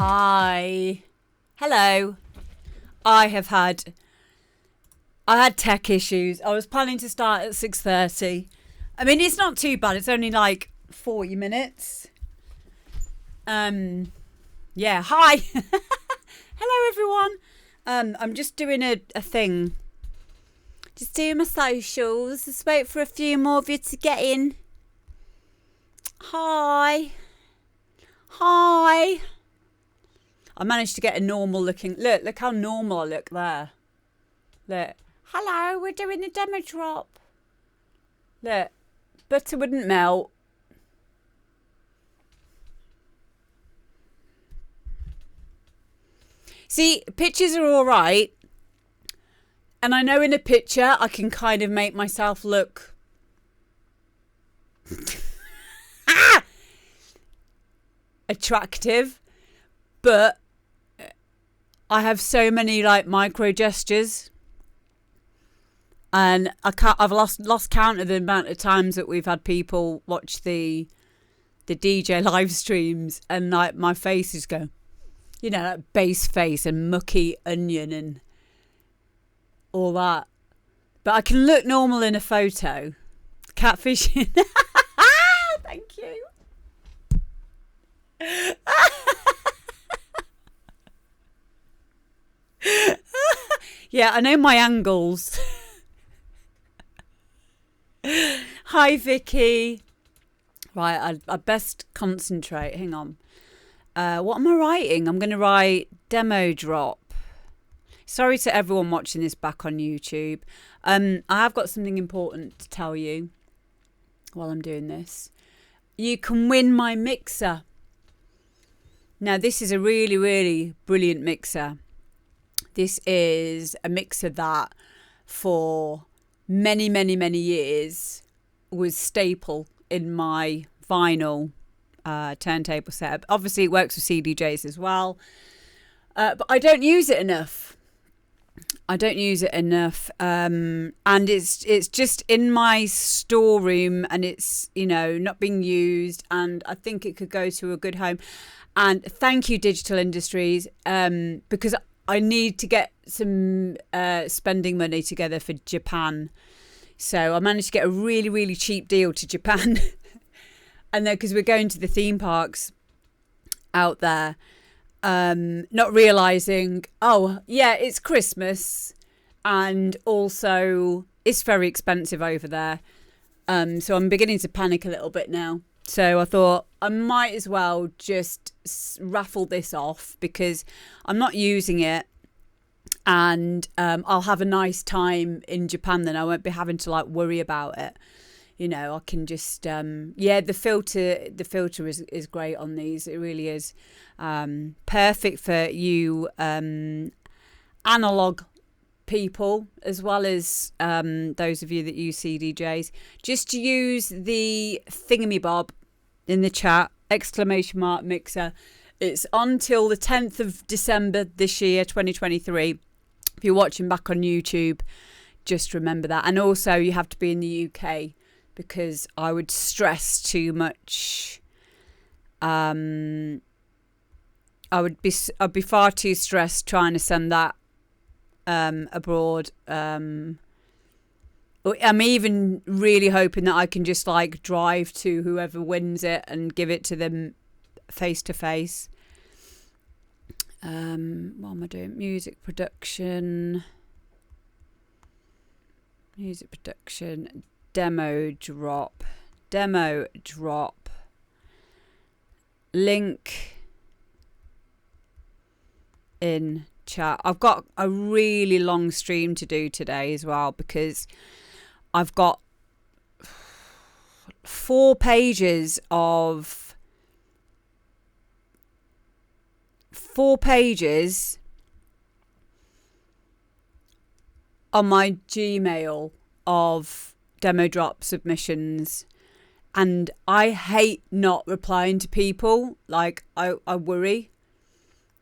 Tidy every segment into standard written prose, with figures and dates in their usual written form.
Hi. Hello. I had tech issues. I was planning to start at 6:30. I mean, it's not too bad. It's only like 40 minutes. Yeah. Hi. Hello, everyone. I'm just doing a thing. Just doing my socials. Just wait for a few more of you to get in. Hi. Hi. I managed to get a normal looking... Look how normal I look there. Look. Hello, we're doing the demo drop. Look. Butter wouldn't melt. See, pictures are all right. And I know in a picture I can kind of make myself look... attractive. But... I have so many like micro gestures, and I've lost count of the amount of times that we've had people watch the DJ live streams, and like my face is go, you know, like base face and mucky onion and all that. But I can look normal in a photo. Catfishing. Thank you. Yeah, I know my angles. Hi, Vicky. Right, I best concentrate. Hang on. What am I writing? I'm going to write demo drop. Sorry to everyone watching this back on YouTube. I have got something important to tell you while I'm doing this. You can win my mixer. Now, this is a really, really brilliant mixer. This is a mixer that for many, many, many years was staple in my vinyl turntable setup. Obviously, it works with CDJs as well. But I don't use it enough. And it's just in my storeroom, and it's, you know, not being used. And I think it could go to a good home. And thank you, Digital Industries, because I need to get some spending money together for Japan. So I managed to get a really, really cheap deal to Japan. And then because we're going to the theme parks out there, not realising, oh, yeah, it's Christmas. And also it's very expensive over there. So I'm beginning to panic a little bit now. So I thought I might as well just raffle this off because I'm not using it, and I'll have a nice time in Japan. Then I won't be having to like worry about it. You know, I can just the filter is great on these. It really is perfect for you analog people as well as those of you that use CDJs. Just use the thingamabob in the chat, ! Mixer. It's on till the 10th of December this year, 2023. If you're watching back on YouTube, just remember that. And also you have to be in the UK because I would stress too much. I'd be far too stressed trying to send that abroad. I'm even really hoping that I can just like drive to whoever wins it and give it to them face to face. What am I doing? Music production, demo drop, link in chat. I've got a really long stream to do today as well because I've got 4 pages on my Gmail of demo drop submissions, and I hate not replying to people. Like I worry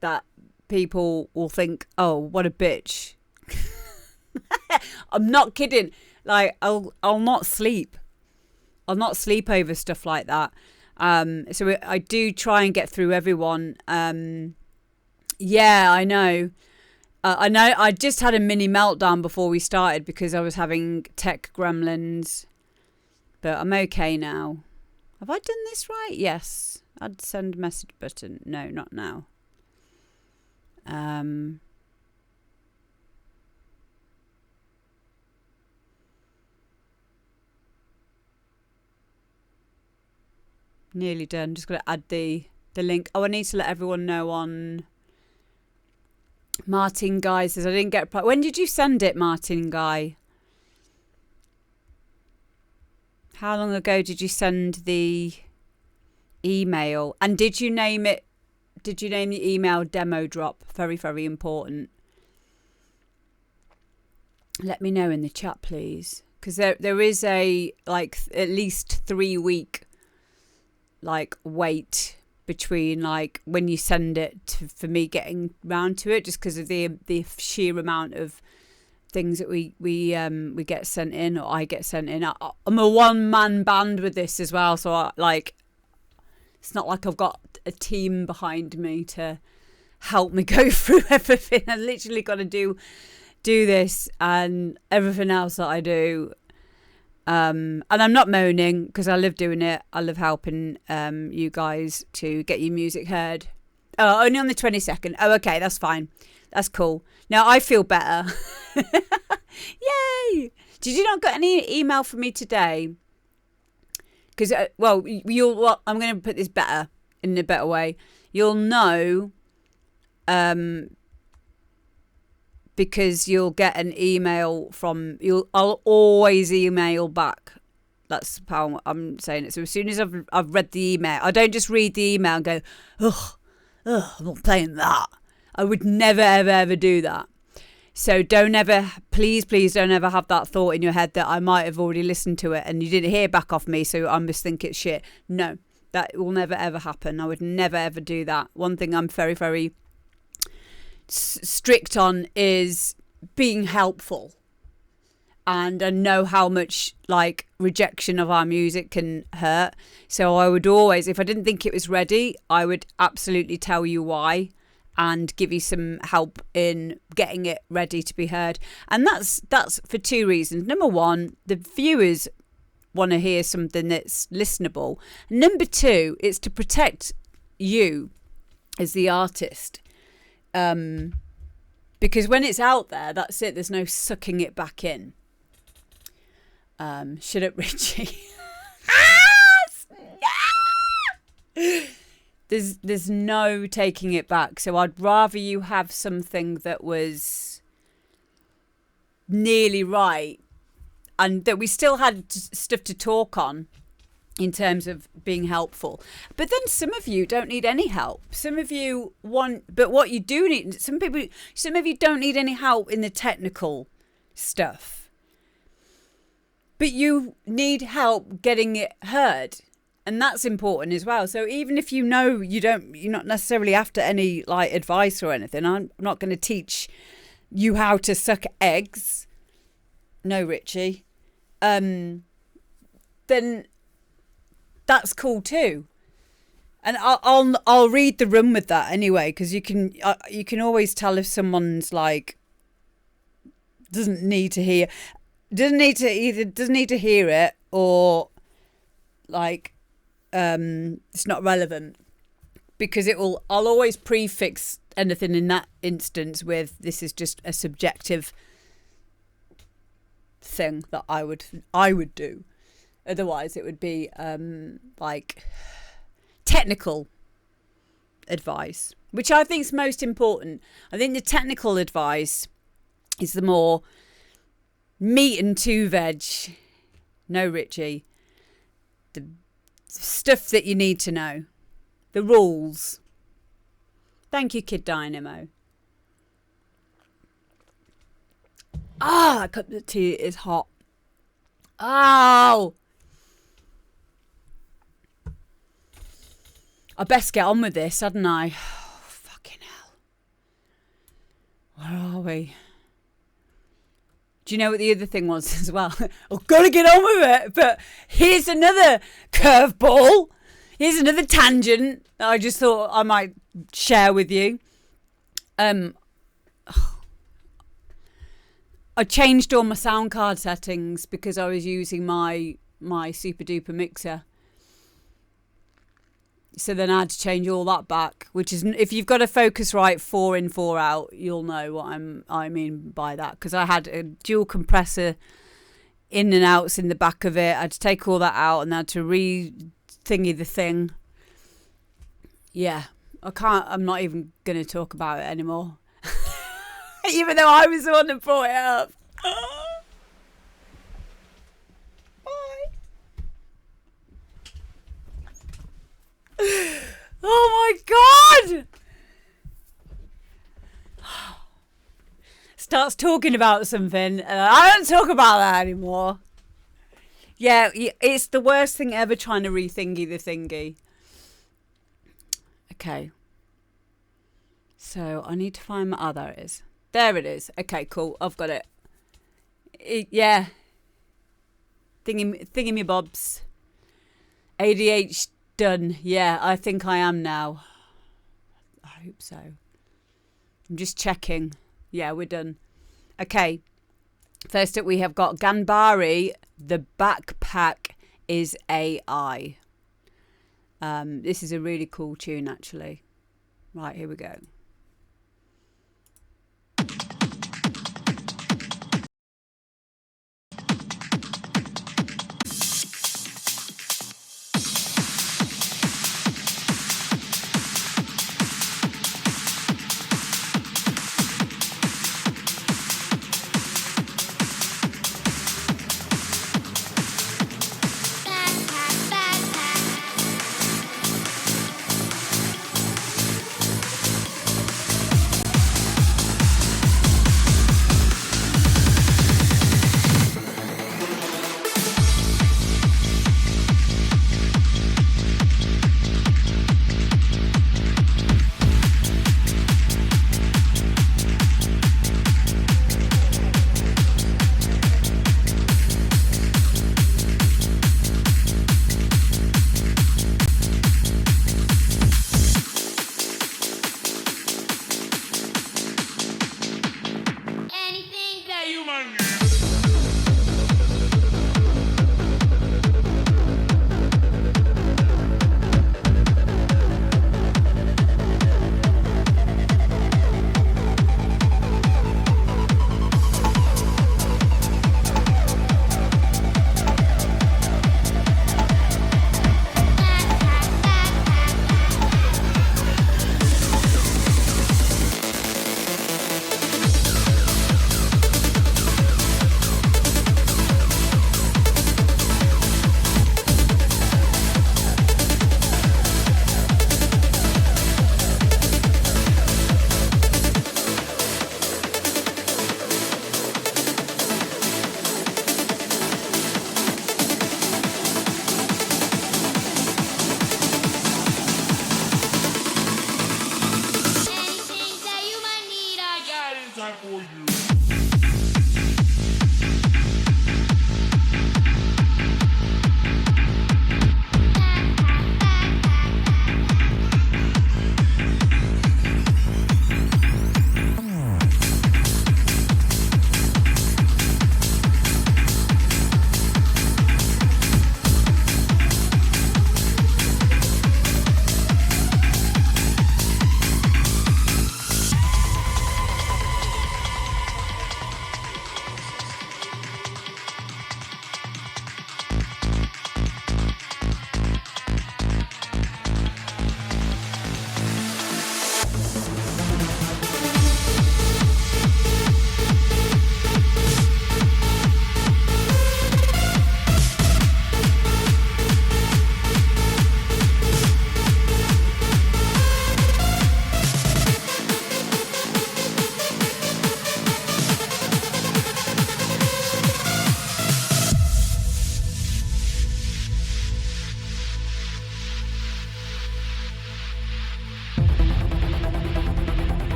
that people will think, oh, what a bitch. I'm not kidding. Like I'll not sleep. I'll not sleep over stuff like that. So I do try and get through everyone. Yeah, I know. I know. I just had a mini meltdown before we started because I was having tech gremlins, but I'm okay now. Have I done this right? Yes. Add send message button. No, not now. Nearly done. Just got to add the link. Oh, I need to let everyone know on Martin Guy says I didn't get. When did you send it, Martin Guy? How long ago did you send the email? And did you name it? Did you name the email demo drop? Very, very important. Let me know in the chat, please, because there is a like at least 3 week like wait between like when you send it for me getting round to it, just because of the sheer amount of things that we get sent in, or I get sent in. I'm a one-man band with this as well, so it's not like I've got a team behind me to help me go through everything. I literally got to do this and everything else that I do. And I'm not moaning because I love doing it. I love helping you guys to get your music heard. Oh, only on the 22nd. Oh, okay, that's fine. That's cool. Now I feel better. Yay! Did you not get any email from me today? Because, I'm going to put this better in a better way. You'll know because you'll get an email from I'll always email back. That's how I'm saying it. So as soon as I've read the email, I don't just read the email and go, ugh, I'm not playing that. I would never, ever, ever do that. So please don't ever have that thought in your head that I might have already listened to it and you didn't hear back off me, so I must think it's shit. No, that will never, ever happen. I would never, ever do that. One thing I'm very, very strict on is being helpful. And I know how much like rejection of our music can hurt. So I would always, if I didn't think it was ready, I would absolutely tell you why and give you some help in getting it ready to be heard. And that's for 2 reasons. Number one, the viewers want to hear something that's listenable. Number two, it's to protect you as the artist. Because when it's out there, that's it. There's no sucking it back in. Shut up, Richie. There's no taking it back. So I'd rather you have something that was nearly right and that we still had stuff to talk on in terms of being helpful. But then some of you don't need any help. Some of you want, but what you do need, some of you don't need any help in the technical stuff. But you need help getting it heard. And that's important as well. So even if you know you're not necessarily after any like advice or anything, I'm not going to teach you how to suck eggs. No, Richie. Then that's cool too. And I'll read the room with that anyway, because you can always tell if someone's like doesn't need to hear it or like it's not relevant, because I'll always prefix anything in that instance with this is just a subjective thing that I would do. Otherwise it would be like technical advice, which I think is most important. I think the technical advice is the more meat and two veg. No, Richie. The stuff that you need to know. The rules. Thank you, Kid Dynamo. That cup of tea is hot. Oh! I best get on with this, hadn't I? Oh, fucking hell. Where are we? Do you know what the other thing was as well? I've got to get on with it. But here's another curveball. Here's another tangent that I just thought I might share with you. I changed all my sound card settings because I was using my super duper mixer. So then I had to change all that back, which is, if you've got a Focusrite 4 in 4 out, you'll know what I mean by that, because I had a dual compressor in and outs in the back of it. I had to take all that out and I had to re-thingy the thing. Yeah, I'm not even going to talk about it anymore. Even though I was the one that brought it up. Oh my God! Starts talking about something. I don't talk about that anymore. Yeah, it's the worst thing ever trying to re-thingy the thingy. Okay. So I need to find my... Oh, there it is. There it is. Okay, cool. I've got it. Yeah. Thingy me bobs. ADH done. Yeah, I think I am now. I hope so. I'm just checking. Yeah, we're done. Okay. First up, we have got Ganbari. The backpack is AI. This is a really cool tune, actually. Right, here we go.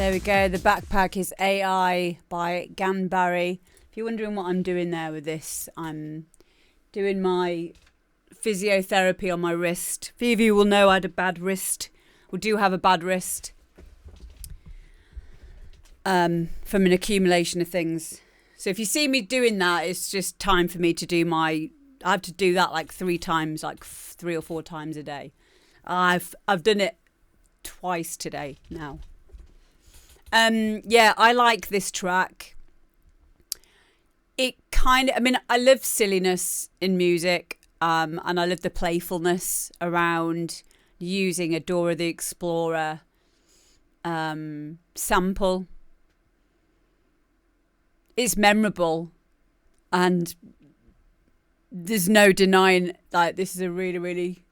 There we go. The backpack is AI by Ganbarry. If you're wondering what I'm doing there with this, I'm doing my physiotherapy on my wrist. A few of you will know I had a bad wrist, or do have a bad wrist, from an accumulation of things. So if you see me doing that, it's just time for me to do I have to do that like 3 times, like 3 or 4 times a day. I've done it twice today now. Yeah, I like this track. It kind of, I mean, I love silliness in music, and I love the playfulness around using a Dora the Explorer sample. It's memorable, and there's no denying, like, this is a really, really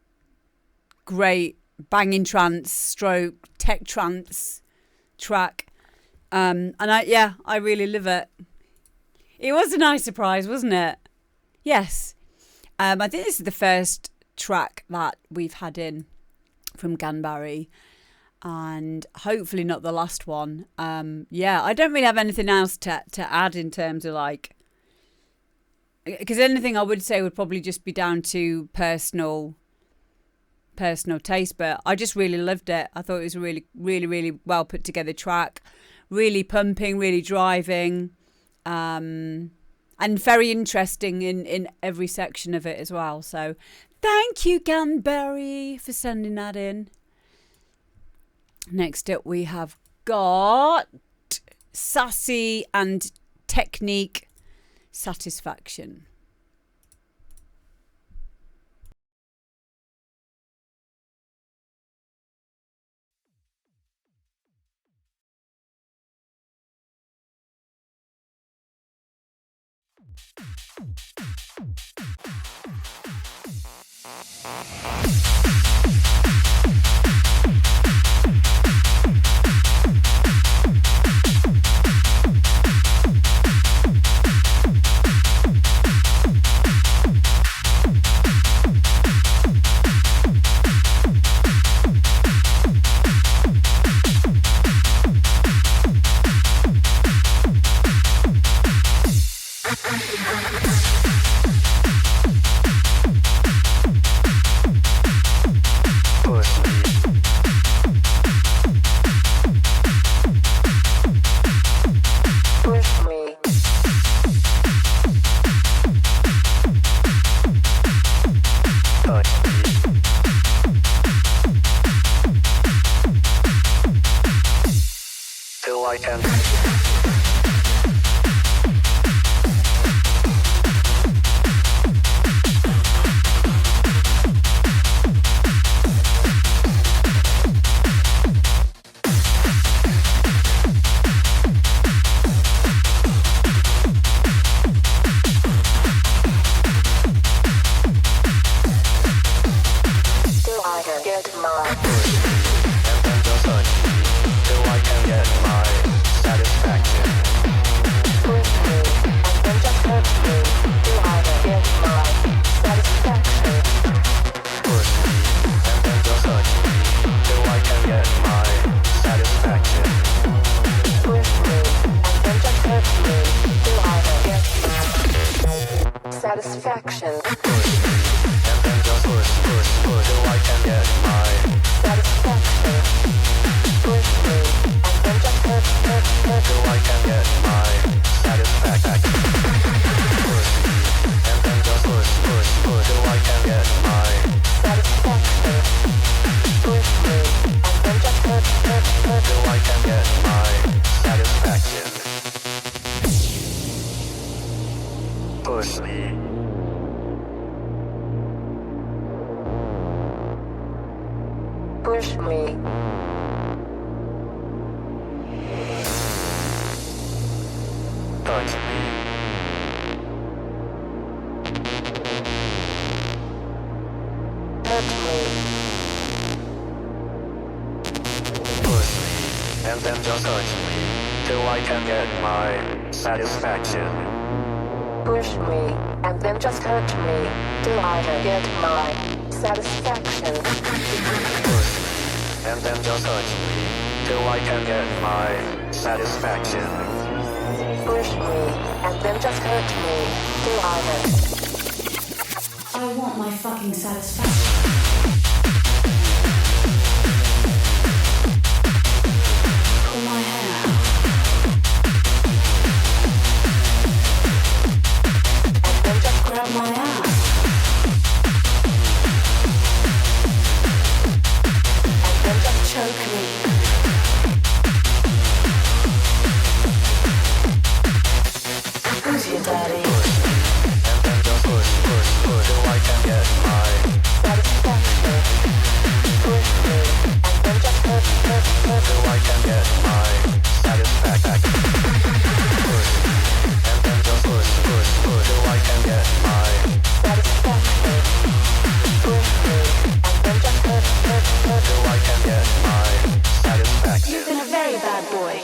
great banging trance stroke tech trance track. And I really love it. It was a nice surprise, wasn't it? Yes. I think this is the first track that we've had in from Ganbarry, and hopefully not the last one. I don't really have anything else to add in terms of, like, because anything I would say would probably just be down to personal taste, but I just really loved it. I thought it was a really, really, really well put together track, really pumping, really driving, and very interesting in every section of it as well. So thank you, Ganbarry, for sending that in. Next up we have got Sassy and Technique, Satisfaction. And then just touch me till I can get my satisfaction. Push me, and then just hurt me, till I want my fucking satisfaction. Pull my hair out. And then just grab my ass. And then just choke me. Who's your daddy? And then just push till I can get my Satisfaction. Push me, and then just hurt till I can get my satisfaction. Push, and then just push till I can get my satisfaction. Push me, and then just hurt till I can get my satisfaction. You've been a very bad boy.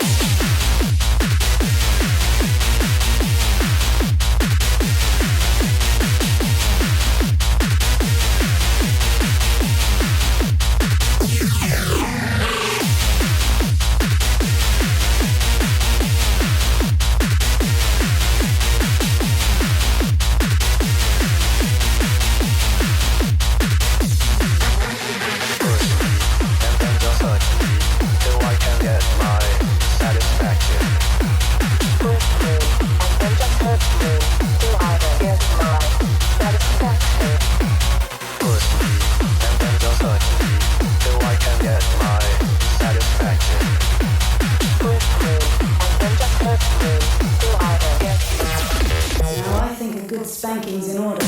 Spanking's in order.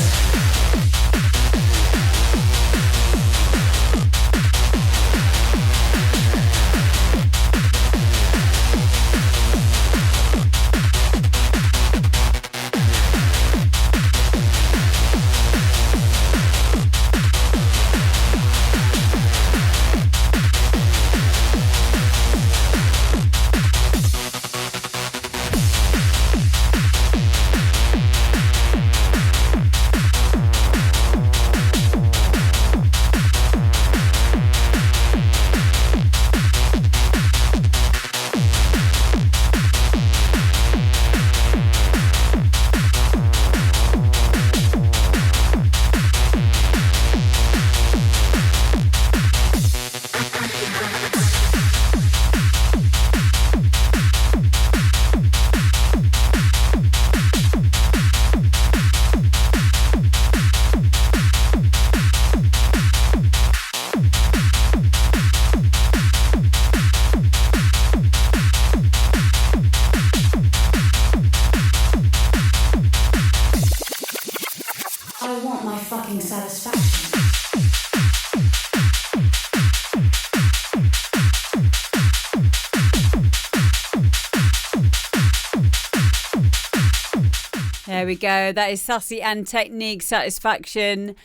There we go. That is Sassy and Technique Satisfaction.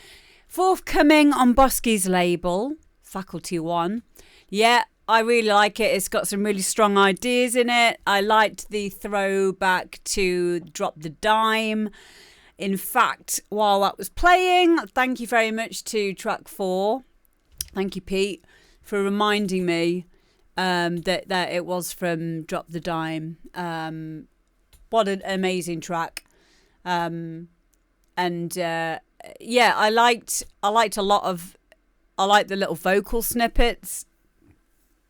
Forthcoming on Bosky's label, Faculty One. Yeah, I really like it. It's got some really strong ideas in it. I liked the throwback to Drop the Dime. In fact, while that was playing, thank you very much to track 4. Thank you, Pete, for reminding me that it was from Drop the Dime. What an amazing track. Yeah, I liked a lot of, I like the little vocal snippets,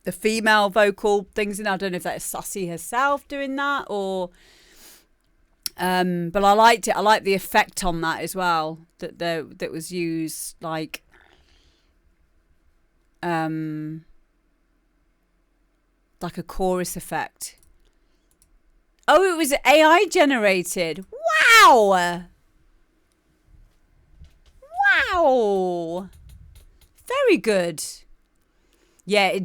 the female vocal things, and I don't know if that is Sassy herself doing that or, but I liked it. I liked the effect on that as well, that was used, like, like a chorus effect. Oh, it was AI generated. Wow. Wow. Very good. Yeah,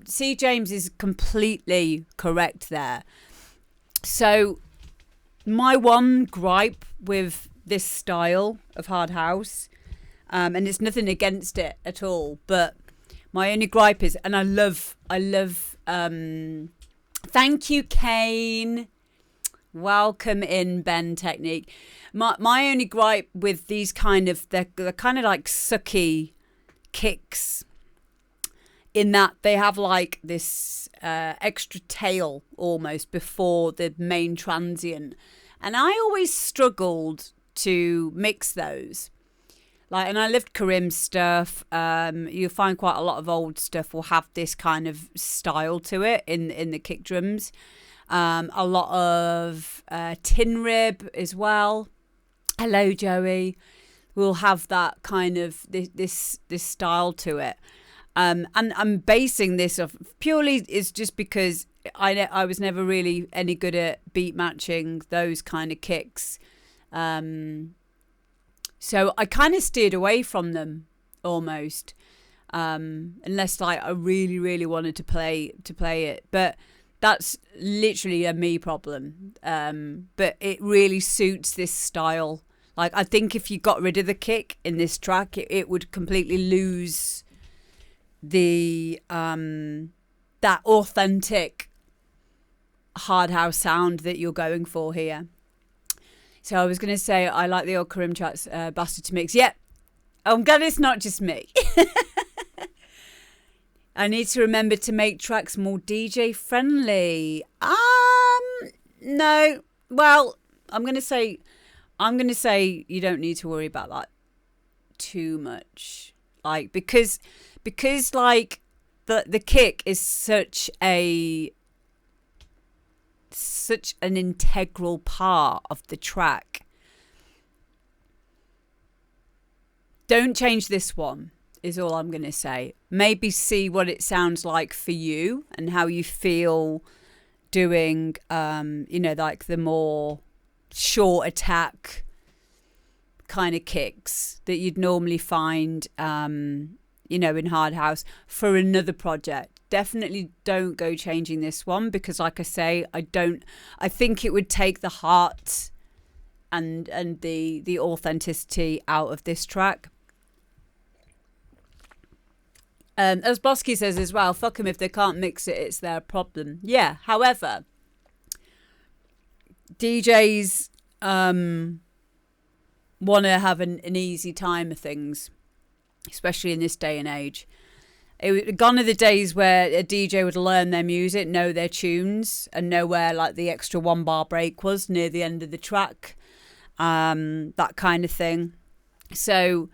C. James is completely correct there. So my one gripe with this style of hard house, and it's nothing against it at all, but my only gripe is, and I love thank you, Kane. Welcome in, Ben Technique. My only gripe with these kind of, they're kind of like sucky kicks, in that they have like this extra tail almost before the main transient. And I always struggled to mix those. Like, and I lived Karim stuff. You'll find quite a lot of old stuff will have this kind of style to it in the kick drums. A lot of tin rib as well. Hello, Joey. Will have that kind of this style to it. And I'm basing this off purely is just because I was never really any good at beat matching those kind of kicks. So I kind of steered away from them almost, unless like I really, really wanted to play it. But that's literally a me problem. But it really suits this style. Like, I think if you got rid of the kick in this track, it would completely lose the that authentic hard house sound that you're going for here. So I was going to say, I like the old Karim tracks, Bastard to Mix. Yep. I'm glad it's not just me. I need to remember to make tracks more DJ friendly. No. Well, I'm going to say you don't need to worry about that too much. Like, because like the kick is such an integral part of the track. Don't change this one is all I'm going to say. Maybe see what it sounds like for you and how you feel doing like the more short attack kind of kicks that you'd normally find in hard house for another project. Definitely don't go changing this one because, like I say, I think it would take the heart and the authenticity out of this track. As Bosky says as well, fuck them if they can't mix it, it's their problem. Yeah, however, DJs want to have an easy time of things, especially in this day and age. Gone are the days where a DJ would learn their music, know their tunes, and know where like the extra 1 bar break was near the end of the track, that kind of thing. So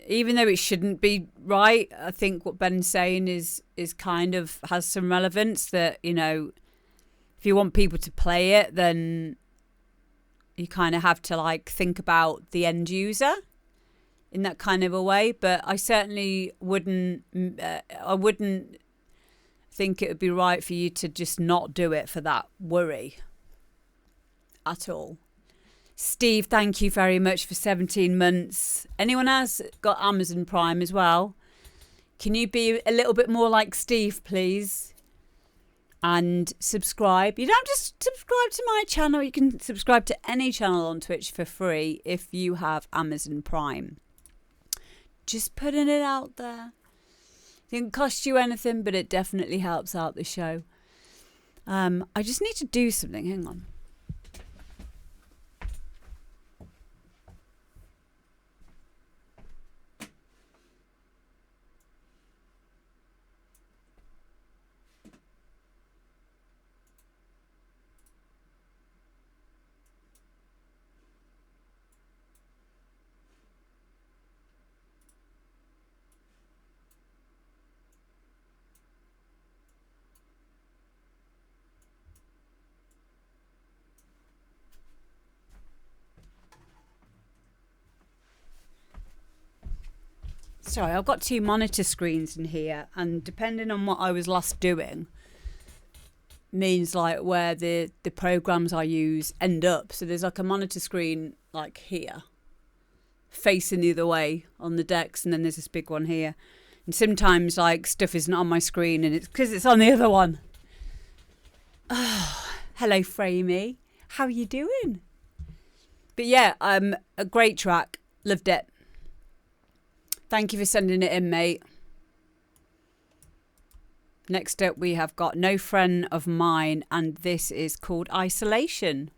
even though it shouldn't be right, I think what Ben's saying is kind of has some relevance that, if you want people to play it, then you kind of have to like think about the end user in that kind of a way. But I certainly wouldn't think it would be right for you to just not do it for that worry at all. Steve, thank you very much for 17 months. Anyone else got Amazon Prime as well? Can you be a little bit more like Steve, please? And subscribe. You don't just subscribe to my channel. You can subscribe to any channel on Twitch for free if you have Amazon Prime. Just putting it out there. It didn't cost you anything, but it definitely helps out the show. I just need to do something. Hang on. Sorry, I've got 2 monitor screens in here, and depending on what I was last doing means like where the programs I use end up. So there's like a monitor screen like here facing the other way on the decks, and then there's this big one here. And sometimes like stuff isn't on my screen and it's because it's on the other one. Oh, hello Framey, how are you doing? But yeah, a great track, loved it. Thank you for sending it in, mate. Next up, we have got No Friend of Mine, and this is called Isolation.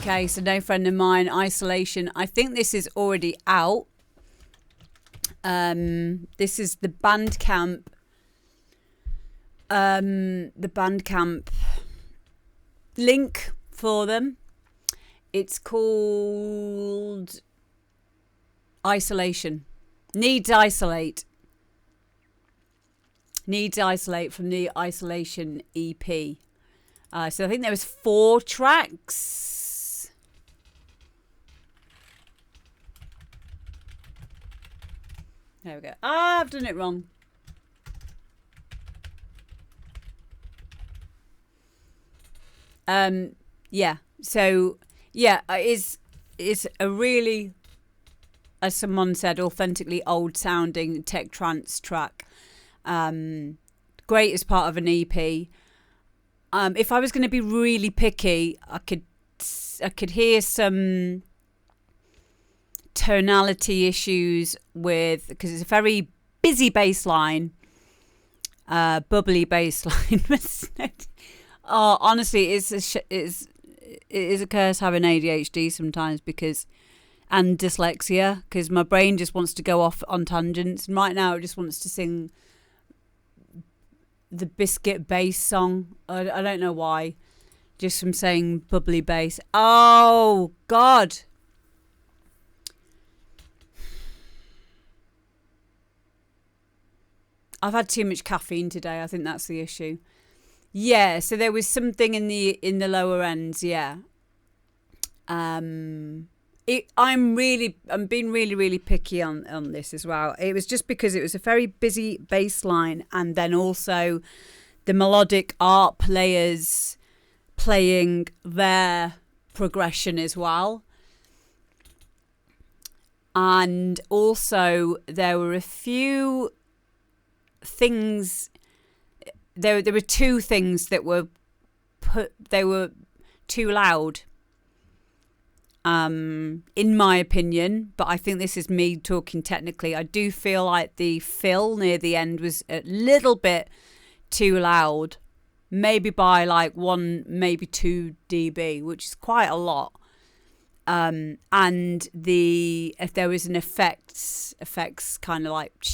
Okay, so No Friend of Mine, Isolation. I think this is already out. This is the Bandcamp. The Bandcamp link for them. It's called Isolation. Needs Isolate. Needs Isolate from the Isolation EP. So I think there was 4 tracks. There we go. Ah, I've done it wrong. Yeah. So yeah, it's a really, as someone said, authentically old sounding tech trance track. Great as part of an EP. If I was going to be really picky, I could hear some tonality issues with, because it's a very busy bass line, bubbly bass line. Oh, honestly, it is a curse having ADHD sometimes and dyslexia, because my brain just wants to go off on tangents, and right now it just wants to sing the Biscuit bass song. I don't know why, just from saying bubbly bass. Oh God. I've had too much caffeine today. I think that's the issue. Yeah, so there was something in the lower ends. Yeah. I'm being really, really picky on this as well. It was just because it was a very busy bass line, and then also the melodic art players playing their progression as well. And also there were a few things, there were 2 things that were too loud, in my opinion, but I think this is me talking technically. I do feel like the fill near the end was a little bit too loud, maybe by like 1, maybe 2 dB, which is quite a lot. And if there was an effects kind of like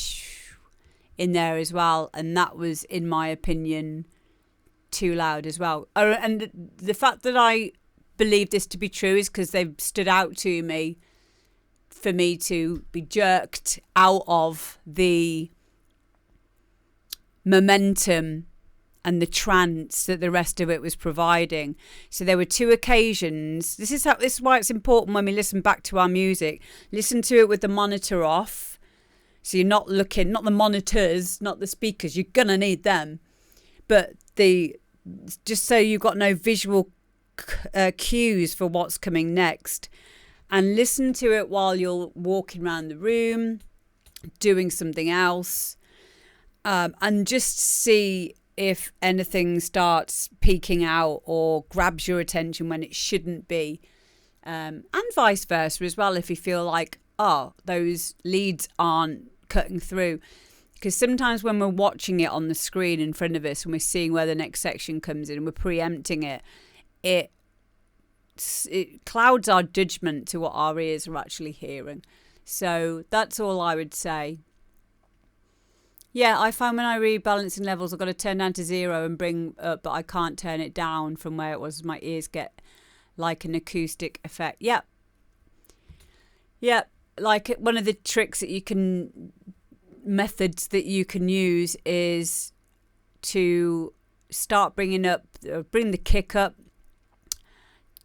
in there as well, and that was, in my opinion, too loud as well. And the fact that I believe this to be true is because they've stood out to me for me to be jerked out of the momentum and the trance that the rest of it was providing. So there were 2 occasions. This is why it's important when we listen back to our music. Listen to it with the monitor off. So you're not looking, not the monitors, not the speakers. You're gonna need them, but just so you've got no visual cues for what's coming next, and listen to it while you're walking around the room, doing something else, and just see if anything starts peeking out or grabs your attention when it shouldn't be, and vice versa as well. If you feel like, those leads aren't cutting through, because sometimes when we're watching it on the screen in front of us and we're seeing where the next section comes in and we're preempting it, it clouds our judgment to what our ears are actually hearing. So that's all I would say. Yeah, I find when I read balancing levels, I've got to turn down to 0 and bring up, but I can't turn it down from where it was. My ears get like an acoustic effect. Yep. Like one of the tricks that methods that you can use is to start bring the kick up,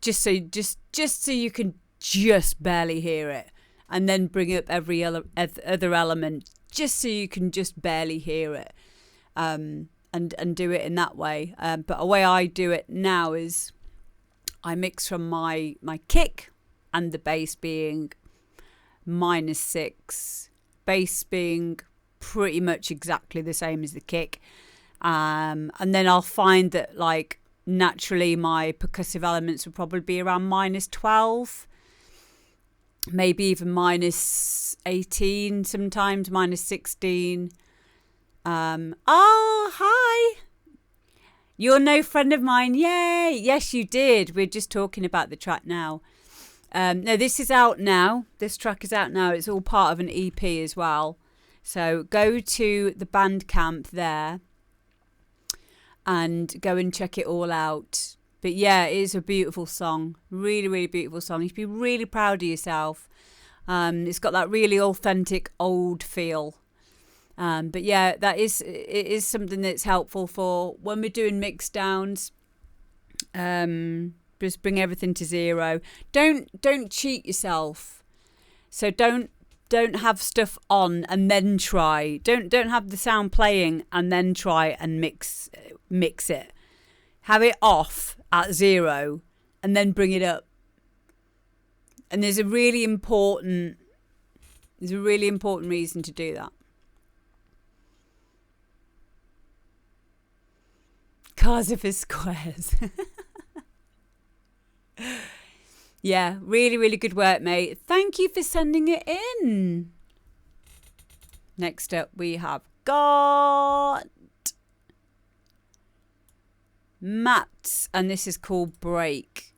just so you can just barely hear it, and then bring up every other element just so you can just barely hear it, and do it in that way. But a way I do it now is I mix from my kick and the bass being -6, bass being pretty much exactly the same as the kick, and then I'll find that like naturally my percussive elements would probably be around -12, maybe even -18, sometimes -16. Oh, hi. You're no friend of mine. Yay. Yes, you did. We're just talking about the track now. No, this is out now. This track is out now. It's all part of an EP as well. So go to the Bandcamp there and go and check it all out. But yeah, it is a beautiful song. Really, really beautiful song. You should be really proud of yourself. It's got that really authentic old feel. But yeah, it is something that's helpful for when we're doing mix downs. Just bring everything to zero. Don't cheat yourself. So don't have stuff on and then try. Don't have the sound playing and then try and mix it. Have it off at zero and then bring it up. And there's a really important reason to do that. Cars are for squares. Yeah, really, really good work, mate. Thank you for sending it in. Next up, we have got Matt, and this is called Break.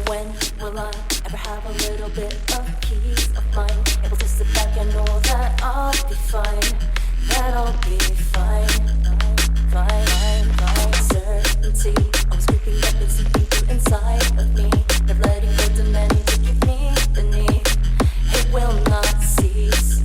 When will I ever have a little bit of peace of mind? Able to sit back and know that I'll be fine. That I'll be fine. Fine. Certainty always creeping up and seeping through inside of me. Never letting go too many to keep me beneath. It will not cease.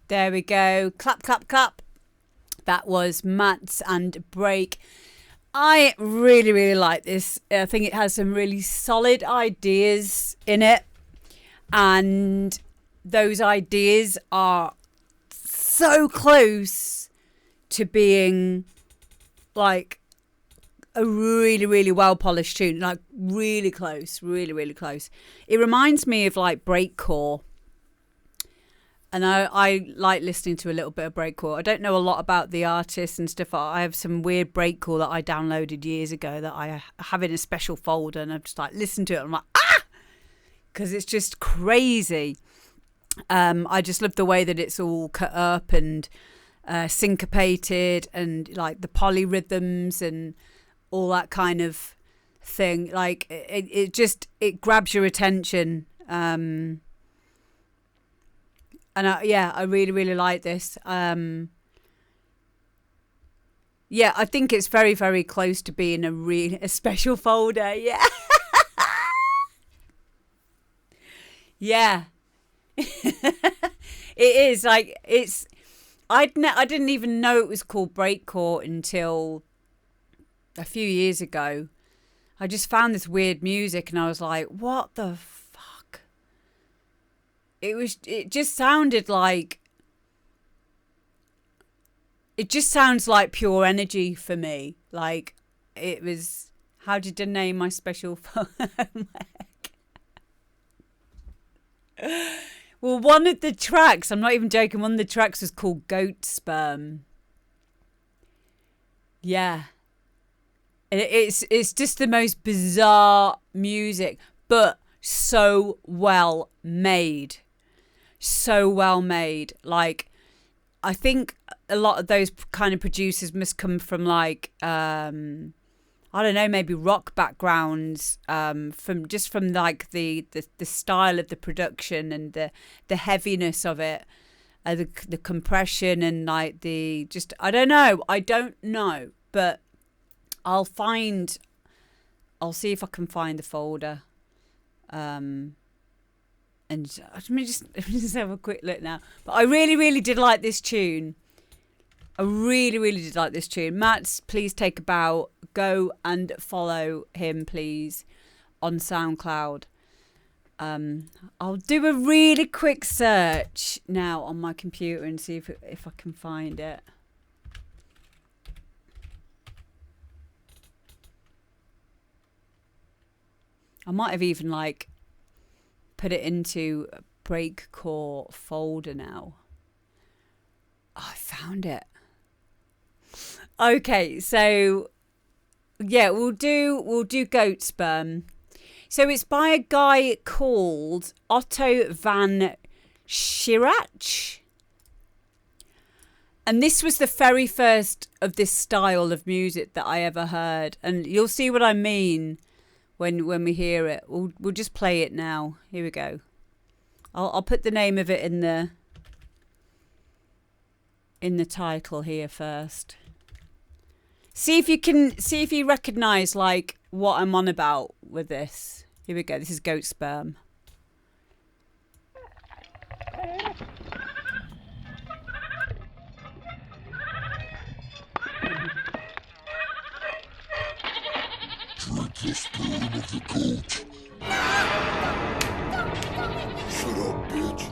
There we go. Clap, clap, clap. That was Mats and Break. I really, really like this. I think it has some really solid ideas in it. And those ideas are so close to being like a really, really well polished tune. Like really close, really, really close. It reminds me of like breakcore. And I like listening to a little bit of breakcore. I don't know a lot about the artists and stuff. I have some weird breakcore that I downloaded years ago that I have in a special folder, and I've just like listened to it. And I'm like, because it's just crazy. I just love the way that it's all cut up and syncopated, and like the polyrhythms and all that kind of thing. Like it grabs your attention. And I really, really like this. I think it's very, very close to being a special folder. Yeah. Yeah. It is like I didn't even know it was called breakcore until a few years ago. I just found this weird music and I was like, what the fuck? It just sounded like, it just sounds like pure energy for me. Like it was, how did I name my special homework? Well, one of the tracks, I'm not even joking, one of the tracks was called Goat Sperm. Yeah. It's just the most bizarre music, but so well made. So well made. Like, I think a lot of those kind of producers must come from like, I don't know, maybe rock backgrounds, from like the style of the production and the heaviness of it, the compression and like I don't know, but I'll see if I can find the folder. And let me just have a quick look now. But I really, really did like this tune. I really, really did like this tune. Mats, please take a bow. Go and follow him, please, on SoundCloud. I'll do a really quick search now on my computer and see if I can find it. I might have even like put it into a breakcore folder now. Oh, I found it. Okay, so yeah, we'll do Goat Sperm. So it's by a guy called Otto van Schirach. And this was the very first of this style of music that I ever heard. And you'll see what I mean when we hear it. We'll just play it now. Here we go. I'll put the name of it in the title here first. See if you recognise like what I'm on about with this. Here we go. This is Goat Sperm. Drink the sperm of the goat. Shut up, bitch.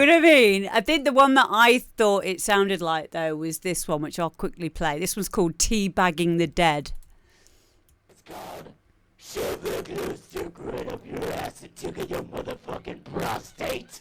what I mean? I think the one that I thought it sounded like, though, was this one, which I'll quickly play. This one's called Teabagging the Dead. It's called Shove the glue stick right up your ass and tickle your motherfucking prostate.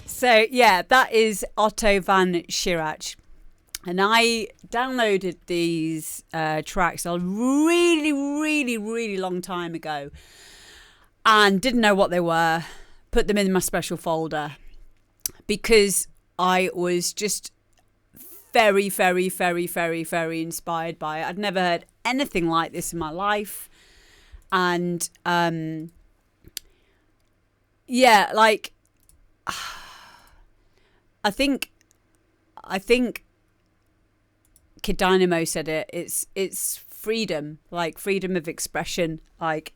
So, yeah, that is Otto van Schirach. And I downloaded these tracks a really, really, really long time ago and didn't know what they were. Put them in my special folder because I was just very, very, very, very, very inspired by it. I'd never heard anything like this in my life. And, yeah, like... I think Kid Dynamo said it. It's freedom, like freedom of expression. Like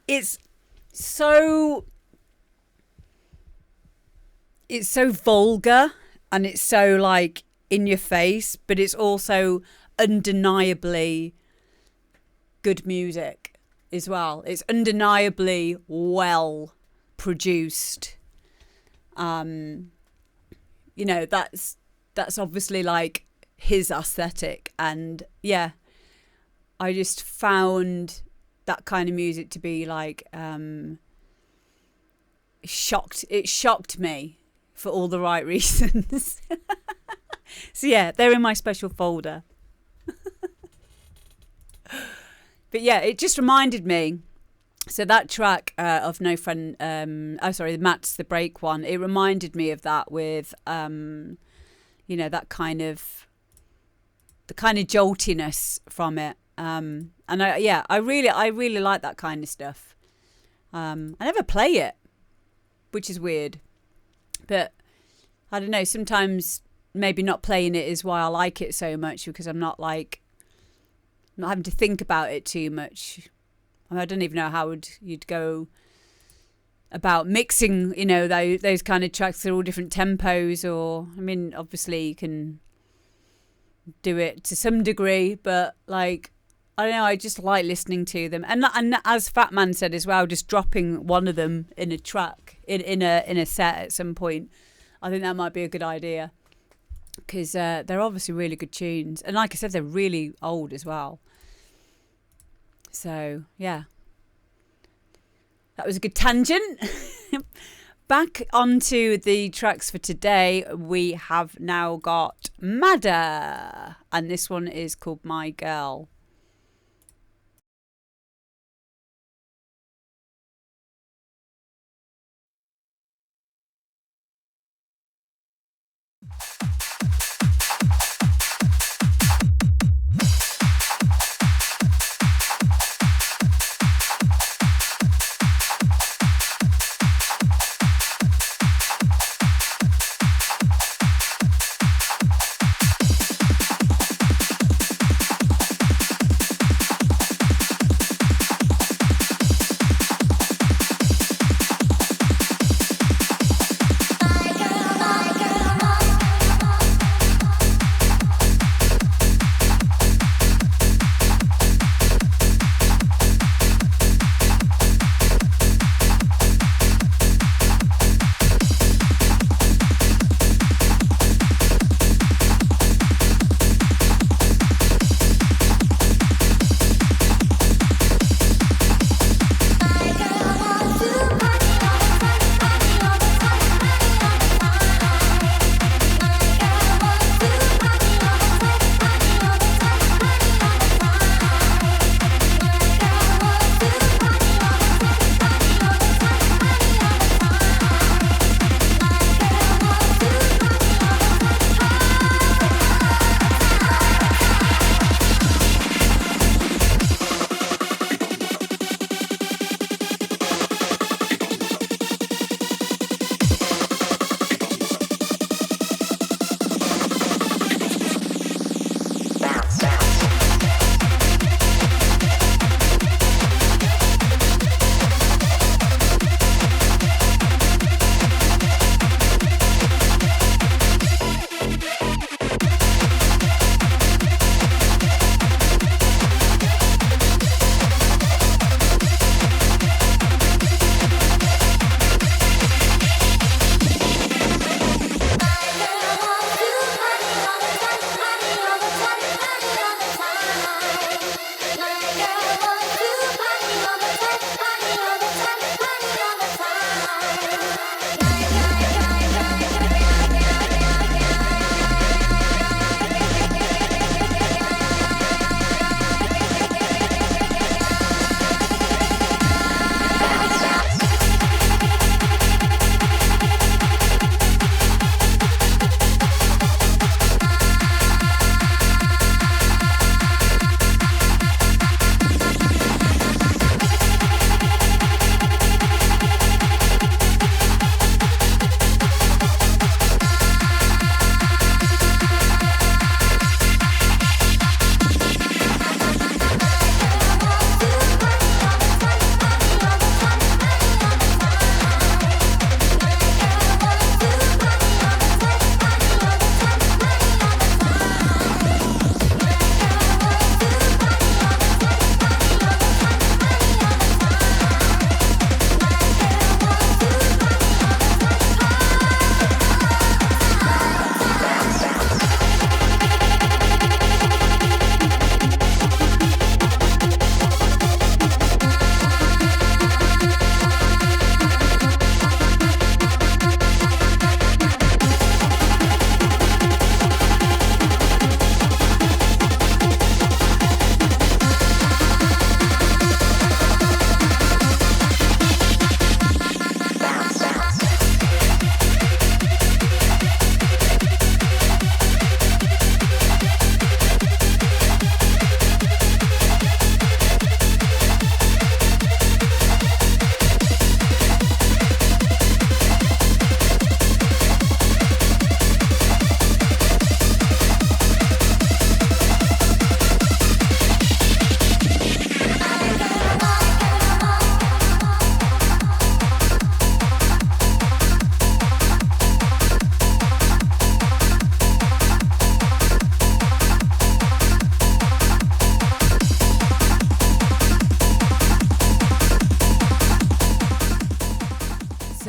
it's so vulgar and it's so like in your face, but it's also undeniably good music as well. It's undeniably well produced. You know, that's obviously like his aesthetic. And yeah, I just found that kind of music to be like shocked. It shocked me for all the right reasons. So yeah, they're in my special folder. But yeah, it just reminded me. So that track of No Friend, Matt's the Break one, it reminded me of that with, you know, that kind of, the kind of joltiness from it. And I really like that kind of stuff. I never play it, which is weird. But I don't know, sometimes maybe not playing it is why I like it so much, because I'm not having to think about it too much. I don't even know how you'd go about mixing, you know, those kind of tracks. They're all different tempos, or I mean, obviously you can do it to some degree, but like I don't know, I just like listening to them. And as Fat Man said as well, just dropping one of them in a track in a set at some point. I think that might be a good idea because they're obviously really good tunes, and like I said, they're really old as well. So yeah, that was a good tangent. Back onto the tracks for today, we have now got Madder, and this one is called My Girl.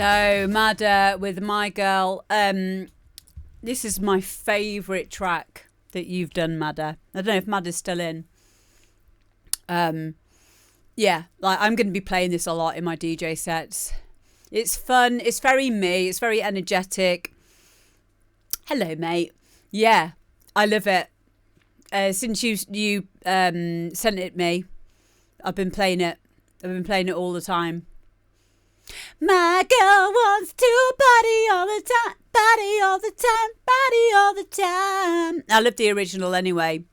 No, Madder with My Girl. This is my favourite track that you've done, Madder. I don't know if Madder's still in. Yeah, like I'm going to be playing this a lot in my DJ sets. It's fun. It's very me. It's very energetic. Hello, mate. Yeah, I love it. Since you sent it me, I've been playing it. I've been playing it all the time. My girl wants to party all the time, party all the time, party all the time. I love the original anyway.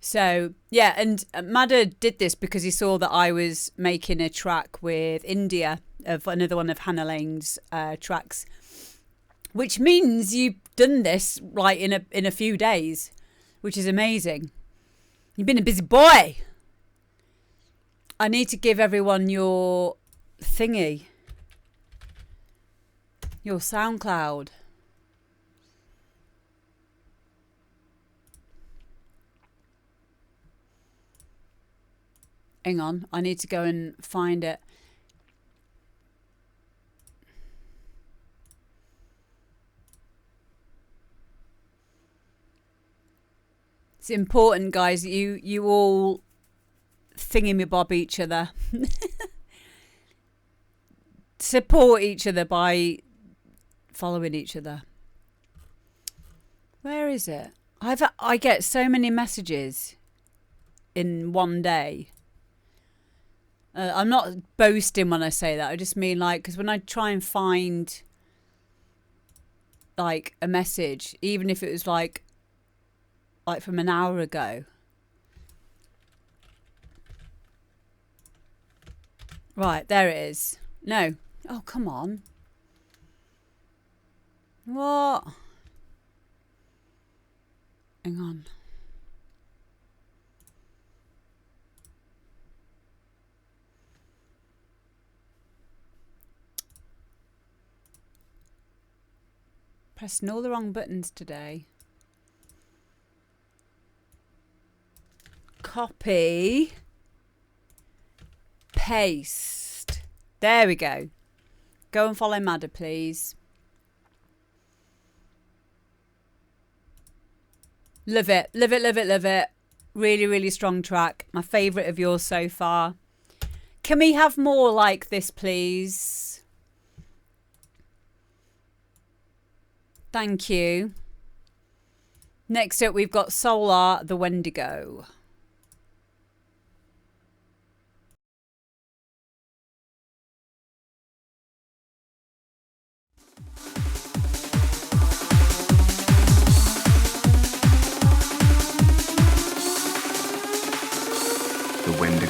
So, yeah, and Madder did this because he saw that I was making a track with India, of another one of Hannah Lane's tracks, which means you've done this like in a few days, which is amazing. You've been a busy boy. I need to give everyone your thingy, your SoundCloud. Hang on, I need to go and find it. It's important, guys, that you all thingy-me-bob each other. Support each other by following each other. Where is it? I get so many messages in one day. I'm not boasting when I say that. I just mean like, because when I try and find like a message, even if it was like from an hour ago. Right, there it is. No. Oh, come on. What? Hang on. Pressing all the wrong buttons today. Copy. Paste. There we go. Go and follow Madder, please. Love it. Love it, love it, love it. Really, really strong track. My favourite of yours so far. Can we have more like this, please? Thank you. Next up, we've got Solar the Wendigo. The Wendigo.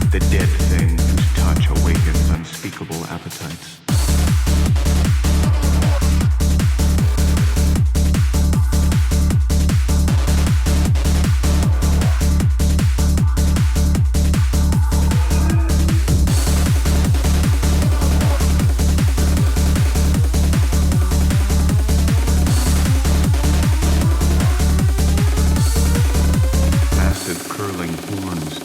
The dead thing whose touch awakens unspeakable appetites. Massive curling horns.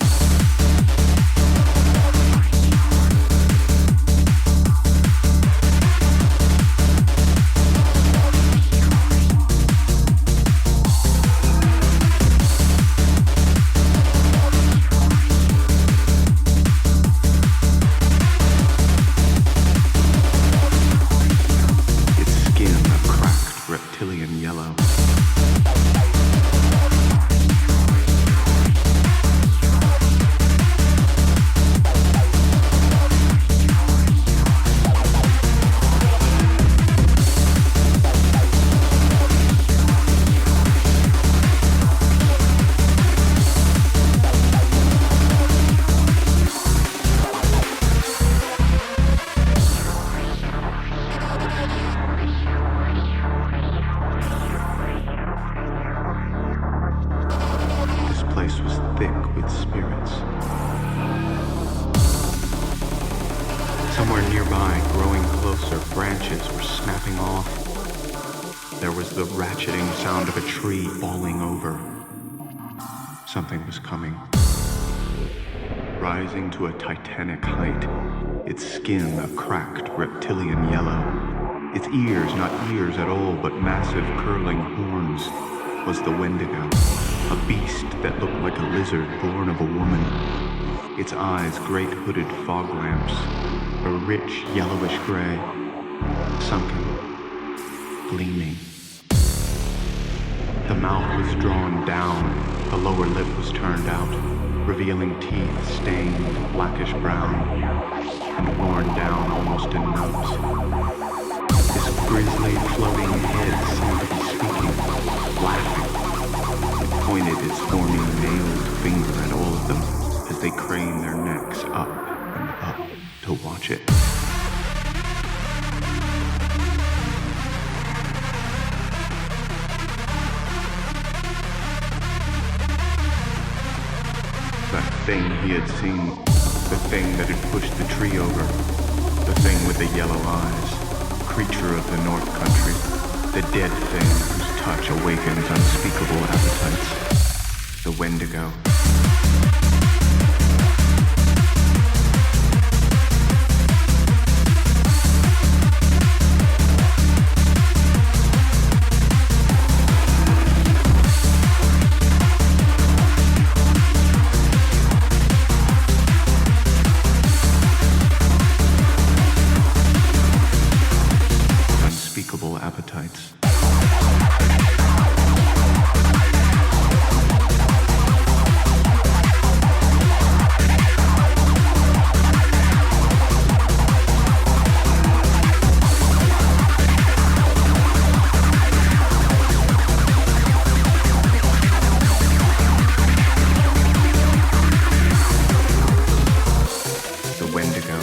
Somewhere nearby, growing closer, branches were snapping off. There was the ratcheting sound of a tree falling over. Something was coming. Rising to a titanic height, its skin a cracked reptilian yellow. Its ears, not ears at all, but massive curling horns, was the Wendigo, a beast that looked like a lizard born of a woman. Its eyes, great hooded fog lamps, a rich yellowish gray, sunken, gleaming. The mouth was drawn down, the lower lip was turned out, revealing teeth stained blackish brown and worn down almost in nubs. This grisly, floating head seemed to be speaking, laughing. It pointed its horny, nailed finger at all of them as they craned their necks up and up to watch it. That thing he had seen, the thing that had pushed the tree over, the thing with the yellow eyes, creature of the North Country, the dead thing whose touch awakens unspeakable appetites, the Wendigo. Appetites. The Wendigo.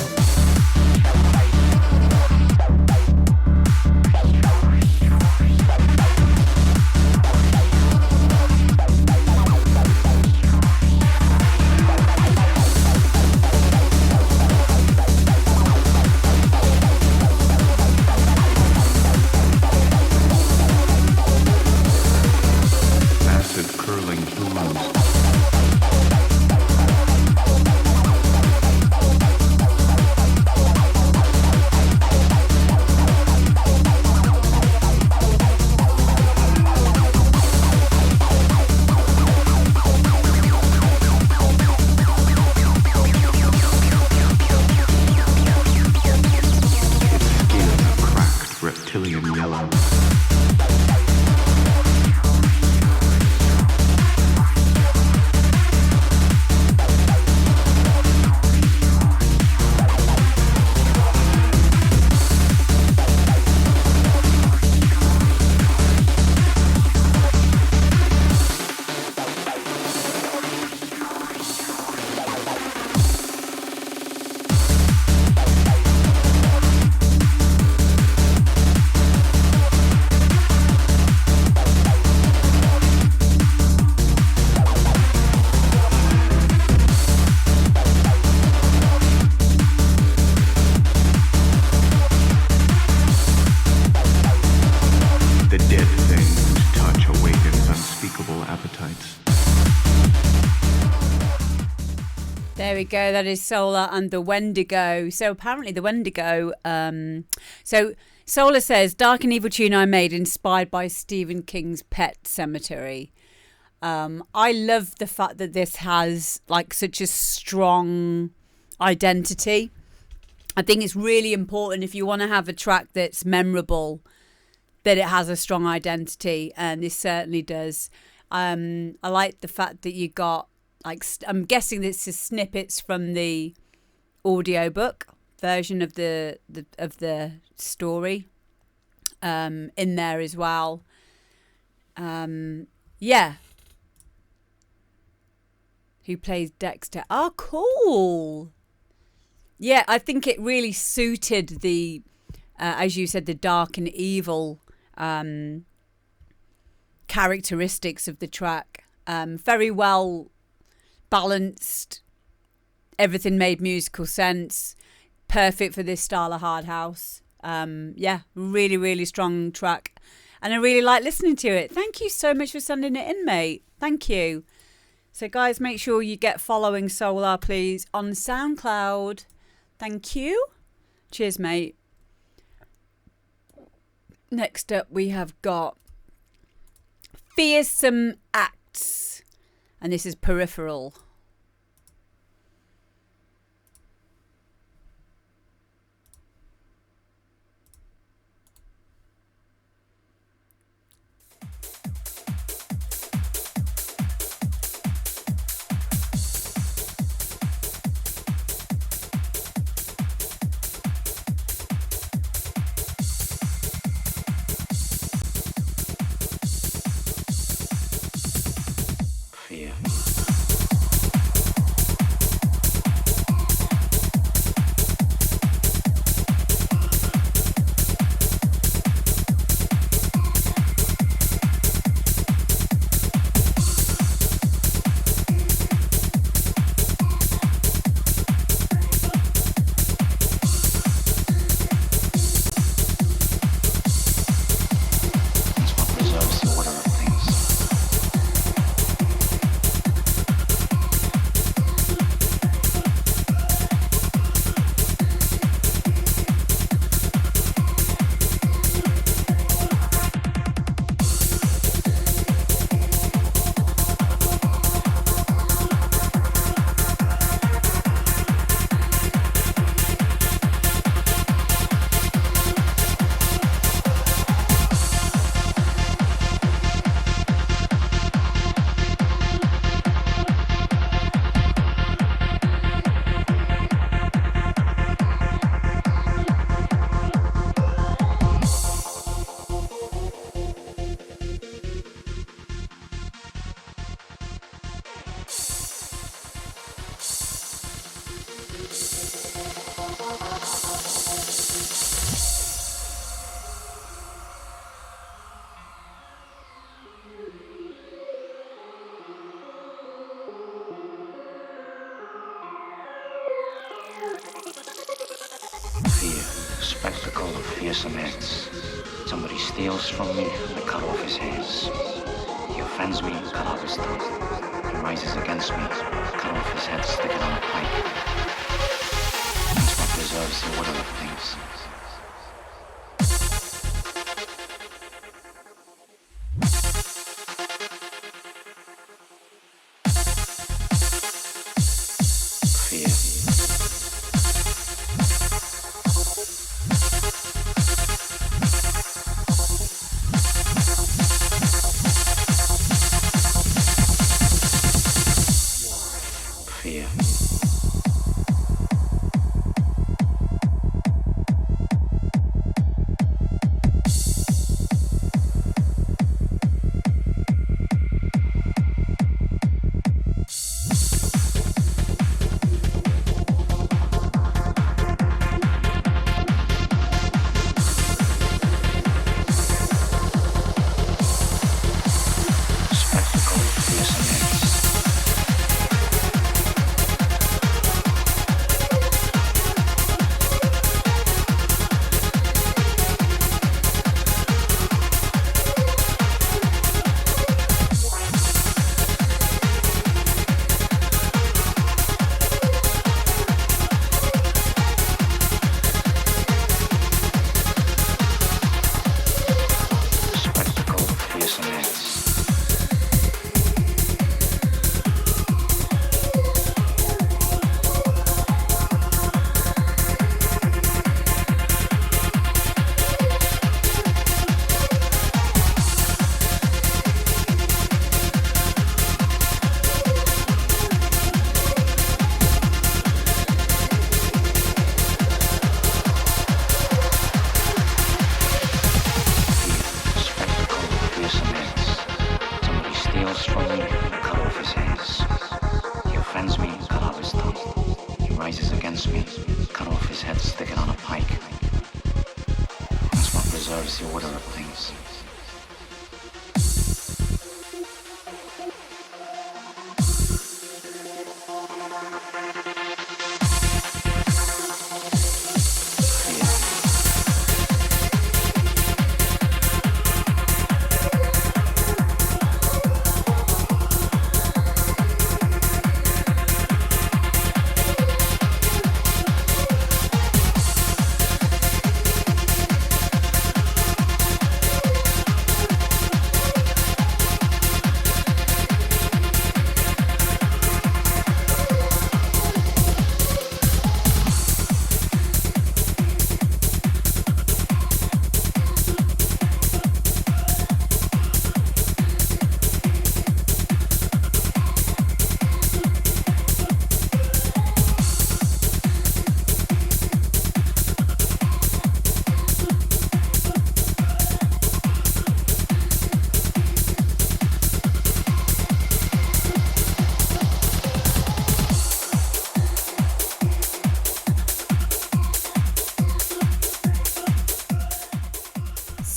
There we go. That is Solar and the Wendigo. So apparently the Wendigo. So Solar says, dark and evil tune I made inspired by Stephen King's Pet Cemetery. I love the fact that this has like such a strong identity. I think it's really important if you want to have a track that's memorable, that it has a strong identity, and this certainly does. I like the fact that you got like I'm guessing this is snippets from the audiobook version of the story in there as well. Yeah. Who plays Dexter? Oh, cool. Yeah, I think it really suited the, as you said, the dark and evil characteristics of the track. Very well balanced. Everything made musical sense. perfect for this style of hard house. Yeah, really, really strong track. And I really like listening to it. Thank you so much for sending it in, mate. Thank you. So, guys, make sure you get following Solar, please, on SoundCloud. Thank you. Cheers, mate. Next up, we have got Fearsome Acts. And this is Peripheral. Spectacle of fearsome heads. Somebody steals from me, I cut off his heads. He offends me, cut off his tongue. He rises against me, cut off his head, stick it on a pike. That's what preserves the order of things.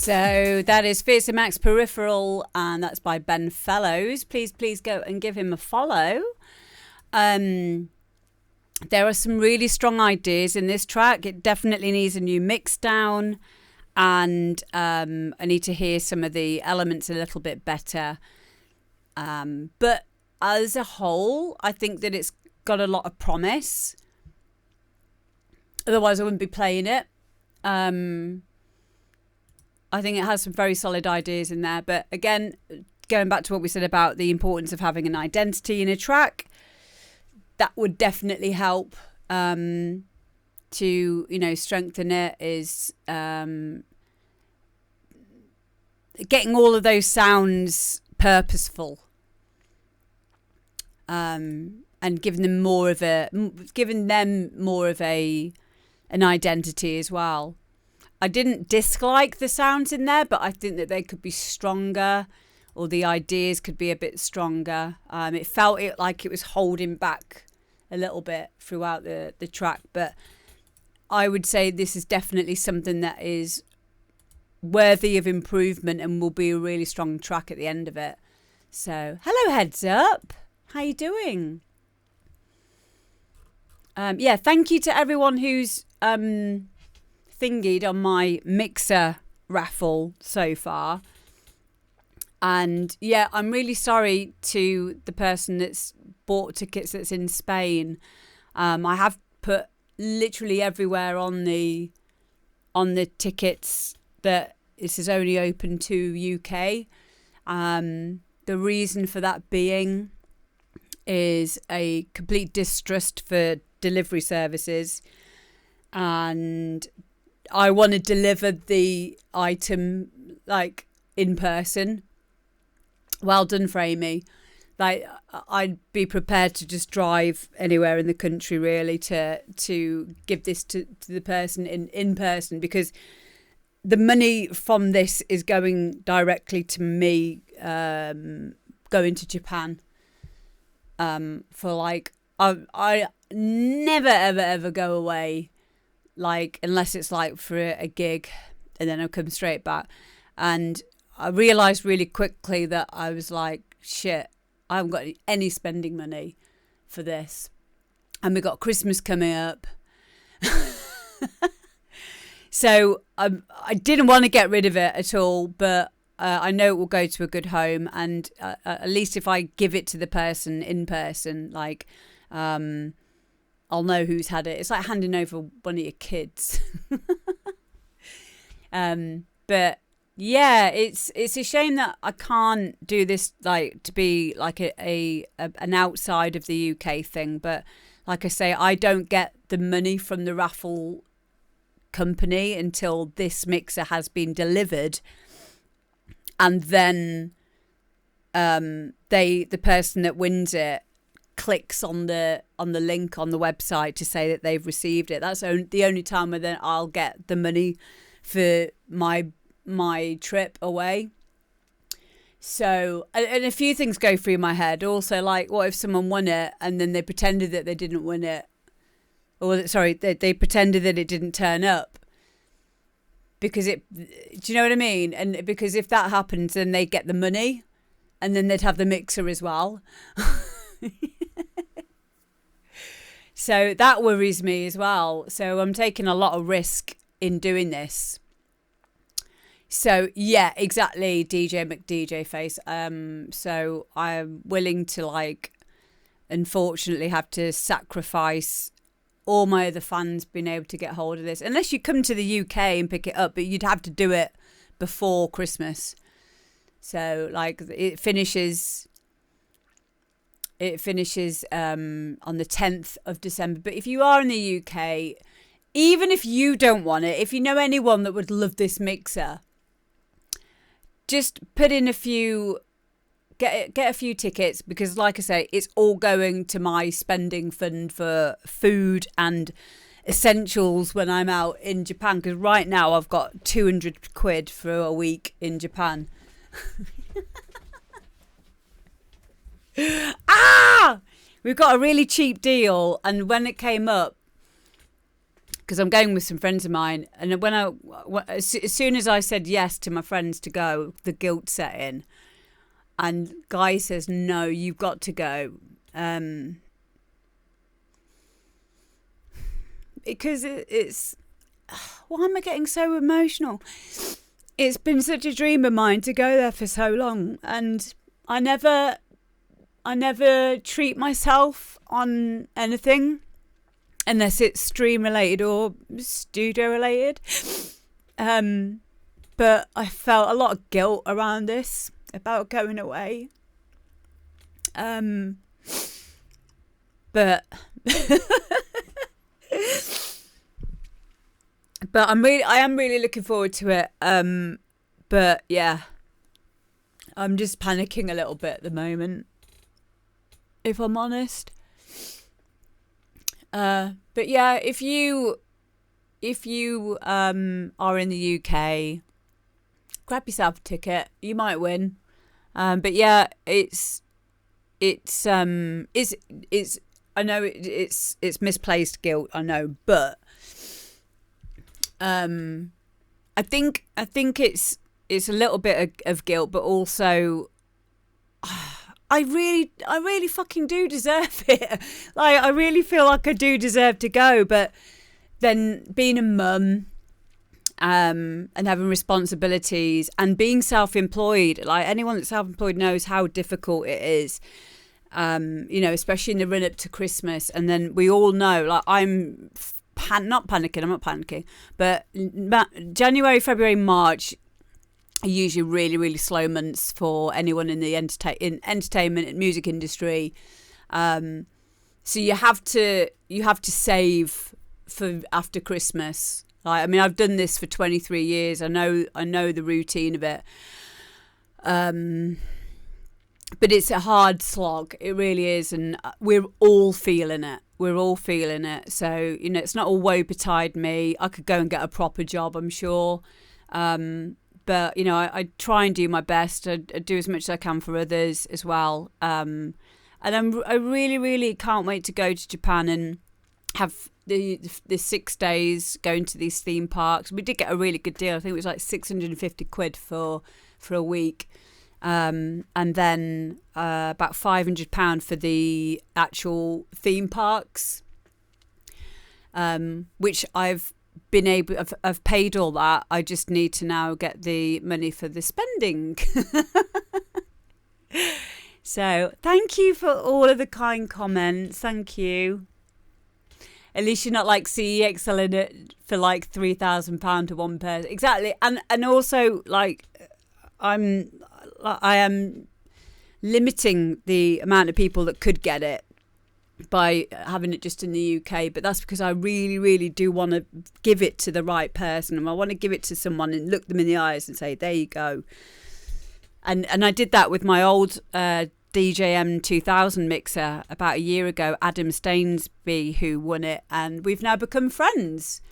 So that is Fearsome Max Peripheral, and that's by Ben Fellows. Please go and give him a follow. There are some really strong ideas in this track. It definitely needs a new mix down, and I need to hear some of the elements a little bit better. But as a whole, I think that it's got a lot of promise. Otherwise, I wouldn't be playing it. I think it has some very solid ideas in there. But again, going back to what we said about the importance of having an identity in a track, that would definitely help to, strengthen it, is getting all of those sounds purposeful, and giving them more of an identity as well. I didn't dislike the sounds in there, but I think that they could be stronger, or the ideas could be a bit stronger. It felt like it was holding back a little bit throughout the track, but I would say this is definitely something that is worthy of improvement and will be a really strong track at the end of it. So, hello, Heads Up. How you doing? Thank you to everyone who's thingied on my mixer raffle so far. And yeah, I'm really sorry to the person that's bought tickets that's in Spain. I have put literally everywhere on the tickets that this is only open to UK. The reason for that being is a complete distrust for delivery services, and I want to deliver the item like in person. Well done for Amy. Like, I'd be prepared to just drive anywhere in the country really to give this to the person in person, because the money from this is going directly to me going to Japan. For like, I never ever go away, like, unless it's like for a gig, and then I'll come straight back. And I realised really quickly that I was like, shit, I haven't got any spending money for this. And we got Christmas coming up. So I didn't want to get rid of it at all, but I know it will go to a good home. And at least if I give it to the person in person, like, I'll know who's had it. It's like handing over one of your kids. But yeah, it's a shame that I can't do this, like, to be like an outside of the UK thing. But like I say, I don't get the money from the raffle company until this mixer has been delivered, and then the person that wins it clicks on the link on the website to say that they've received it. That's the only time where then I'll get the money for my trip away. So, and a few things go through my head also, like, what if someone won it and then they pretended that they didn't win it, or sorry, they pretended that it didn't turn up, because do you know what I mean? And because if that happens, then they get the money, and then they'd have the mixer as well. So that worries me as well. So I'm taking a lot of risk in doing this. So yeah, exactly, DJ McDJ Face. So I'm willing to, like, unfortunately have to sacrifice all my other fans being able to get hold of this, unless you come to the UK and pick it up, but you'd have to do it before Christmas. So, like, it finishes on the 10th of December. But if you are in the UK, even if you don't want it, if you know anyone that would love this mixer, just put in a few, get a few tickets, because like I say, it's all going to my spending fund for food and essentials when I'm out in Japan, because right now I've got 200 quid for a week in Japan. We've got a really cheap deal, and when it came up, because I'm going with some friends of mine. And as soon as I said yes to my friends to go, the guilt set in. And Guy says, no, you've got to go. Because it's... Why am I getting so emotional? It's been such a dream of mine to go there for so long. And I never treat myself on anything unless it's stream related or studio related. But I felt a lot of guilt around this about going away. But but I am really looking forward to it. But yeah, I'm just panicking a little bit at the moment, if I'm honest. But yeah, if you are in the UK, grab yourself a ticket. You might win. But yeah, it's I know it's misplaced guilt, I know, but I think it's a little bit of guilt, but also I really fucking do deserve it. Like, I really feel like I do deserve to go, but then being a mum, and having responsibilities and being self-employed, like anyone that's self-employed knows how difficult it is. Especially in the run up to Christmas, and then we all know, like, I'm not panicking, but January, February, March are usually really, really slow months for anyone in the entertainment and music industry. So you have to save for after Christmas. Like, I mean, I've done this for 23 years. I know the routine of it. But it's a hard slog. It really is. And we're all feeling it. So, it's not all woe betide me. I could go and get a proper job, I'm sure. But, I try and do my best. I do as much as I can for others as well. And I really, really can't wait to go to Japan and have the 6 days going to these theme parks. We did get a really good deal. I think it was like 650 quid for a week. And then about £500 for the actual theme parks, which I've paid all that. I just need to now get the money for the spending. So thank you for all of the kind comments. Thank you. At least you're not like CEX selling it for like £3,000 to one person. Exactly. And also, like, I am limiting the amount of people that could get it by having it just in the UK. But that's because I really, really do want to give it to the right person. And I want to give it to someone and look them in the eyes and say, there you go. And I did that with my old DJM 2000 mixer about a year ago, Adam Stainsby, who won it. And we've now become friends.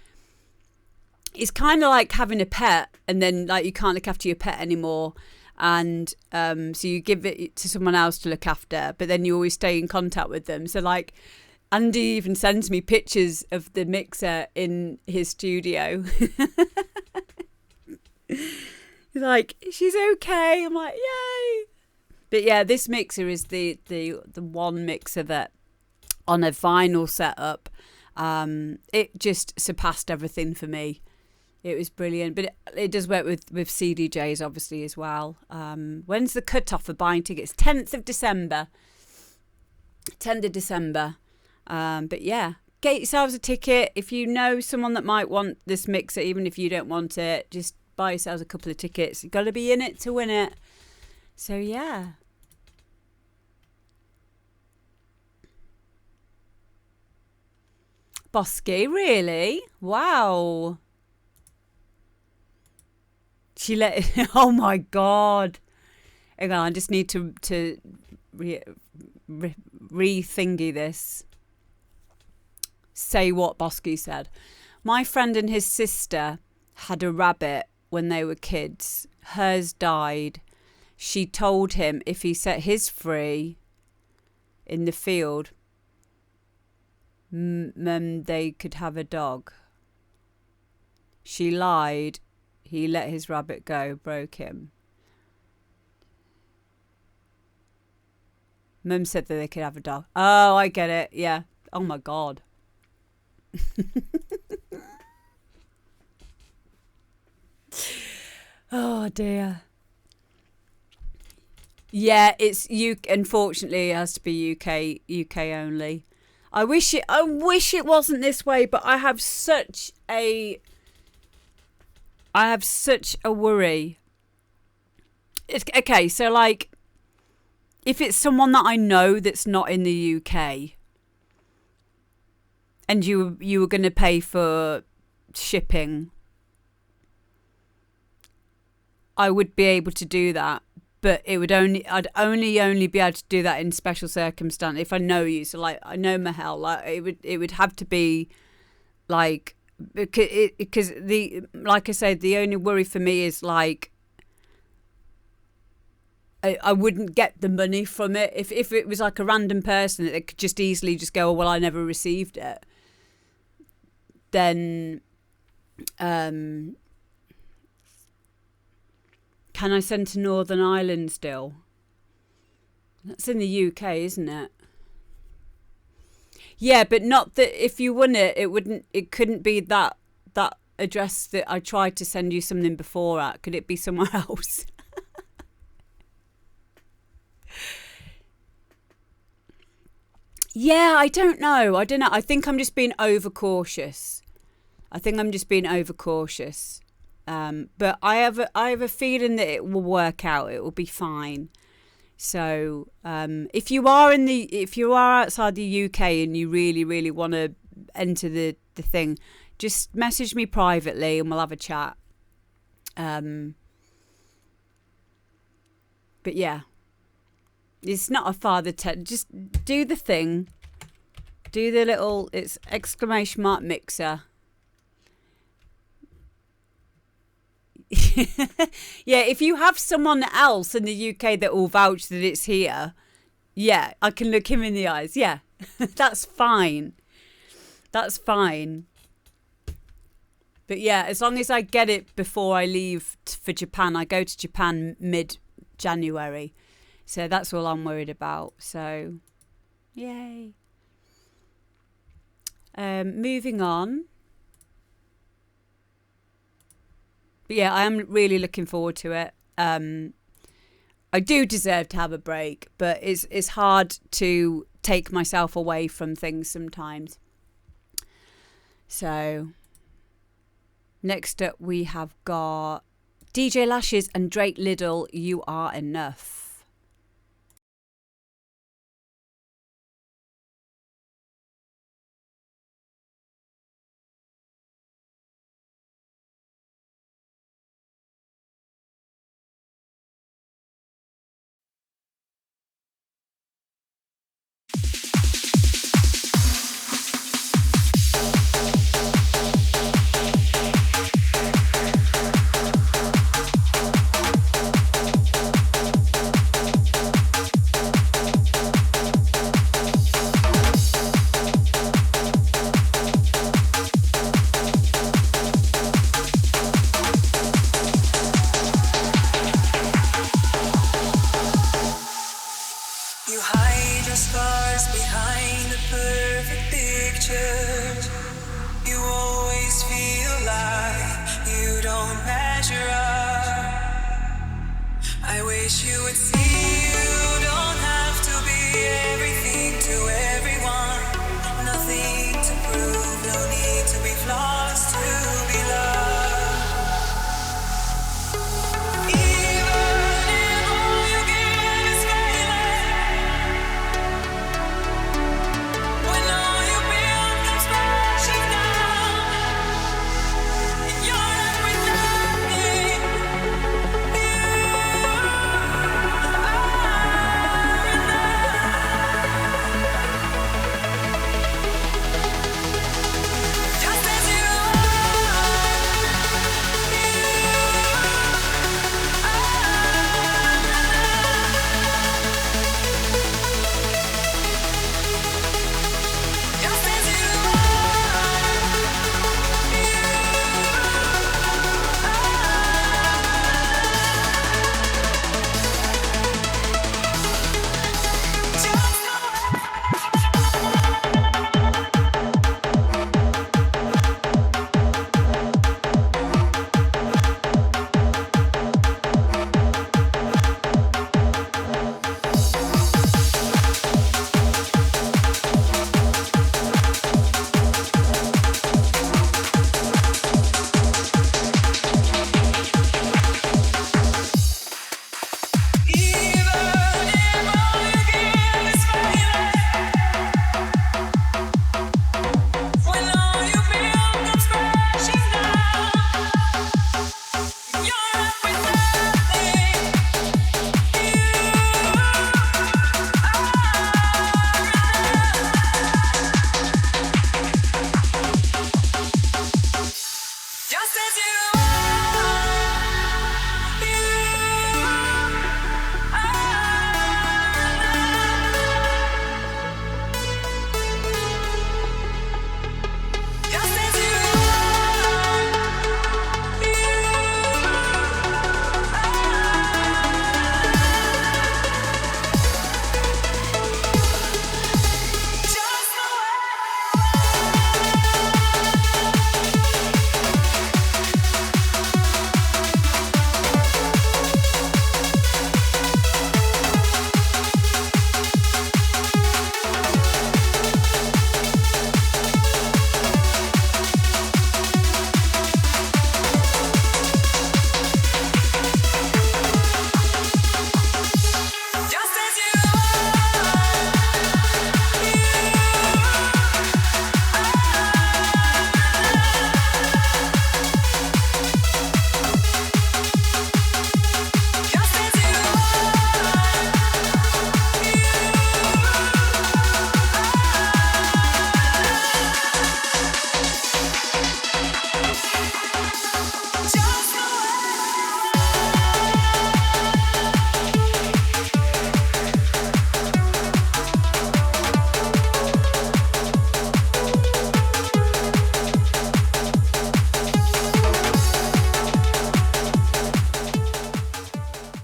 It's kind of like having a pet, and then like you can't look after your pet anymore. And so you give it to someone else to look after, but then you always stay in contact with them. So like Andy even sends me pictures of the mixer in his studio. He's like, she's okay. I'm like, yay. But yeah, this mixer is the one mixer that on a vinyl setup, it just surpassed everything for me. It was brilliant, but it does work with CDJs obviously as well. When's the cut-off for buying tickets? 10th of December. 10th of December. But yeah, get yourselves a ticket. If you know someone that might want this mixer, even if you don't want it, just buy yourselves a couple of tickets. You've got to be in it to win it. So yeah. Bosky, really? Wow. She let it, oh my God. Hang on, I just need to re-thingy this. Say what Bosky said. My friend and his sister had a rabbit when they were kids. Hers died. She told him if he set his free in the field, they could have a dog. She lied. He let his rabbit go, broke him. Mum said that they could have a dog. Oh, I get it. Yeah. Oh my God. Oh dear. Yeah, it's unfortunately it has to be UK only. I wish it wasn't this way, but I have such a worry. It's okay, so like if it's someone that I know that's not in the UK and you were going to pay for shipping, I would be able to do that, but I'd only be able to do that in special circumstance if I know you. So like I know Mahel, like it would have to be like because like I said, the only worry for me is like I wouldn't get the money from it if it was like a random person that could just easily just go, oh, well, I never received it. Then can I send to Northern Ireland still? That's in the UK, isn't it? Yeah, but not that if you won it, it couldn't be that address that I tried to send you something before at. Could it be somewhere else? Yeah, I don't know. I think I'm just being overcautious. But I have a feeling that it will work out. It will be fine. So if you are outside the UK and you really, really want to enter the thing, just message me privately and we'll have a chat. But yeah, it's not a father just do the thing. Do the little, it's exclamation mark mixer. Yeah, if you have someone else in the UK that will vouch that it's here, yeah, I can look him in the eyes. Yeah, that's fine. But yeah, as long as I get it before I leave for Japan. I go to Japan mid-January. So that's all I'm worried about. So, yay. Moving on. But yeah, I am really looking forward to it. I do deserve to have a break, but it's hard to take myself away from things sometimes. So, next up we have got DJ Lashes and Drake Liddell, You Are Enough.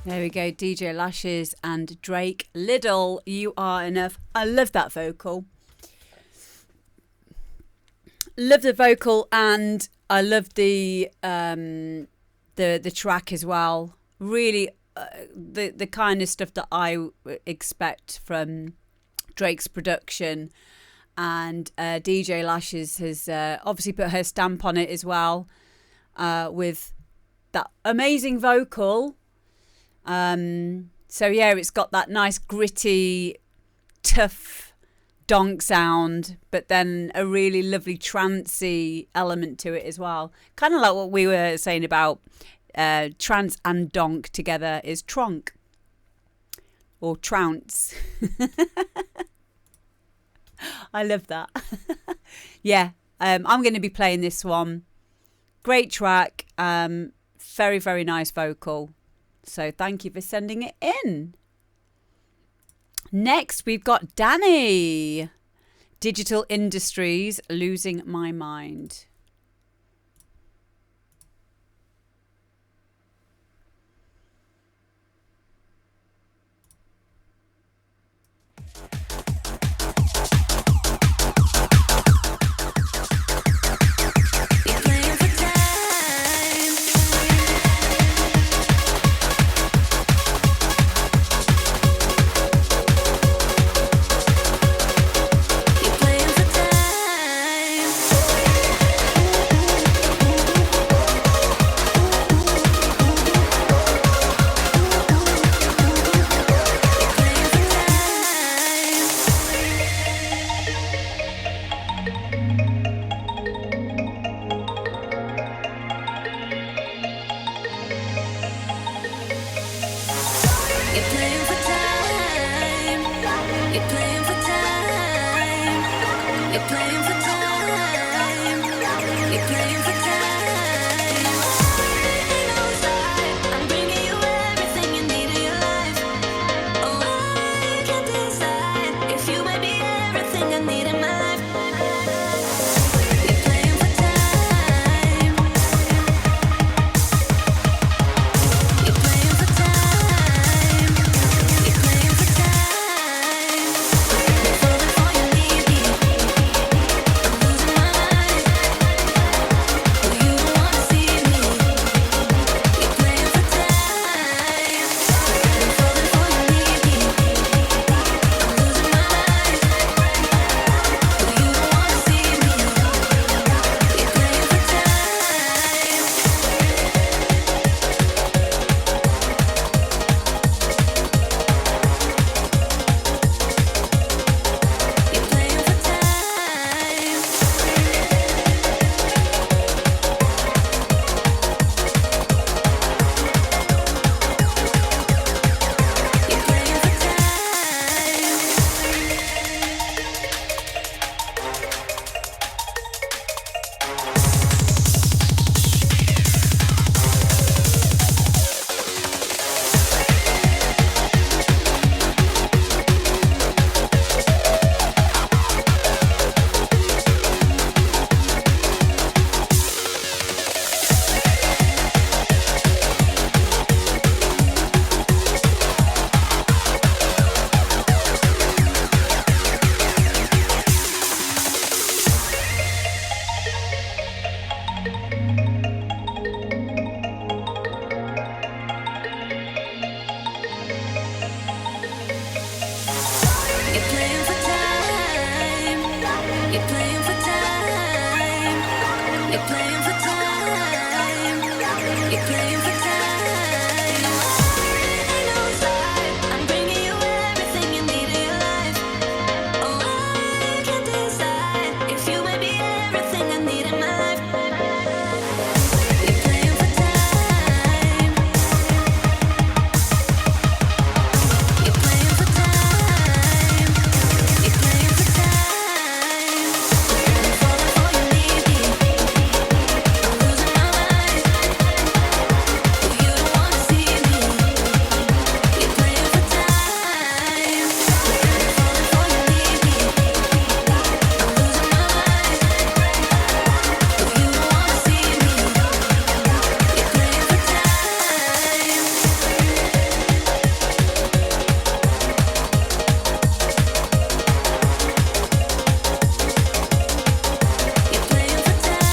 There we go, DJ Lashes and Drake. Little, You Are Enough. I love that vocal. Love the vocal, and I love the track as well. Really, the kind of stuff that I expect from Drake's production, and DJ Lashes has obviously put her stamp on it as well, with that amazing vocal. So yeah, it's got that nice gritty, tough donk sound, but then a really lovely trancey element to it as well. Kind of like what we were saying about trance and donk together is tronk or trounce. I love that. Yeah, I'm going to be playing this one. Great track, very, very nice vocal. So thank you for sending it in. Next, we've got Danny. Digital Industries, Losing My Mind. You're playing for time. You're playing for time. Ain't no slide. I'm bringing you everything you need in your life. Oh, I can decide if you may be everything I need in my life. You're playing for time. You're playing for time. You're playing for time. I'm falling for you, baby. I'm losing my mind. You don't wanna see me. You're playing for time. I'm falling for you, baby. I'm losing my mind. You don't wanna see me. You're playing for time. You're playing for time. You're playing for time. You're playing for time. You're playing for time.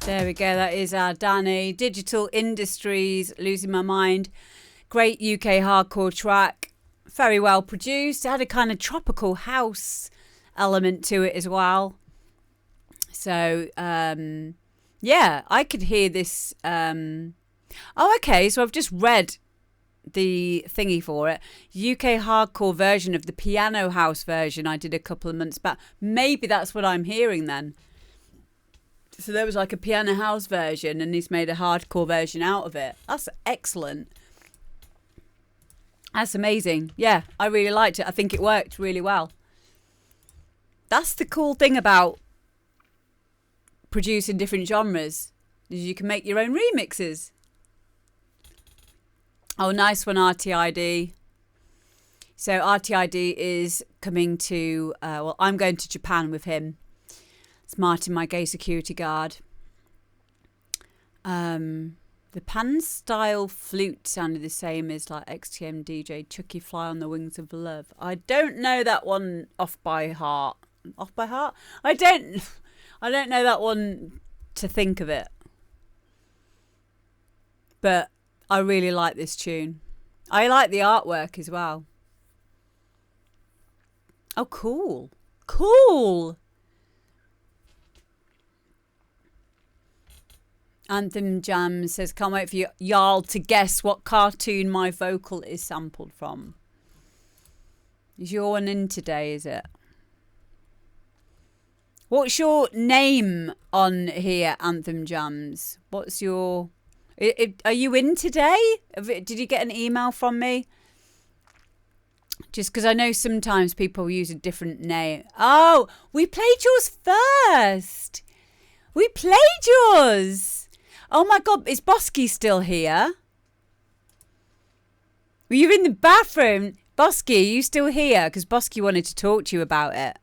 There we go. That is our Danny. Digital Industries, Losing My Mind. Great UK hardcore track. Very well produced. It had a kind of tropical house element to it as well. So, yeah, I could hear this. Oh, okay. So I've just read the thingy for it. UK hardcore version of the piano house version I did a couple of months back. Maybe that's what I'm hearing then. So there was like a piano house version and he's made a hardcore version out of it. That's excellent. That's amazing. Yeah, I really liked it. I think it worked really well. That's the cool thing about producing different genres, is you can make your own remixes. Oh, nice one, RTID. So RTID is coming to, well, I'm going to Japan with him. It's Martin, my gay security guard. The pan-style flute sounded the same as like XTM DJ Chucky Fly on the Wings of Love. I don't know that one off by heart. Off by heart? I don't know that one to think of it. But I really like this tune. I like the artwork as well. Oh, cool. Cool. Anthem Jam says, can't wait for y'all to guess what cartoon my vocal is sampled from. Is your one in today, is it? What's your name on here, Anthem Jams? What's your... Are you in today? Did you get an email from me? Just because I know sometimes people use a different name. Oh, we played yours first. We played yours. Oh my God, is Bosky still here? Were you in the bathroom? Bosky, are you still here? Because Bosky wanted to talk to you about it.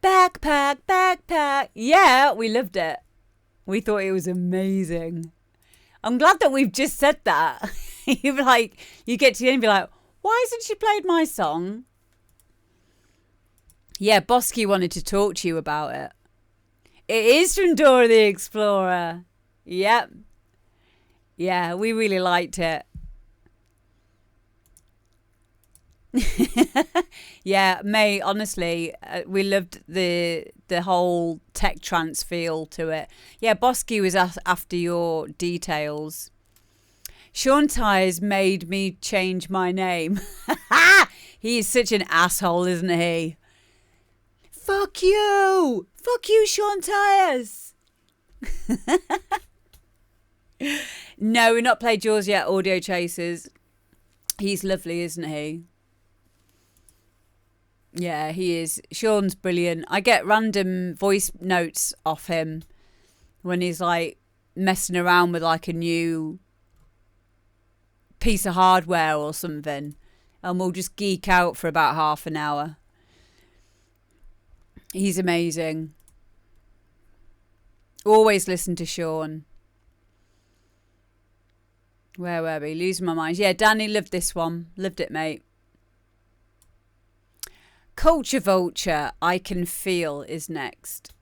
Backpack, backpack. Yeah, we loved it. We thought it was amazing. I'm glad that we've just said that. You're like, you get to the end and be like, why hasn't she played my song? Yeah, Bosky wanted to talk to you about it. It is from Dora the Explorer. Yep. Yeah, we really liked it. Yeah, May, honestly, we loved the whole tech trance feel to it. Yeah, Bosky was after your details. Sean Tyres made me change my name. He is such an asshole, isn't he? Fuck you! Fuck you, Sean Tyres! No, we've not played yours yet, Audio Chasers. He's lovely, isn't he? Yeah, he is. Sean's brilliant. I get random voice notes off him when he's like messing around with like a new piece of hardware or something. and we'll just geek out for about half an hour. He's amazing. Always listen to Sean. Where were we? Losing my mind. Yeah, Danny loved this one. Loved it, mate. Culture Vulture, I Can Feel is next.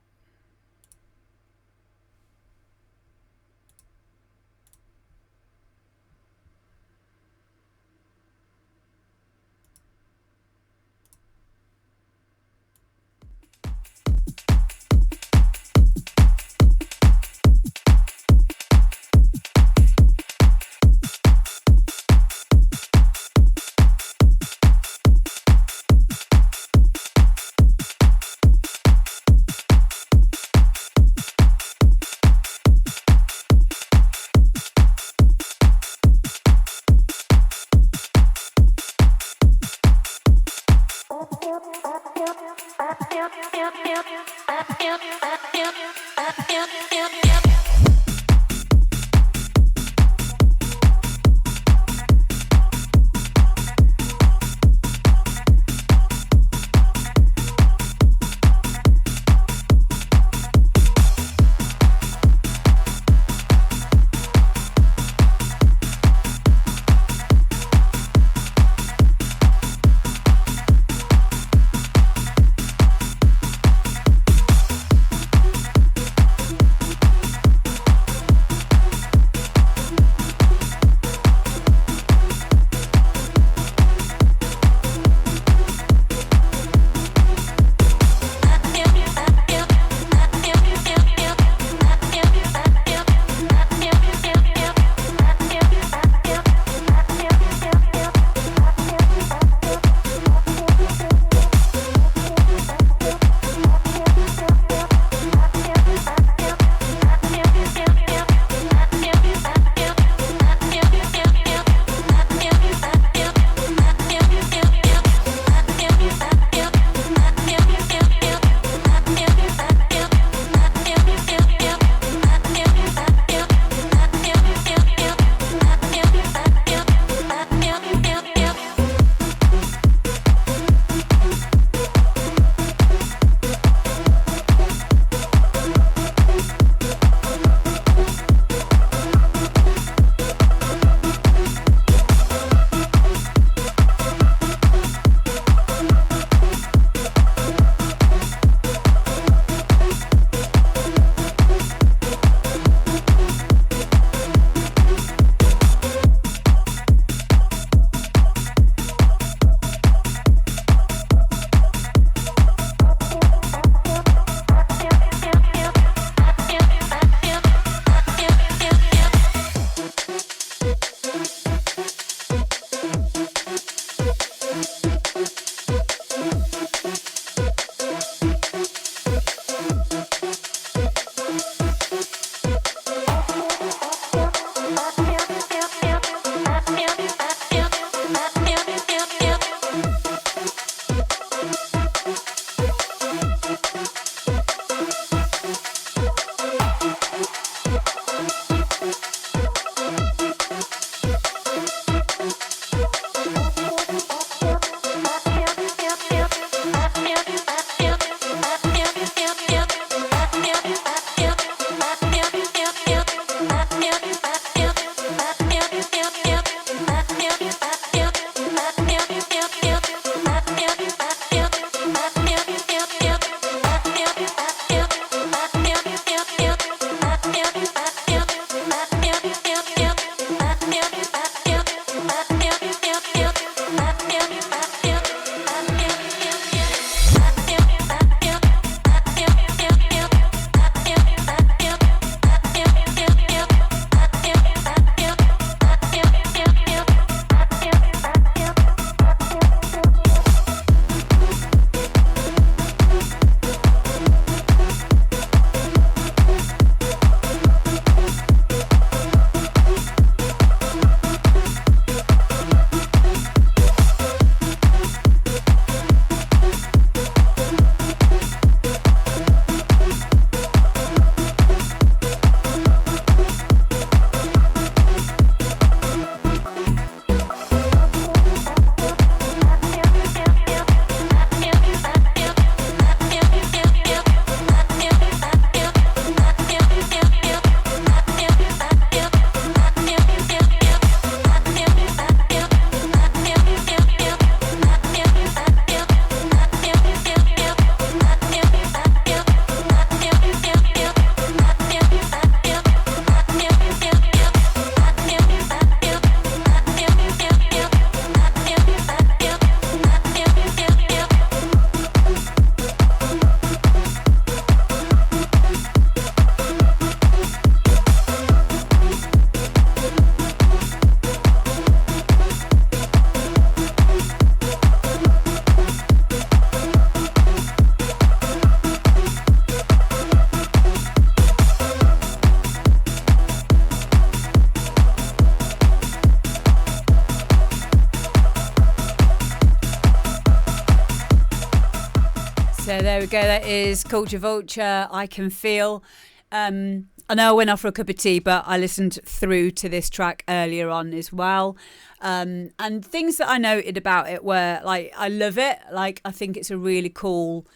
So there we go. That is Culture Vulture. I Can Feel. I know I went off for a cup of tea, but I listened through to this track earlier on as well. And things that I noted about it were, like, I love it. Like, I think it's a really cool,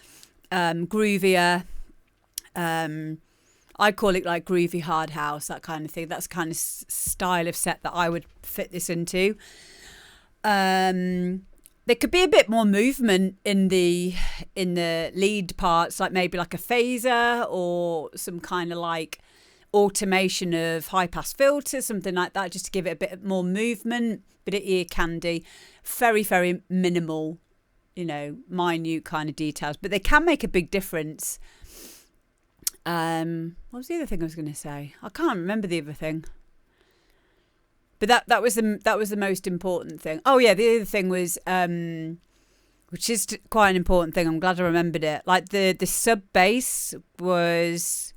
groovier, I call it like groovy hard house, that kind of thing. That's the kind of style of set that I would fit this into. There could be a bit more movement in the lead parts, like maybe like a phaser or some kind of like automation of high pass filter, something like that, just to give it a bit more movement, bit of ear candy. Very, very minimal, minute kind of details, but they can make a big difference. What was the other thing I was going to say? I can't remember the other thing. But that was the most important thing. Oh yeah, the other thing was, which is quite an important thing. I'm glad I remembered it. Like the sub bass was,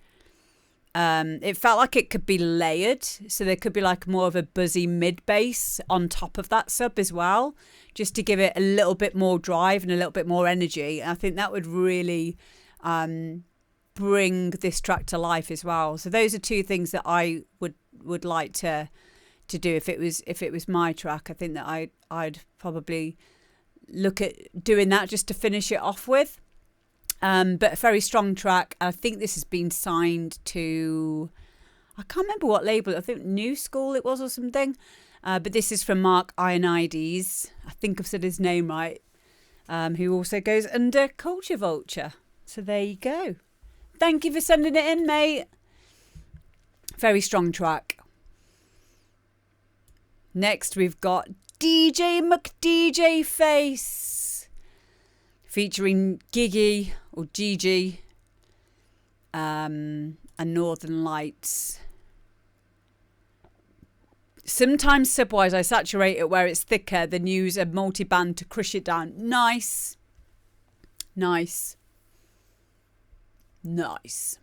it felt like it could be layered, so there could be like more of a buzzy mid bass on top of that sub as well, just to give it a little bit more drive and a little bit more energy. And I think that would really bring this track to life as well. So those are two things that I would like to do if it was my track. I think that I'd probably look at doing that just to finish it off with. But a very strong track. I think this has been signed to, I can't remember what label, I think New School it was or something. But this is from Mark Ionides, I think I've said his name right, who also goes under Culture Vulture. So there you go. Thank you for sending it in, mate. Very strong track. Next, we've got DJ McDJ Face featuring Gigi or Gigi and Northern Lights. Sometimes subwise I saturate it where it's thicker, then use a multi-band to crush it down. Nice. Nice. Nice.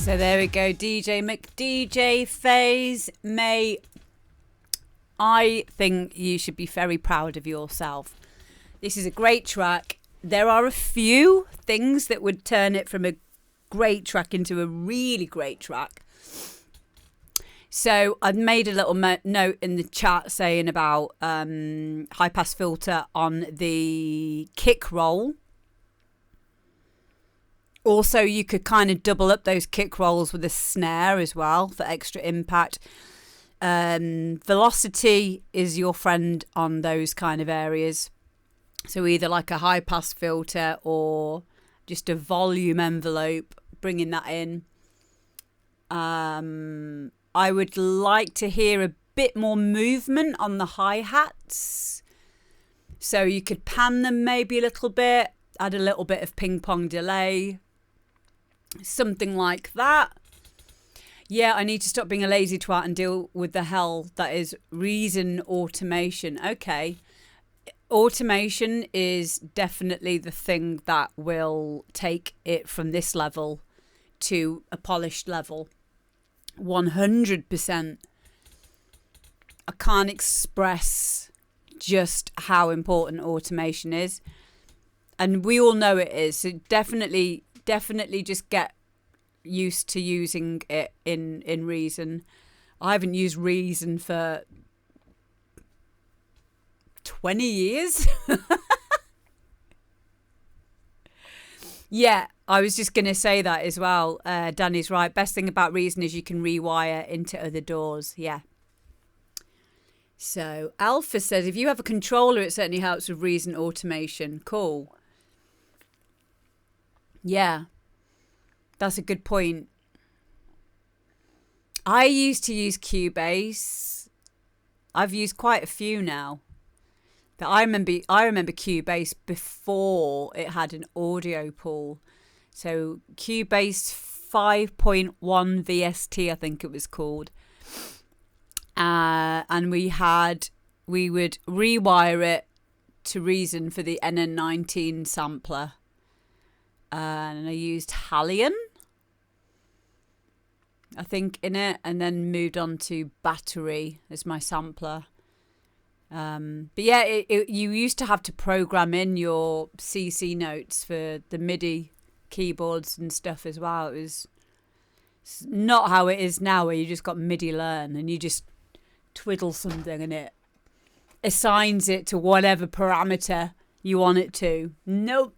So there we go, DJ McDJ Phase May. I think you should be very proud of yourself. This is a great track. There are a few things that would turn it from a great track into a really great track. So I've made a little note in the chat saying about high pass filter on the kick roll. Also, you could kind of double up those kick rolls with a snare as well for extra impact. Velocity is your friend on those kind of areas. So either like a high pass filter or just a volume envelope, bringing that in. I would like to hear a bit more movement on the hi-hats. So you could pan them maybe a little bit, add a little bit of ping pong delay. Something like that. Yeah, I need to stop being a lazy twat and deal with the hell that is Reason automation. Okay. Automation is definitely the thing that will take it from this level to a polished level. 100%. I can't express just how important automation is. And we all know it is. So definitely just get used to using it in Reason. I haven't used Reason for 20 years. Yeah, I was just going to say that as well. Danny's right. Best thing about Reason is you can rewire into other doors. Yeah. So Alpha says, if you have a controller, it certainly helps with Reason automation. Cool. Yeah. That's a good point. I used to use Cubase. I've used quite a few now. But I remember Cubase before it had an audio pool. So Cubase 5.1 VST, I think it was called. And we would rewire it to Reason for the NN19 sampler. And I used Hallion, I think, in it, and then moved on to Battery as my sampler. But yeah, you used to have to program in your CC notes for the MIDI keyboards and stuff as well. It's not how it is now, where you just got MIDI learn and you just twiddle something and it assigns it to whatever parameter you want it to. Nope.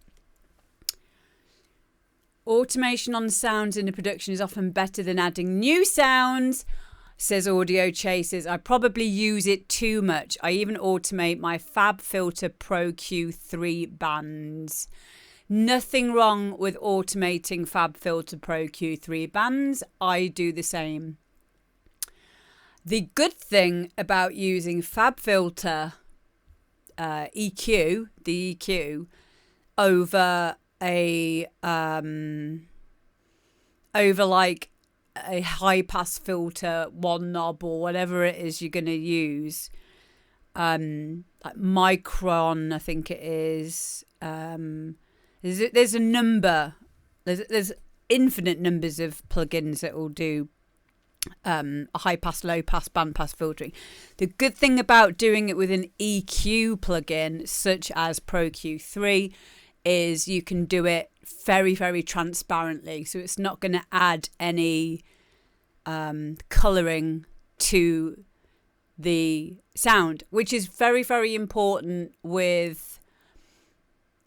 Automation on sounds in a production is often better than adding new sounds, says Audio Chasers. I probably use it too much. I even automate my FabFilter Pro Q3 bands. Nothing wrong with automating FabFilter Pro Q3 bands. I do the same. The good thing about using FabFilter EQ, the EQ, over like a high pass filter, one knob or whatever it is you're going to use, like Micron, I think it is. There's a number, there's infinite numbers of plugins that will do a high pass, low pass, band pass filtering. The good thing about doing it with an EQ plugin such as Pro Q3 is you can do it very, very transparently. So it's not going to add any colouring to the sound, which is very, very important with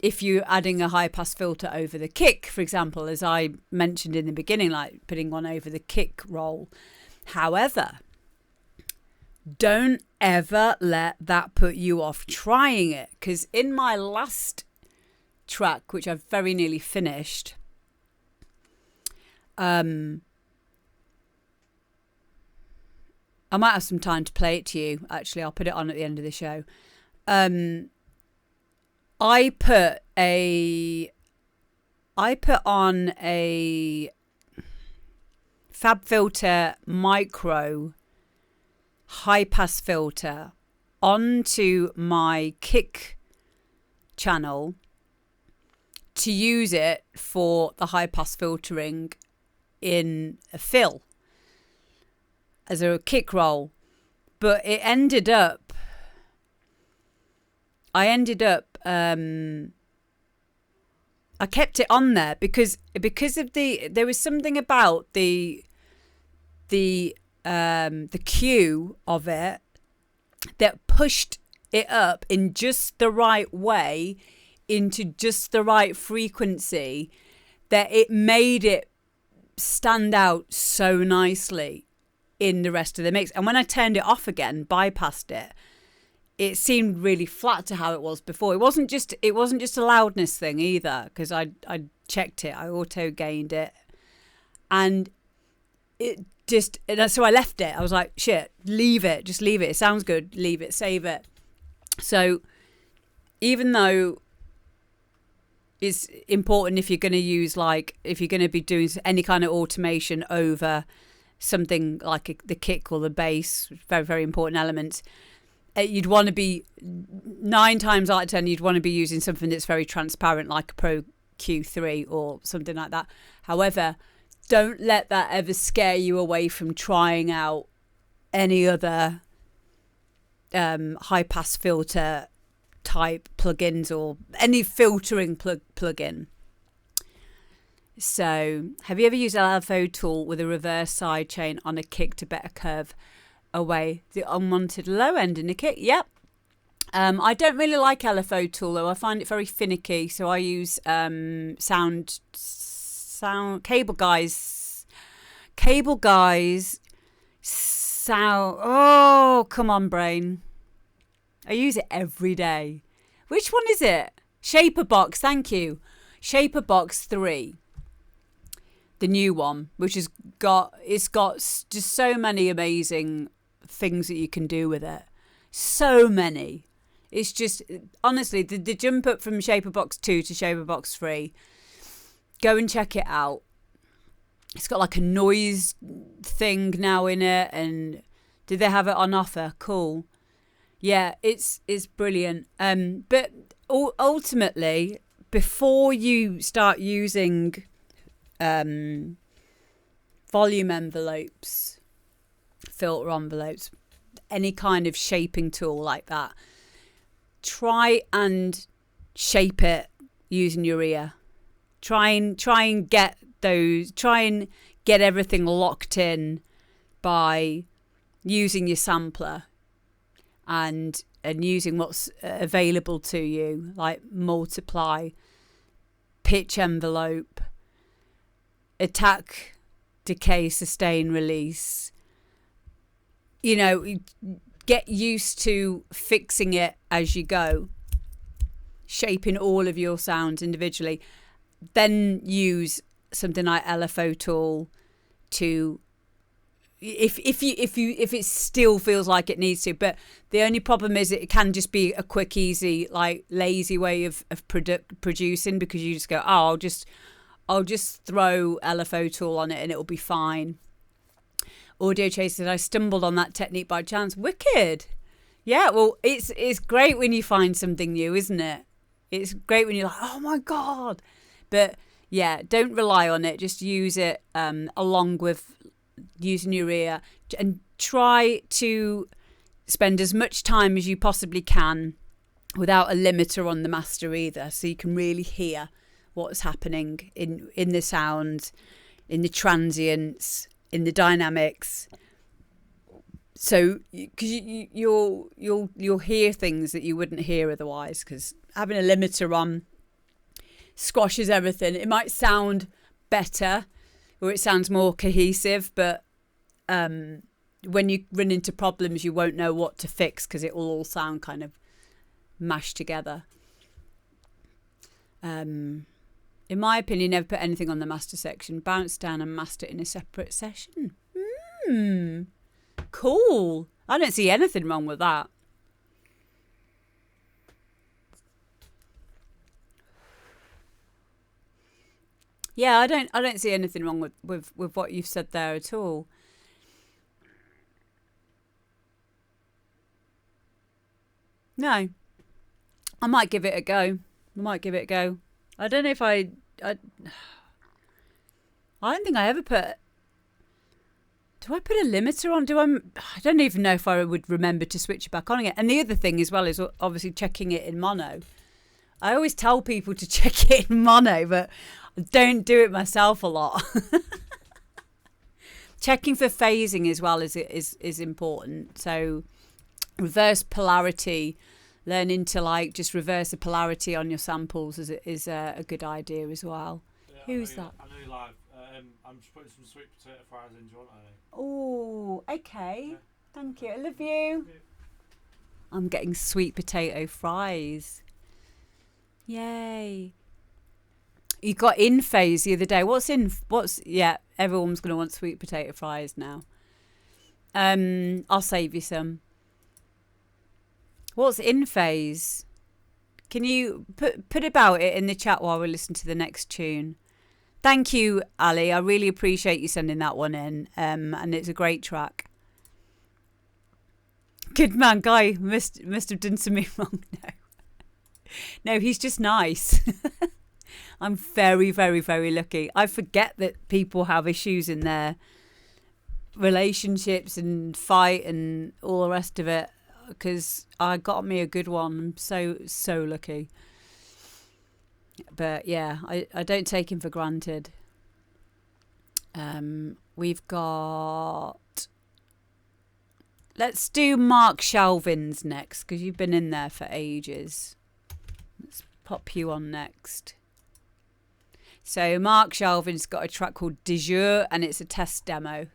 if you're adding a high pass filter over the kick, for example, as I mentioned in the beginning, like putting one over the kick roll. However, don't ever let that put you off trying it, because in my last track, which I've very nearly finished, I might have some time to play it to you. Actually, I'll put it on at the end of the show. I put on a FabFilter Micro high pass filter onto my kick channel to use it for the high pass filtering in a fill as a kick roll, but it ended up. I kept it on there because of there was something about the cue of it that pushed it up in just the right way into just the right frequency that it made it stand out so nicely in the rest of the mix. And when I turned it off again, bypassed it, it seemed really flat to how it was before. It wasn't just a loudness thing either, because I checked it, I auto gained it, and so I left it. I was like, shit, leave it, just leave it. It sounds good, leave it, save it. So even though it's important if you're going to use, like, if you're going to be doing any kind of automation over something like the kick or the bass, very, very important elements, you'd want to be 9 times out of 10, you'd want to be using something that's very transparent, like a Pro Q3 or something like that. However, don't let that ever scare you away from trying out any other high pass filter type plugins or any filtering plugin. So, have you ever used an LFO tool with a reverse sidechain on a kick to better curve away the unwanted low end in the kick? Yep. I don't really like LFO tool though. I find it very finicky. So I use sound cable guys. Sound. Oh, come on, brain. I use it every day. Which one is it? Shaperbox. Thank you. Shaperbox 3. The new one, which has got just so many amazing things that you can do with it. So many. It's just, honestly, the jump up from Shaperbox 2 to Shaperbox 3, go and check it out. It's got like a noise thing now in it, and did they have it on offer? Cool. Yeah, it's brilliant. But ultimately, before you start using volume envelopes, filter envelopes, any kind of shaping tool like that, try and shape it using your ear. Try and get everything locked in by using your sampler and using what's available to you, like multiply, pitch envelope, attack, decay, sustain, release. You know, get used to fixing it as you go, shaping all of your sounds individually. Then use something like LFO tool to, if it still feels like it needs to. But the only problem is it can just be a quick, easy, like lazy way of producing, because you just go, oh, I'll just throw LFO tool on it and it'll be fine. Audio Chaser, I stumbled on that technique by chance. Wicked. Yeah, well, it's great when you find something new, isn't it? It's great when you're like, oh my God. But yeah, don't rely on it. Just use it along with using your ear, and try to spend as much time as you possibly can without a limiter on the master either, so you can really hear what's happening in the sound, in the transients, in the dynamics. So, because you'll hear things that you wouldn't hear otherwise, because having a limiter on squashes everything. It might sound better, or it sounds more cohesive, but when you run into problems, you won't know what to fix because it will all sound kind of mashed together. In my opinion, never put anything on the master section. Bounce down and master in a separate session. Cool. I don't see anything wrong with that. Yeah, I don't see anything wrong with what you've said there at all. No. I might give it a go. I don't know if I I don't think I ever put. Do I put a limiter on? I don't even know if I would remember to switch it back on again. And the other thing as well is obviously checking it in mono. I always tell people to check it in mono, but I don't do it myself a lot. Checking for phasing as well is important. So reverse polarity, learning to like just reverse the polarity on your samples is a good idea as well. Yeah, Who's that? I know you're live. I'm just putting some sweet potato fries in. Do you want any? Oh, okay. Yeah. Thank you. I love you. I'm getting sweet potato fries. Yay. You got in phase the other day. Yeah, everyone's going to want sweet potato fries now. I'll save you some. What's in phase? Can you put about it in the chat while we listen to the next tune? Thank you, Ali. I really appreciate you sending that one in. And it's a great track. Good man, Guy must have done something wrong. No, he's just nice. I'm very, very, very lucky. I forget that people have issues in their relationships and fight and all the rest of it, because I got me a good one. I'm so lucky. But yeah, I don't take him for granted. We've got... Let's do Mark Shelvin's next, because you've been in there for ages. Let's pop you on next. So Mark Shelvin's got a track called De Jour, and it's a test demo.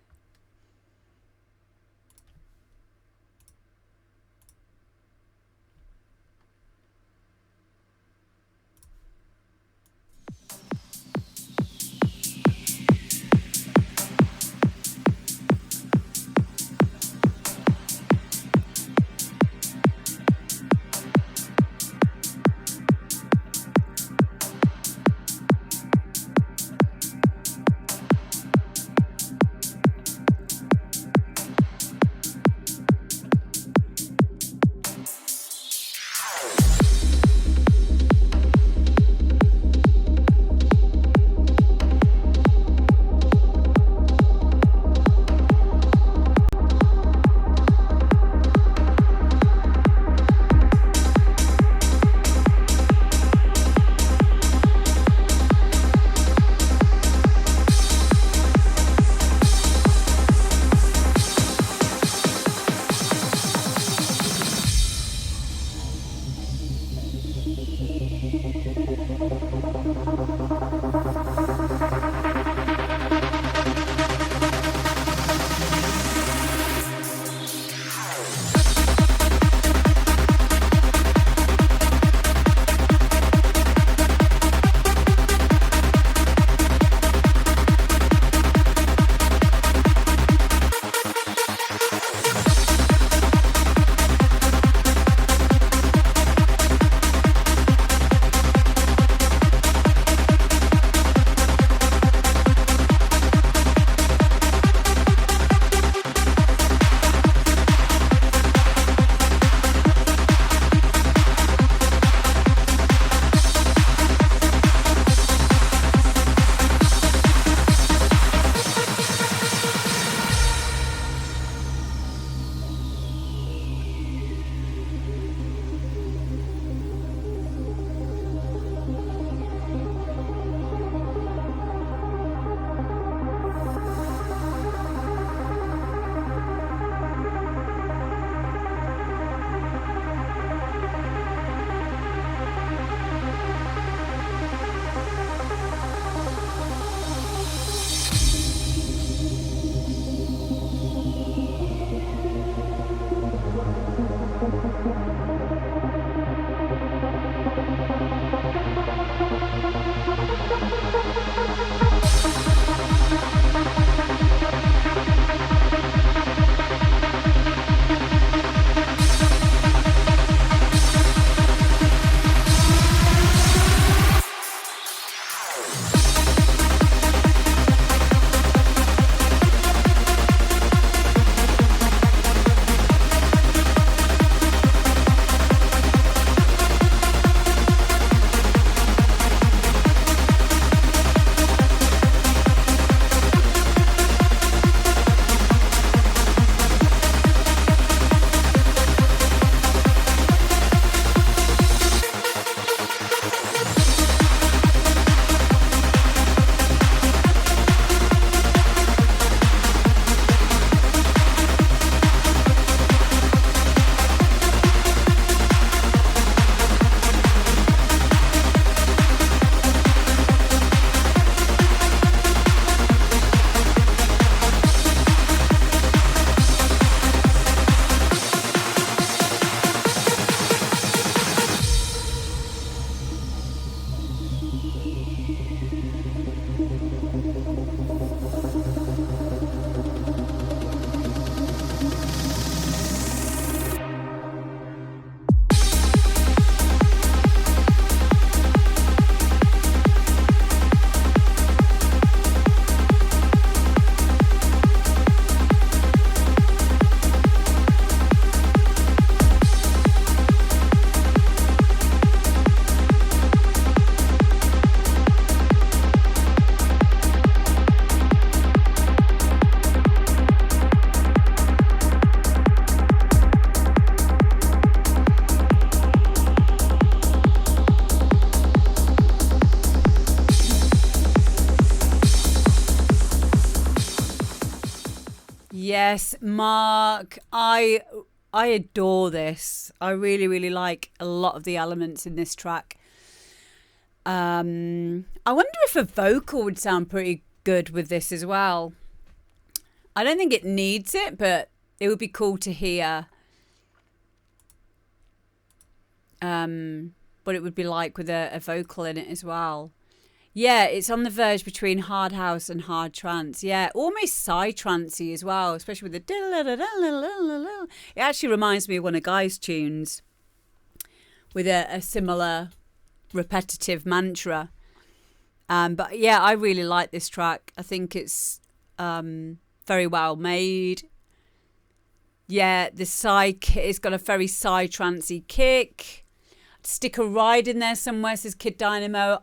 Yes, Mark. I adore this. I really, really like a lot of the elements in this track. I wonder if a vocal would sound pretty good with this as well. I don't think it needs it, but it would be cool to hear what it would be like with a vocal in it as well. Yeah, it's on the verge between hard house and hard trance. Yeah, almost psy-trancey as well, especially with the... It actually reminds me of one of Guy's tunes with a similar repetitive mantra. But yeah, I really like this track. I think it's very well made. Yeah, it's got a very psy-trancey kick. Stick a ride in there somewhere, says Kid Dynamo.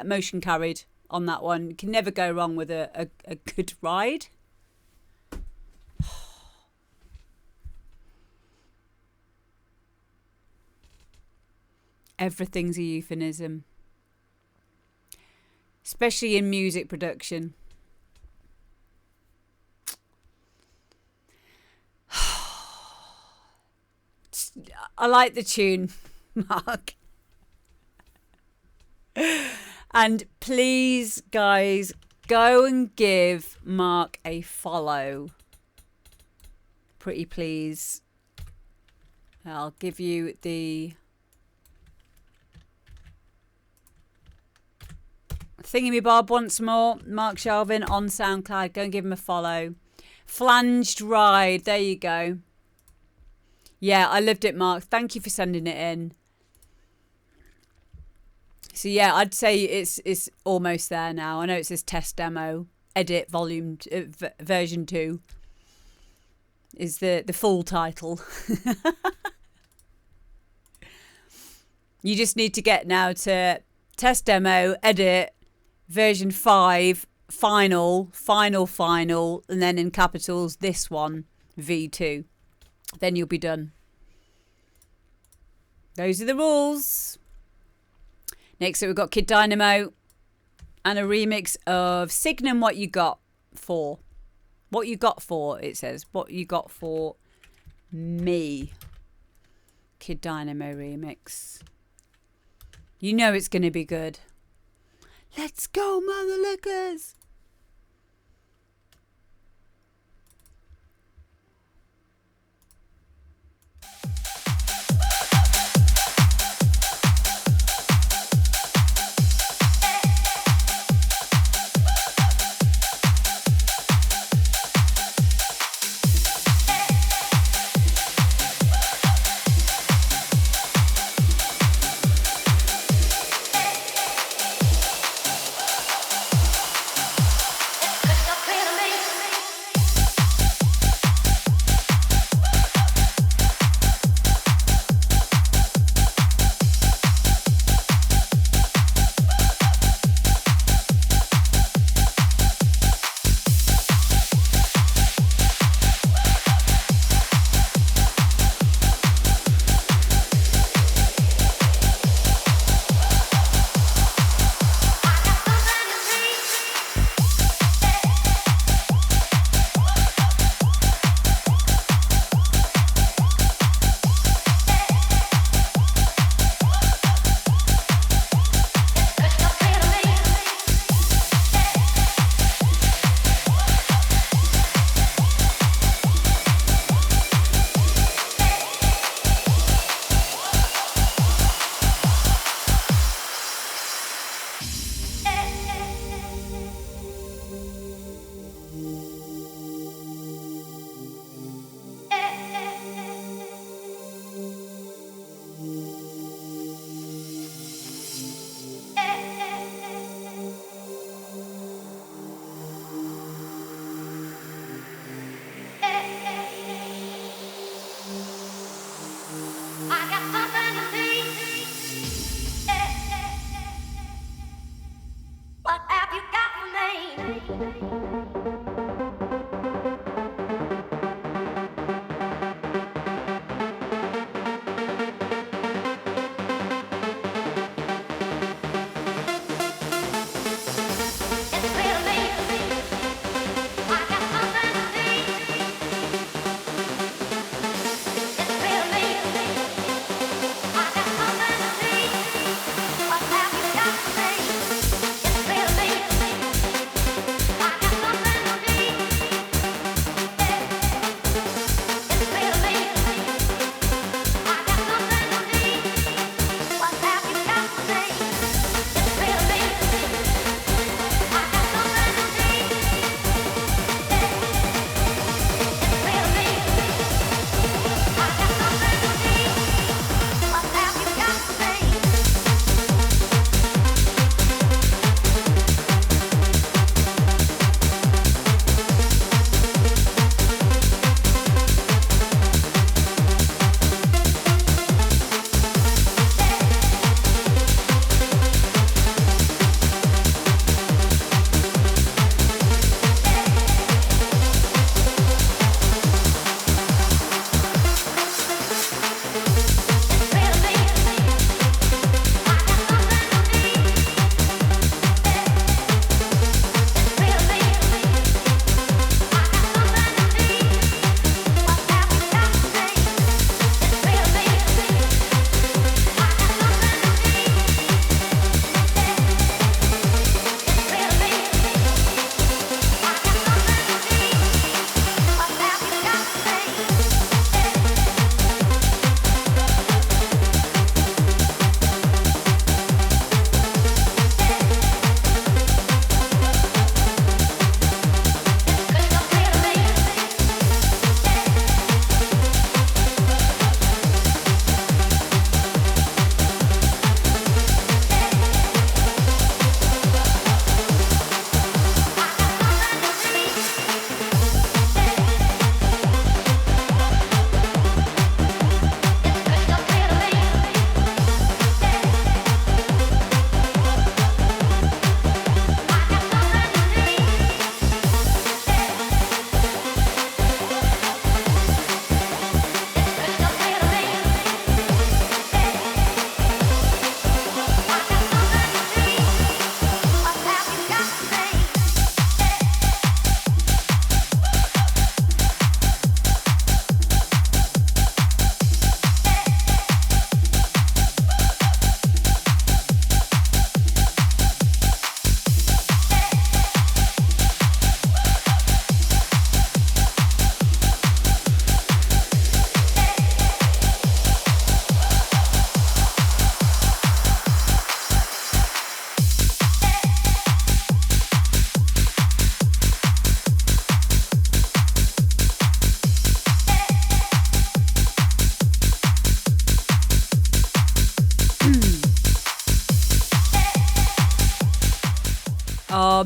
Motion carried on that one. You can never go wrong with a good ride. Everything's a euphemism, especially in music production. I like the tune, Mark. And please, guys, go and give Mark a follow. Pretty please. I'll give you the thingamabob once more. Mark Shelvin on SoundCloud. Go and give him a follow. Flanged Ride. There you go. Yeah, I loved it, Mark. Thank you for sending it in. So yeah, I'd say it's almost there now. I know it says test demo, edit version 2 is the full title. You just need to get now to test demo, edit, version 5, final, and then in capitals, this one, V2. Then you'll be done. Those are the rules. Next up, we've got Kid Dynamo and a remix of Signum What You Got For. What You Got For, it says. What You Got For Me. Kid Dynamo remix. You know it's going to be good. Let's go, mother lickers.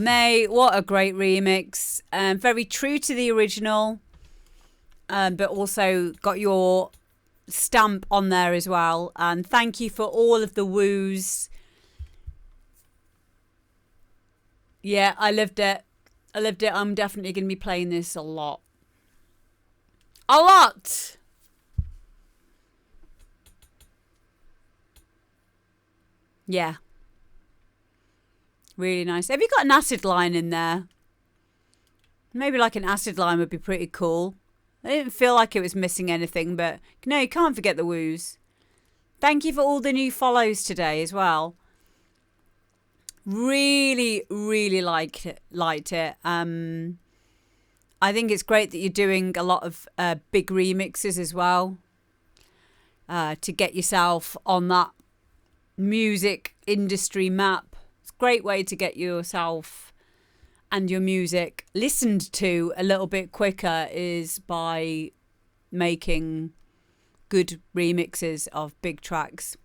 Mate, what a great remix. Very true to the original, but also got your stamp on there as well. And thank you for all of the woos. Yeah, I loved it. I loved it. I'm definitely going to be playing this a lot. A lot! Yeah. Really nice. Have you got an acid line in there? Maybe like an acid line would be pretty cool. I didn't feel like it was missing anything, but no, you can't forget the woos. Thank you for all the new follows today as well. Really, really liked it. I think it's great that you're doing a lot of big remixes as well, to get yourself on that music industry map. It's a great way to get yourself and your music listened to a little bit quicker is by making good remixes of big tracks.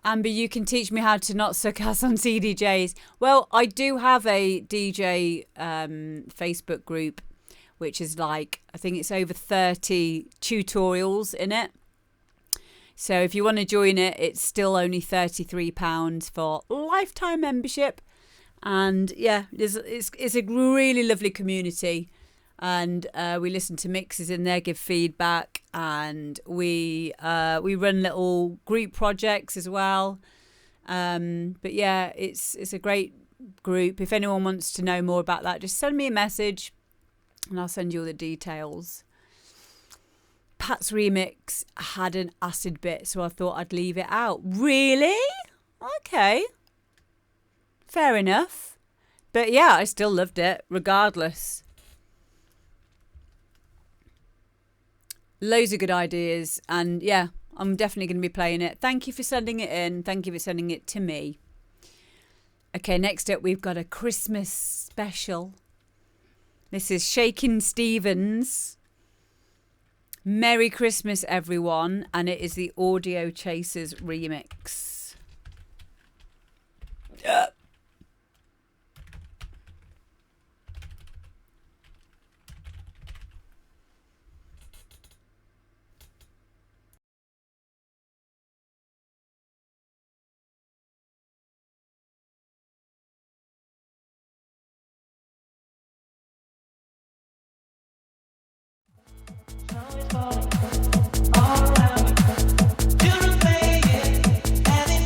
Amber, you can teach me how to not suck ass on CDJs. Well, I do have a DJ Facebook group, which is like, I think it's over 30 tutorials in it. So if you want to join it, it's still only £33 for lifetime membership. And yeah, it's a really lovely community. And we listen to mixes in there, give feedback, and we run little group projects as well. But yeah, it's a great group. If anyone wants to know more about that, just send me a message, and I'll send you all the details. Pat's remix had an acid bit, so I thought I'd leave it out. Really? Okay. Fair enough. But yeah, I still loved it, regardless. Loads of good ideas, and yeah, I'm definitely going to be playing it. Thank you for sending it in. Thank you for sending it to me. Okay, next up we've got a Christmas special. This is Shakin' Stevens. Merry Christmas, everyone, and it is the Audio Chasers remix. All around, you're a fading, and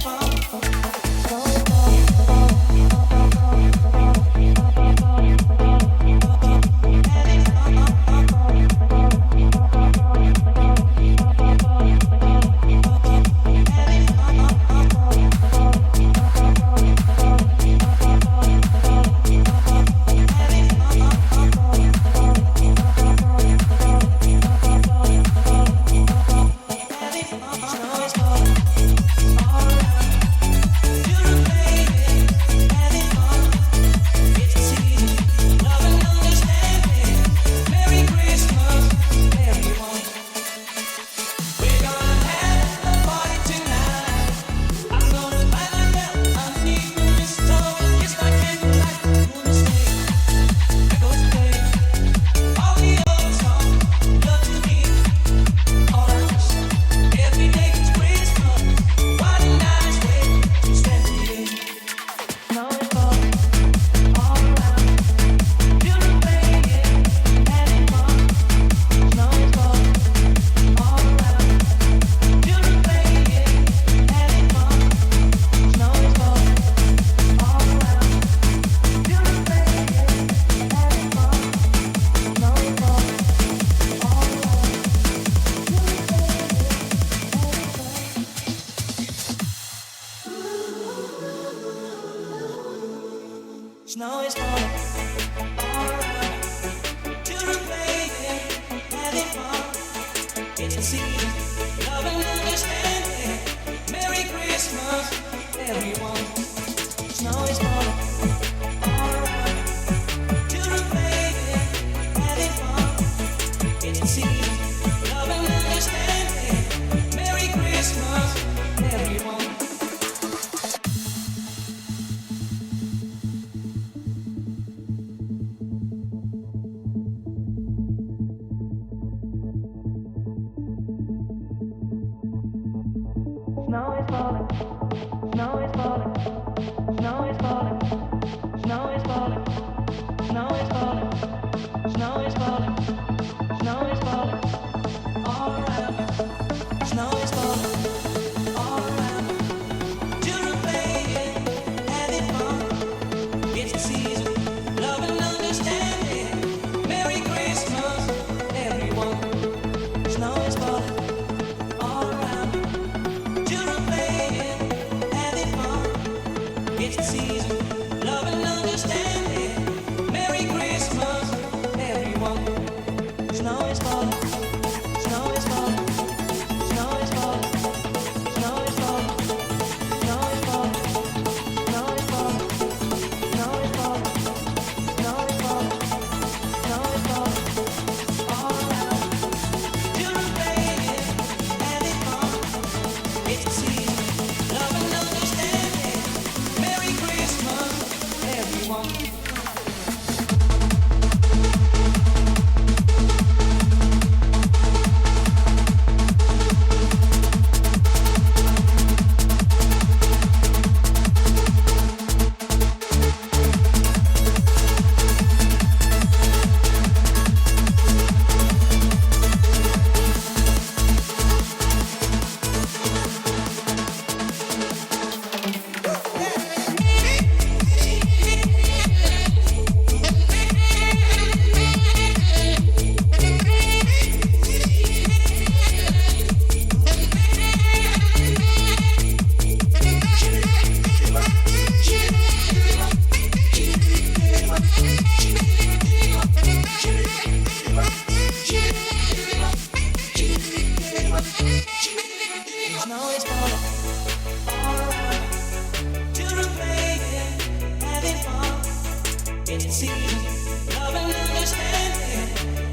Love and understanding.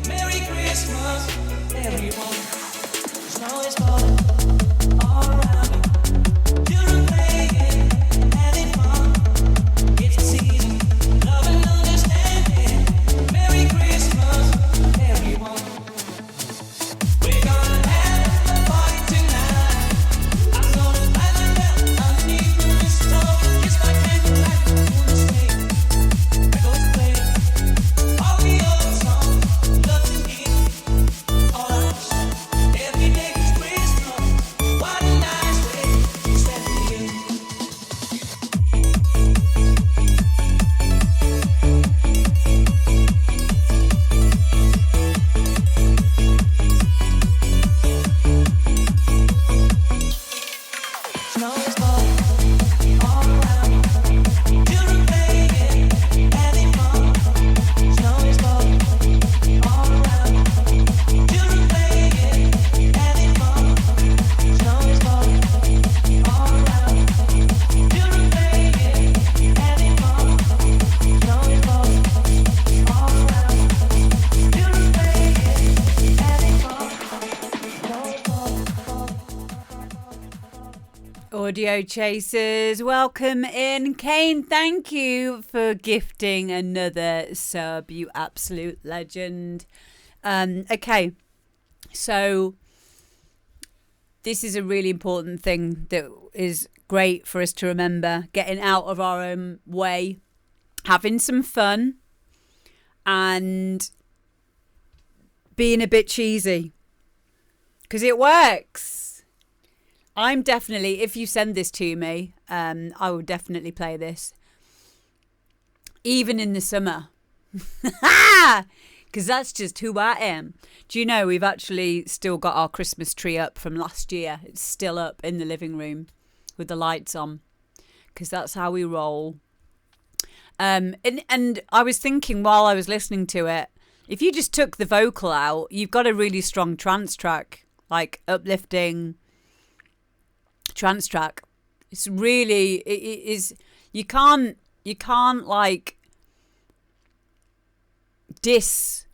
Merry Christmas, everyone. Snow is falling all around me. Children playing, having fun. It's the season. Love and understanding. Merry Christmas, everyone. We're gonna have a party tonight. I'm gonna light a lamp underneath the mistletoe. Just like candlelight on the stage. Echoes play all the old songs. Love to give all our wish. Every day is Christmas. What a nice way to spend the year. Snow is falling all around me. Children playing, having fun. Snow is falling all around me. Children playing, having fun. Snow is falling all around me. Children playing, having fun. Snow is falling all around me. Children playing, having fun. Snow is falling. Audio Chasers, welcome in. Kane, thank you for gifting another sub, you absolute legend. Okay, so this is a really important thing that is great for us to remember. Getting out of our own way, having some fun, and being a bit cheesy. Because it works. I'm definitely, if you send this to me, I will definitely play this. Even in the summer. Because that's just who I am. Do you know we've actually still got our Christmas tree up from last year? It's still up in the living room with the lights on. Because that's how we roll. And I was thinking while I was listening to it, if you just took the vocal out, you've got a really strong trance track. Like uplifting trance track. It's really, it is, you can't like diss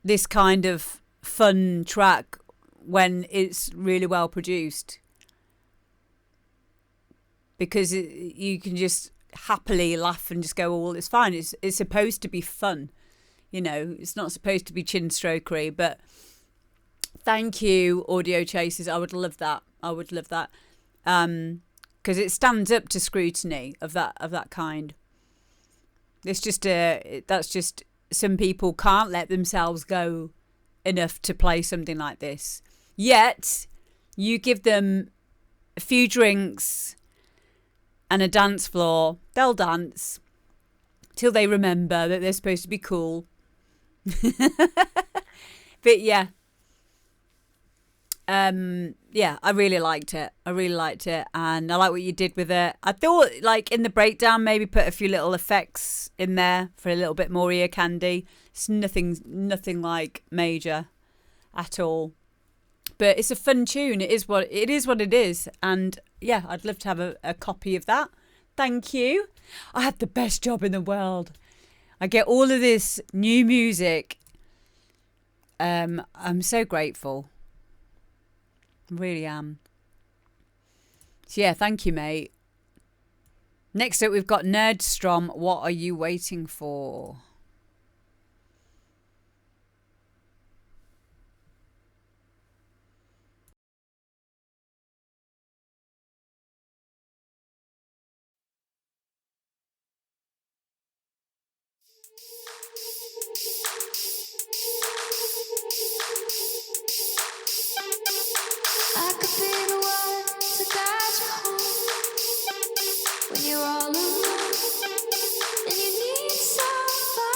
this kind of fun track when it's really well produced, because you can just happily laugh and just go, oh, well, it's fine. It's supposed to be fun, you know. It's not supposed to be chin strokery. But thank you, Audio Chasers. I would love that. Because it stands up to scrutiny of that kind. It's just that's just, some people can't let themselves go enough to play something like this. Yet you give them a few drinks and a dance floor, they'll dance till they remember that they're supposed to be cool. But yeah. Yeah, I really liked it. And I like what you did with it. I thought, like, in the breakdown, maybe put a few little effects in there for a little bit more ear candy. It's nothing like major at all. But it's a fun tune. It is what it is. And yeah, I'd love to have a copy of that. Thank you. I had the best job in the world. I get all of this new music. I'm so grateful. Really am. So yeah, thank you, mate. Next up, we've got Nerdstrom. What are you waiting for? I could be the one to guide you home when you're all alone and you need some fun.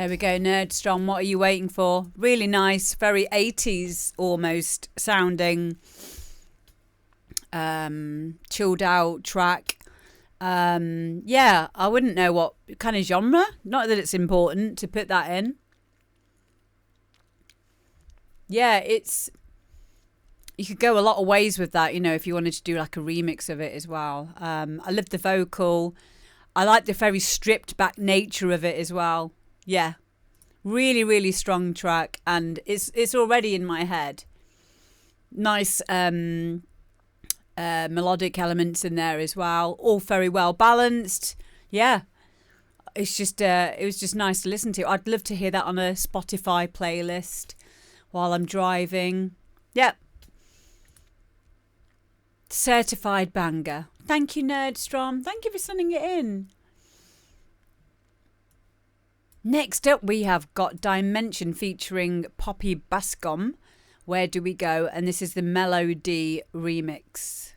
There we go, Nerdstrom. What are you waiting for? Really nice, very 80s almost sounding, chilled out track. Yeah, I wouldn't know what kind of genre. Not that it's important to put that in. Yeah, you could go a lot of ways with that, you know, if you wanted to do like a remix of it as well. I love the vocal. I like the very stripped back nature of it as well. Yeah, really, really strong track, and it's already in my head. Nice melodic elements in there as well, all very well balanced. Yeah, it's just it was just nice to listen to. I'd love to hear that on a Spotify playlist while I'm driving. Yep. Certified banger. Thank you, Nerdstrom. Thank you for sending it in. Next up, we have got Dimension featuring Poppy Bascom. Where Do We Go? And this is the Melody remix.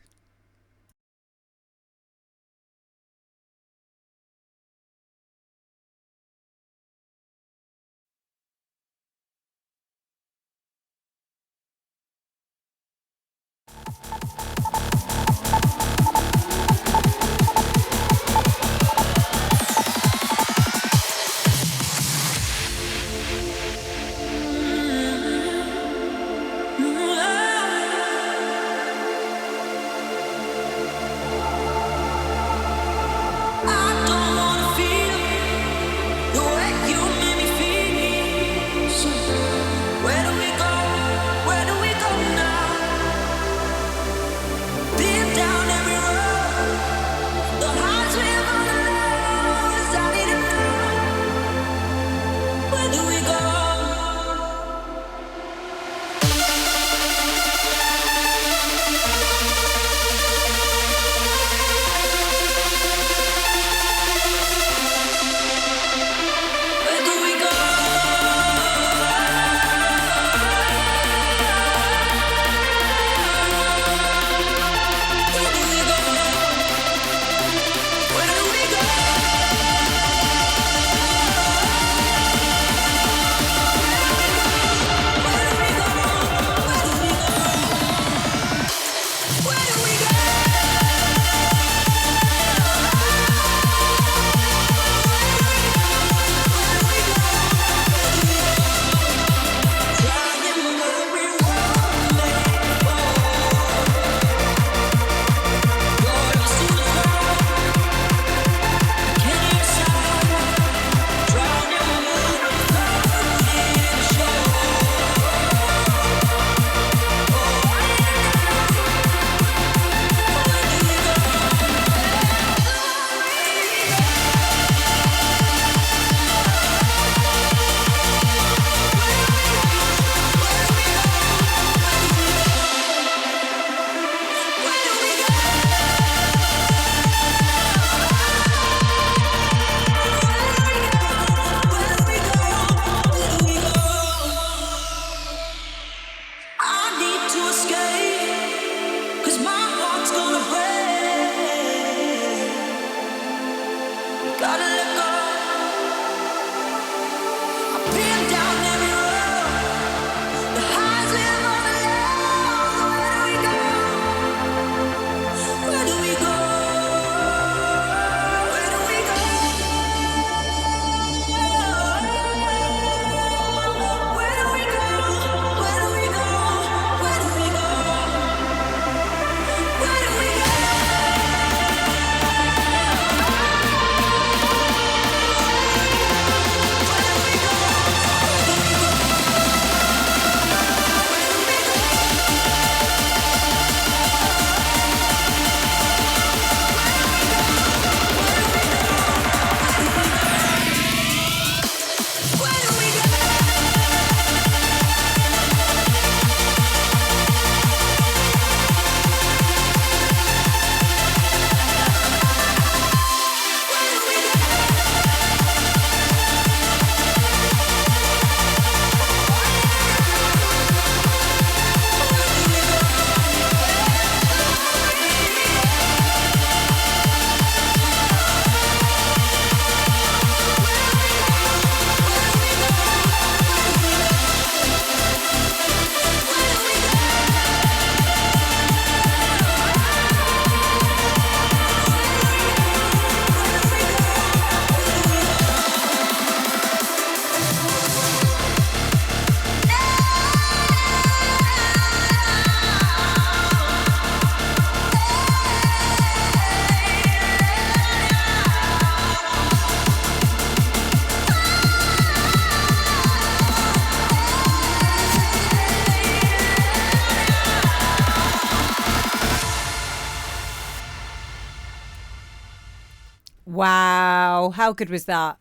Wow. How good was that?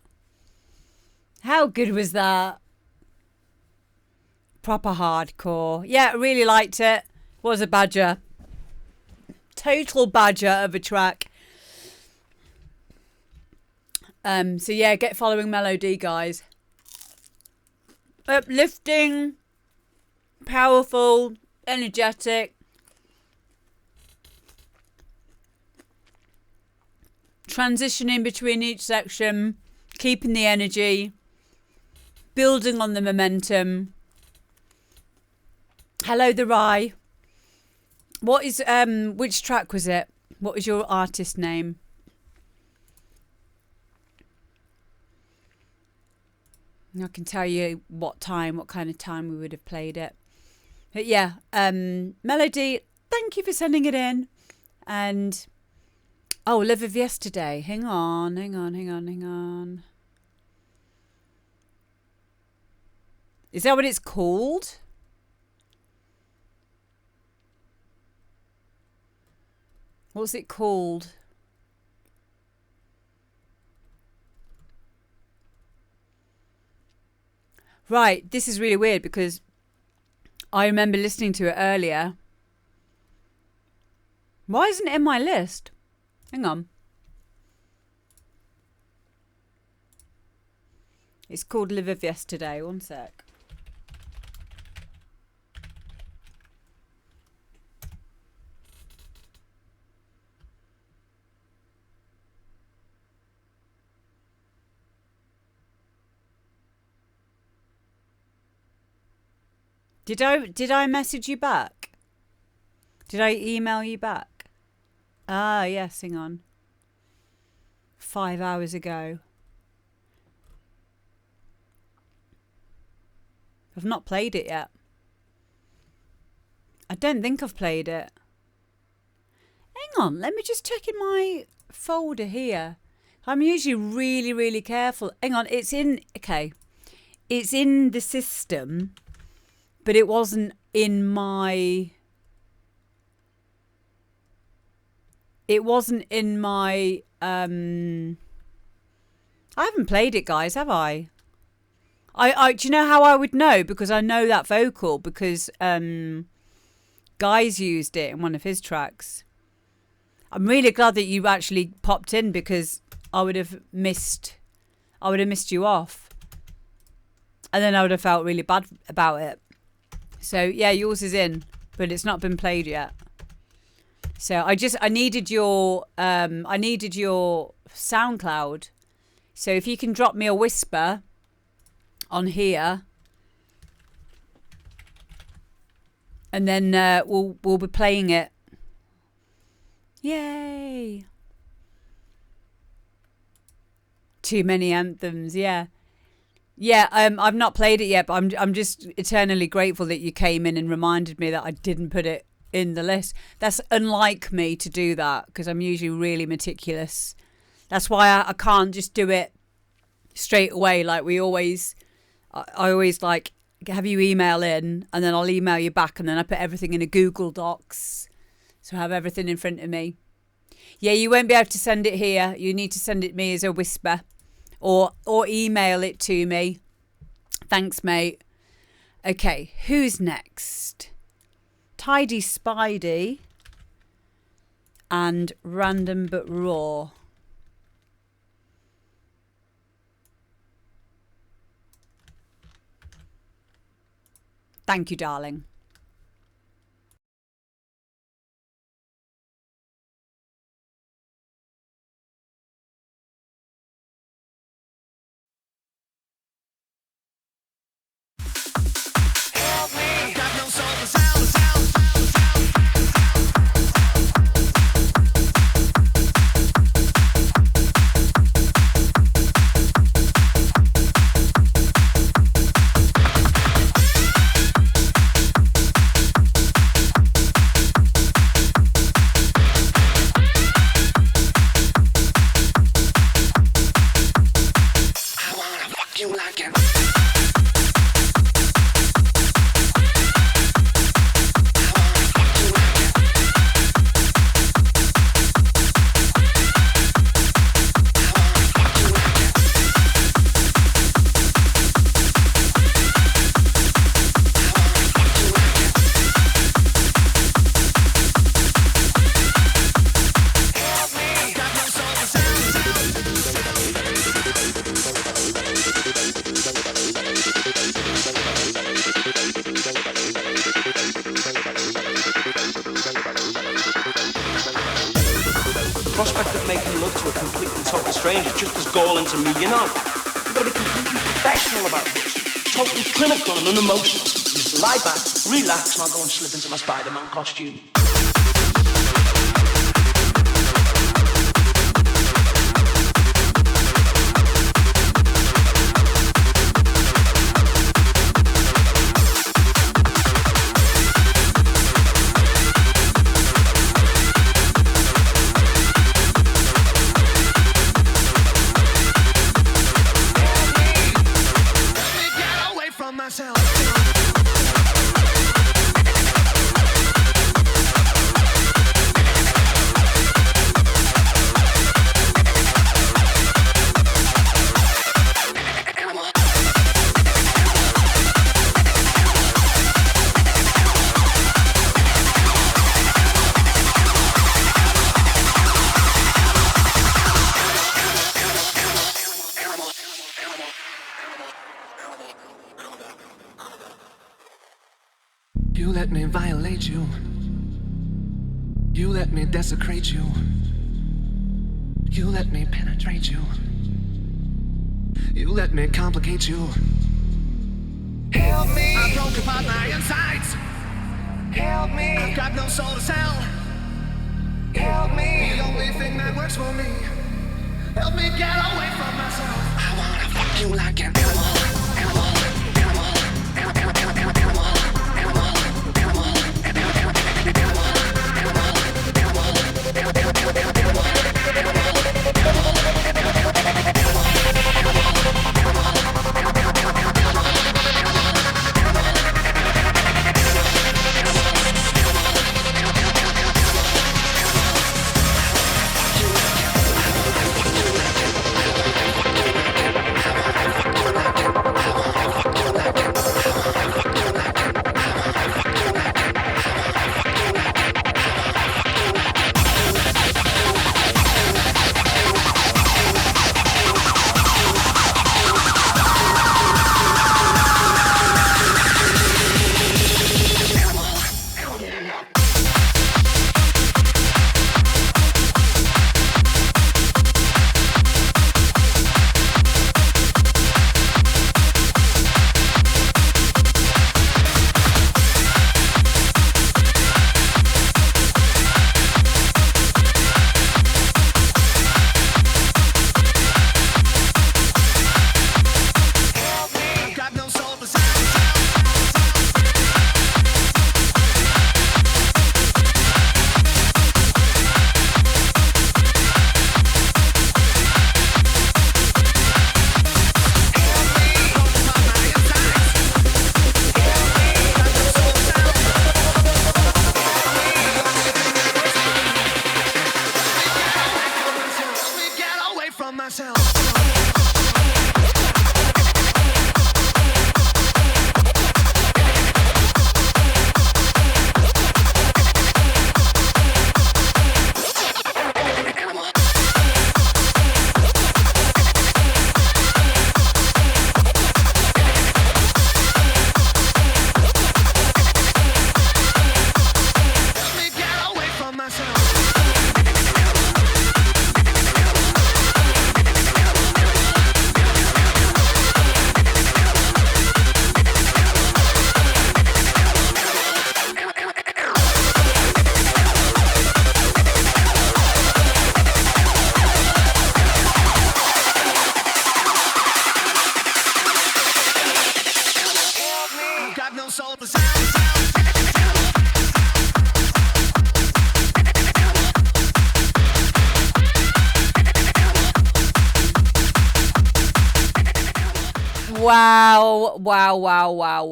How good was that? Proper hardcore. Yeah, I really liked it. Was a badger. Total badger of a track. So yeah, get following Melody, guys. Uplifting, powerful, energetic. Transitioning between each section, keeping the energy, building on the momentum. Hello, the Rye. What is which track was it? What was your artist name? I can tell you what kind of time we would have played it. But yeah, Melody, thank you for sending it in. And oh, Live of Yesterday. Hang on. Is that what it's called? What's it called? Right, this is really weird because I remember listening to it earlier. Why isn't it in my list? Hang on. It's called Live of Yesterday. One sec. Did I message you back? Did I email you back? Ah, yes, hang on. 5 hours ago. I've not played it yet. I don't think I've played it. Hang on, let me just check in my folder here. I'm usually really, really careful. Hang on, it's in the system, but it wasn't in my... I haven't played it, guys, have I? Do you know how I would know? Because I know that vocal because Guy's used it in one of his tracks. I'm really glad that you actually popped in because I would have missed you off. And then I would have felt really bad about it. So yeah, yours is in, but it's not been played yet. So I needed your SoundCloud. So if you can drop me a whisper on here, and then we'll be playing it. Yay! Too many anthems, yeah. Yeah, I've not played it yet, but I'm just eternally grateful that you came in and reminded me that I didn't put it in the list. That's unlike me to do that because I'm usually really meticulous. That's why I can't just do it straight away. Like I always like have you email in and then I'll email you back and then I put everything in a Google Docs so I have everything in front of me. Yeah, you won't be able to send it here. You need to send it me as a whisper or email it to me. Thanks, mate. Okay, who's next? Tidy Spidey and Random But Raw. Thank you, darling. prospect of making love to a complete and total stranger just as galling to me, you know. You've got to be completely professional about this. Totally clinical and unemotional. Just lie back, relax, and I'll go and slip into my Spider-Man costume. You let me violate you. You let me desecrate you. You let me penetrate you. You let me complicate you. Help me! I broke apart my insides. Help me! I've got no soul to sell. Help me! The only thing that works for me. Help me get away from myself. I wanna fuck you like an animal.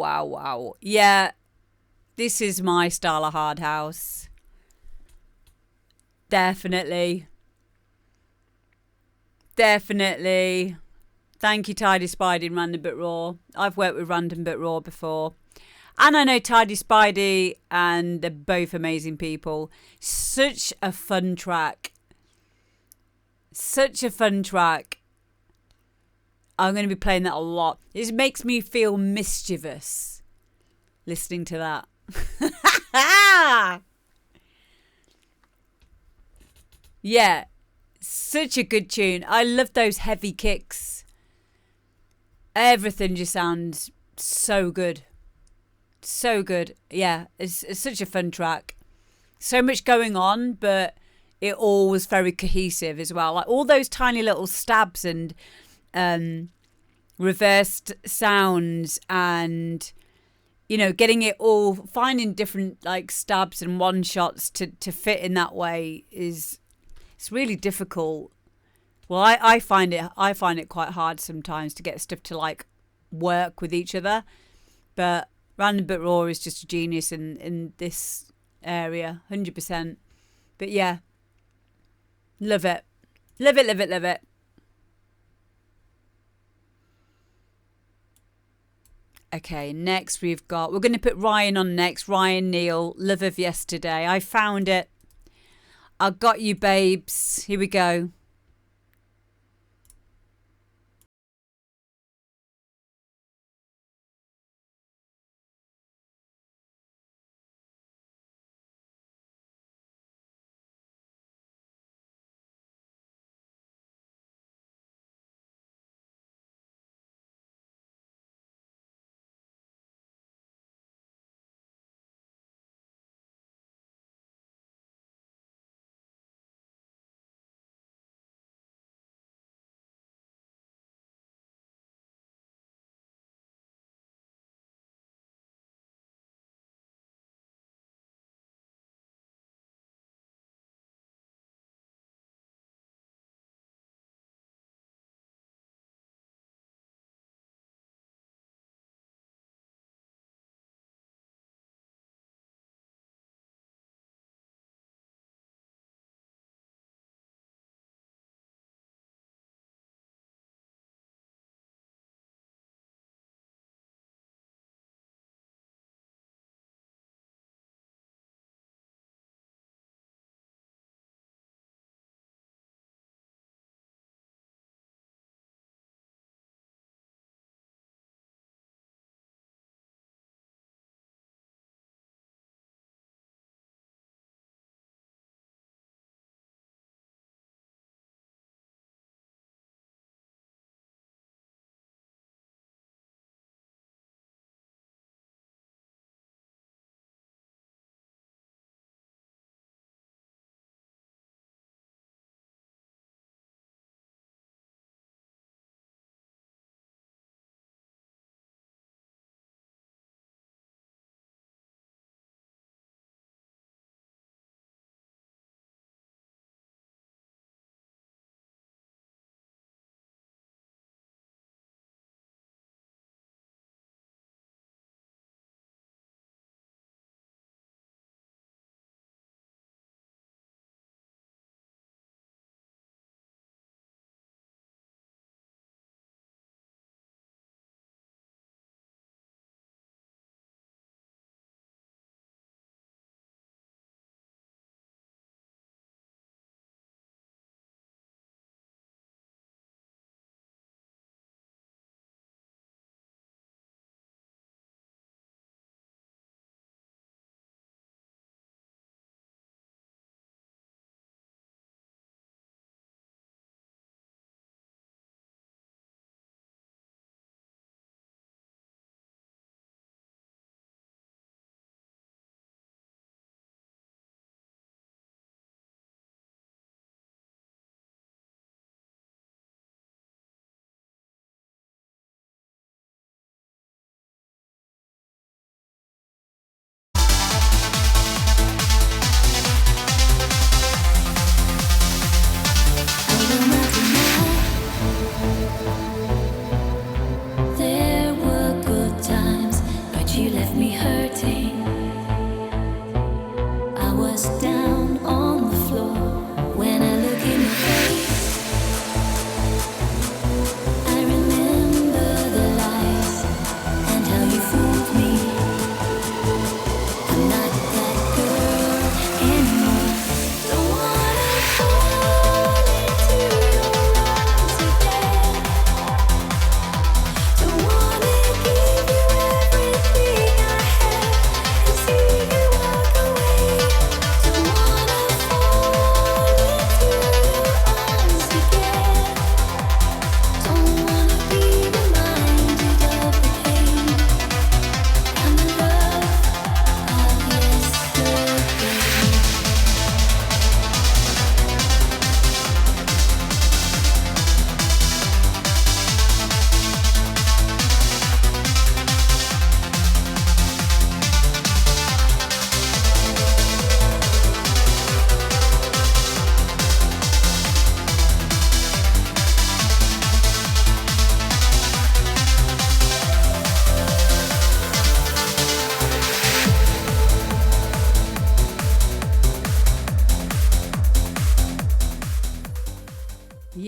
Wow. Yeah, this is my style of hard house. Definitely. Thank you, Tidy Spidey and Random But Raw. I've worked with Random But Raw before. And I know Tidy Spidey, and they're both amazing people. Such a fun track. I'm going to be playing that a lot. It makes me feel mischievous listening to that. Yeah. Such a good tune. I love those heavy kicks. Everything just sounds so good. So good. Yeah, it's such a fun track. So much going on, but it all was very cohesive as well. Like all those tiny little stabs and reversed sounds and, you know, getting it all, finding different like stabs and one shots to fit in that way it's really difficult. Well, I find it quite hard sometimes to get stuff to like work with each other. But Random But Raw is just a genius in this area, 100%. But yeah, love it. Love it, love it, love it. Okay, next we're going to put Ryan on next. Ryan Neal, Love of Yesterday. I found it. I got you, babes. Here we go.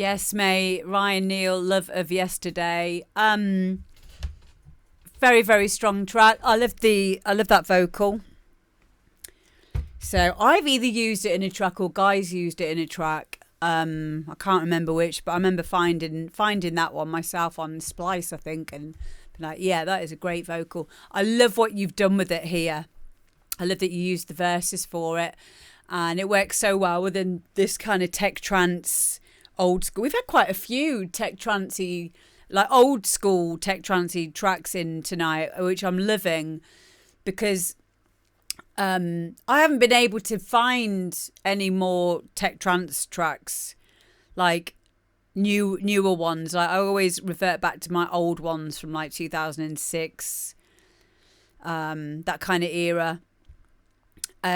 Yes, mate. Ryan Neal, Love of Yesterday. Very, very strong track. I love that vocal. So I've either used it in a track or Guy's used it in a track. I can't remember which, but I remember finding that one myself on Splice, I think, and been like, yeah, that is a great vocal. I love what you've done with it here. I love that you used the verses for it, and it works so well within this kind of tech trance old school. We've had quite a few tech trancey, like old school tech trancey tracks in tonight, which I'm loving, because I haven't been able to find any more tech trance tracks, like newer ones. Like I always revert back to my old ones from like 2006, that kind of era.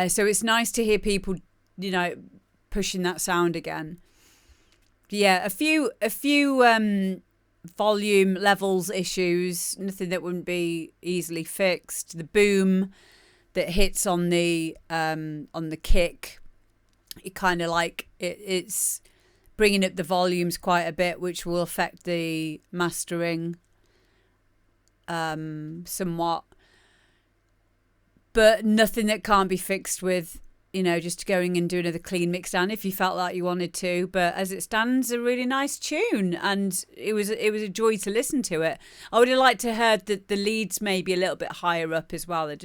So it's nice to hear people, pushing that sound again. Yeah, a few volume levels issues, nothing that wouldn't be easily fixed. The boom that hits on the kick, it kind of like it's bringing up the volumes quite a bit, which will affect the mastering somewhat, but nothing that can't be fixed with just going and doing another clean mix down if you felt like you wanted to. But as it stands, a really nice tune, and it was a joy to listen to it. I would have liked to heard that the leads maybe a little bit higher up as well. Those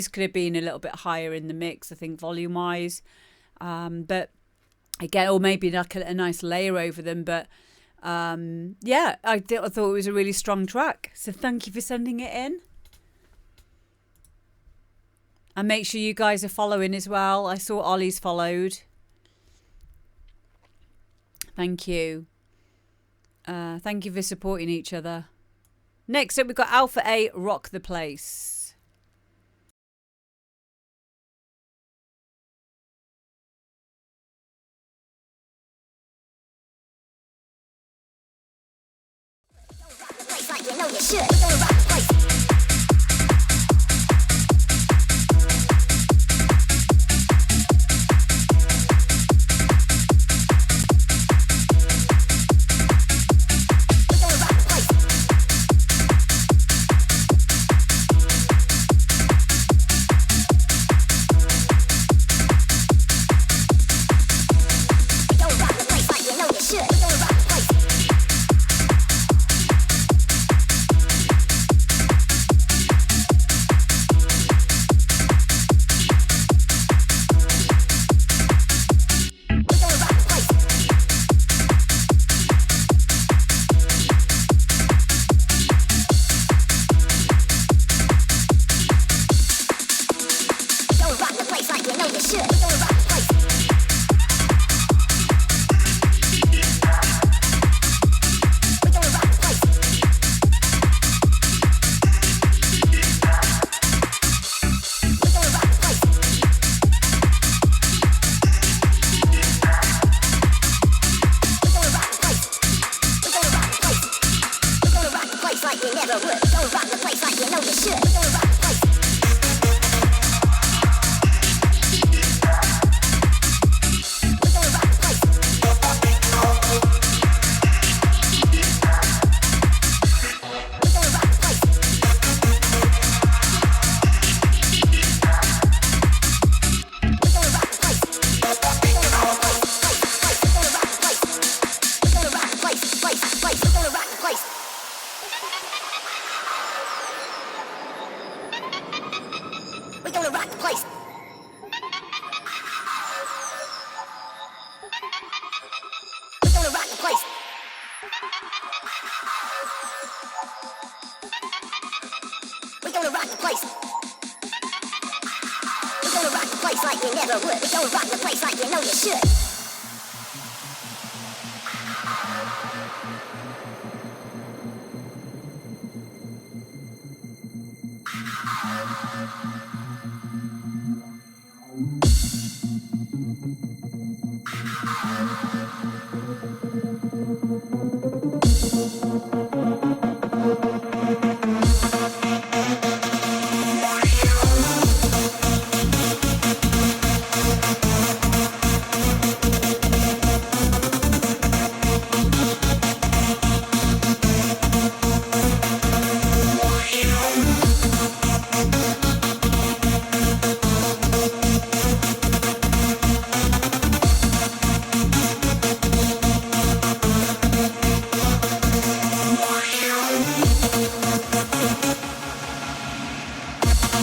could have been a little bit higher in the mix, I think, volume wise. But again, or maybe like a nice layer over them. But yeah, I thought it was a really strong track. So thank you for sending it in. And make sure you guys are following as well. I saw Ollie's followed. Thank you. Thank you for supporting each other. Next up, we've got Alpha A, Rock the Place. Like you know you should. Gonna rock the place.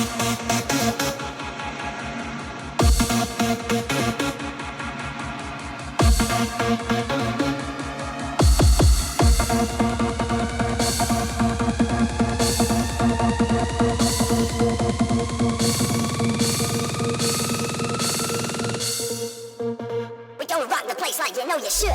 We gonna rock the place like you know you should.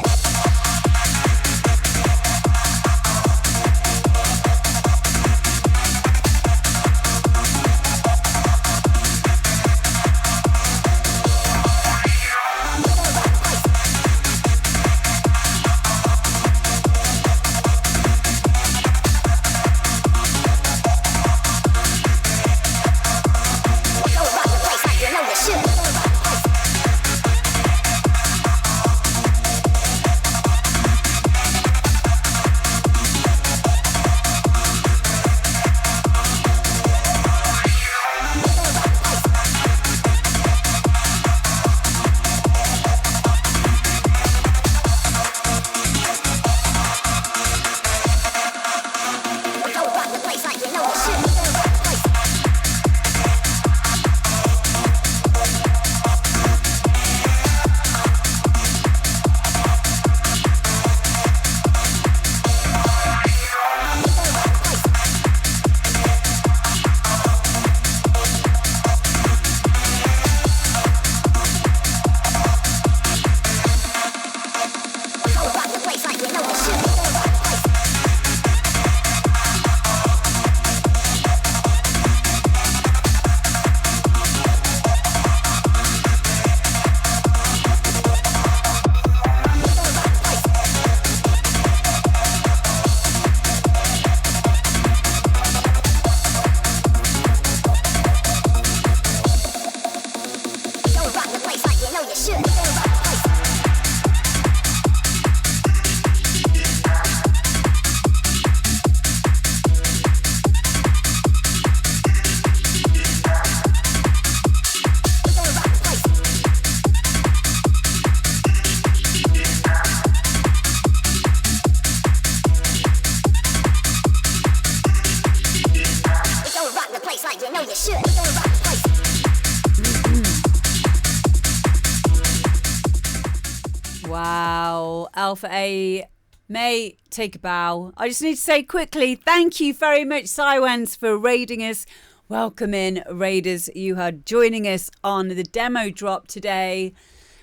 Wow, Alpha A, mate, take a bow. I just need to say quickly, thank you very much, Cywens, for raiding us. Welcome in, raiders. You are joining us on the demo drop today,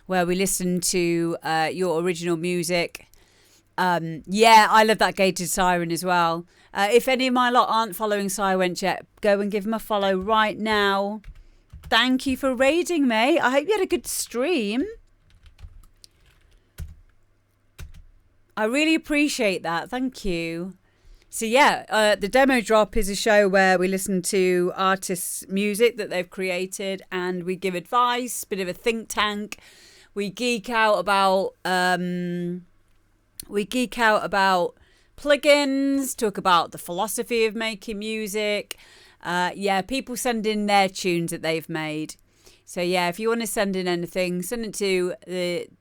where we listen to your original music. Yeah, I love that gated siren as well. If any of my lot aren't following Cywens yet, go and give them a follow right now. Thank you for raiding, mate. I hope you had a good stream. I really appreciate that. Thank you. So yeah, the demo drop is a show where we listen to artists' music that they've created and we give advice, bit of a think tank. We geek out about plugins, talk about the philosophy of making music. Yeah, people send in their tunes that they've made. So yeah, if you want to send in anything, send it to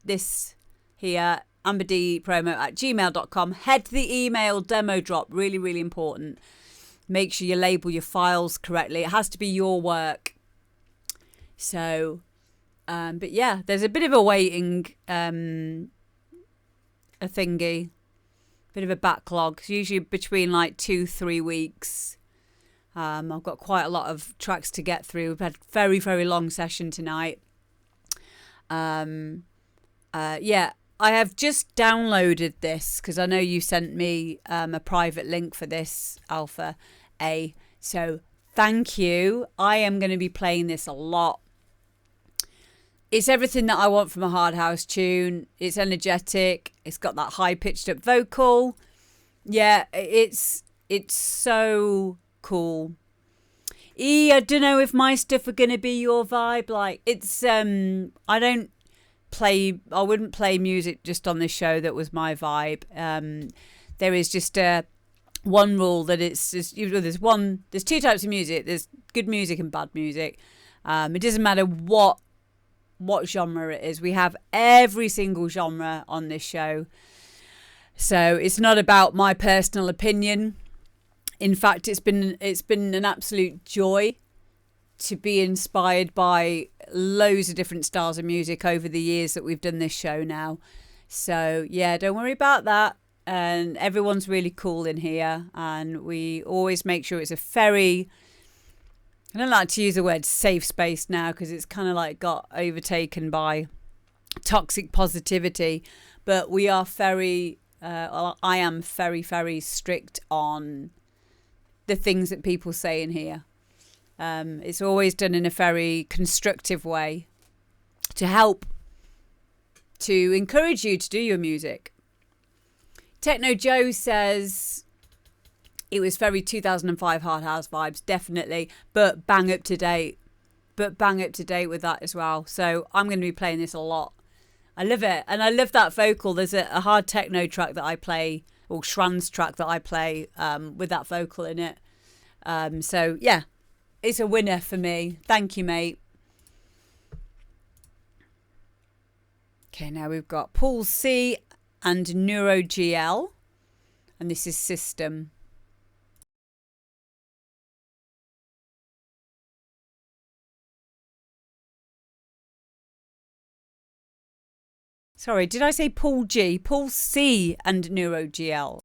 this here, amberdpromo@gmail.com. Head to the email demo drop. Really, really important. Make sure you label your files correctly. It has to be your work. So, but yeah, there's a bit of a waiting, a thingy, bit of a backlog. It's usually between like 2-3 weeks. I've got quite a lot of tracks to get through. We've had very, very long session tonight. Yeah. I have just downloaded this because I know you sent me a private link for this, Alpha A. So thank you. I am going to be playing this a lot. It's everything that I want from a hard house tune. It's energetic. It's got that high pitched up vocal. Yeah, it's so cool. I don't know if my stuff are going to be your vibe. Like it's I wouldn't play music just on this show that was my vibe. There is just one rule that it's just, there's two types of music. There's good music and bad music. It doesn't matter what genre it is. We have every single genre on this show. So it's not about my personal opinion. In fact, it's been an absolute joy to be inspired by loads of different styles of music over the years that we've done this show now. So yeah, don't worry about that. And everyone's really cool in here, and we always make sure it's a very, I don't like to use the word safe space now because it's kind of like got overtaken by toxic positivity, but we are very I am very, very strict on the things that people say in here. It's always done in a very constructive way to help, to encourage you to do your music. Techno Joe says it was very 2005 hard house vibes, definitely, but bang up to date with that as well. So I'm going to be playing this a lot. I love it, and I love that vocal. There's a hard techno track that I play, or trance track that I play with that vocal in it. So yeah, it's a winner for me. Thank you, mate. Okay, now we've got Paul C and NeuroGL, and this is System. Sorry, did I say Paul G? Paul C and NeuroGL.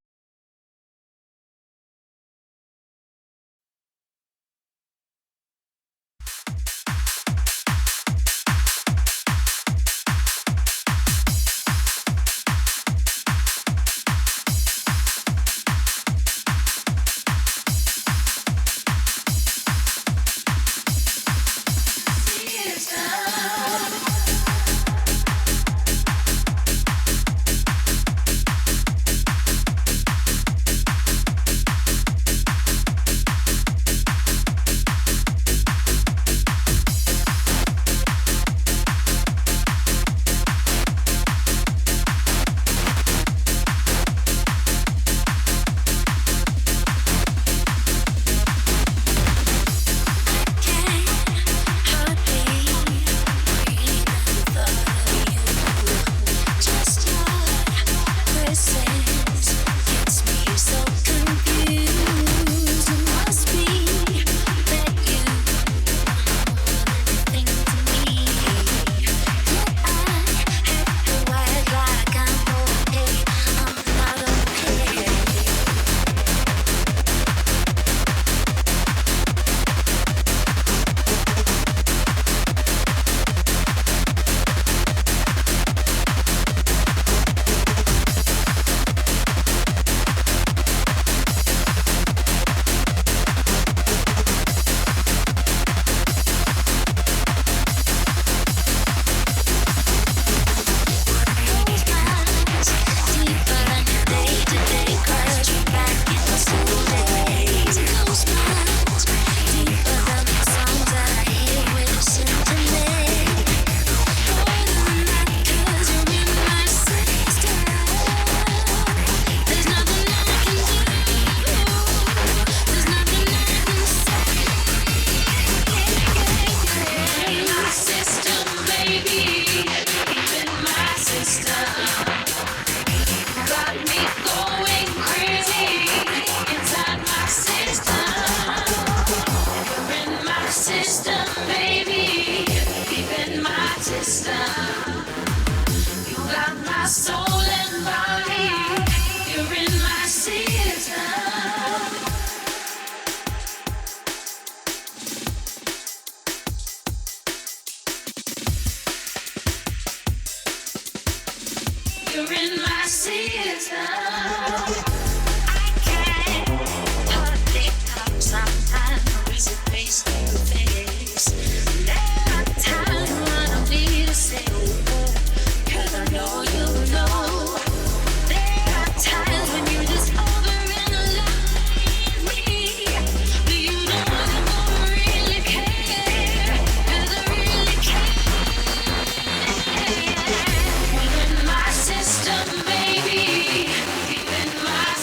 System, baby, keeping my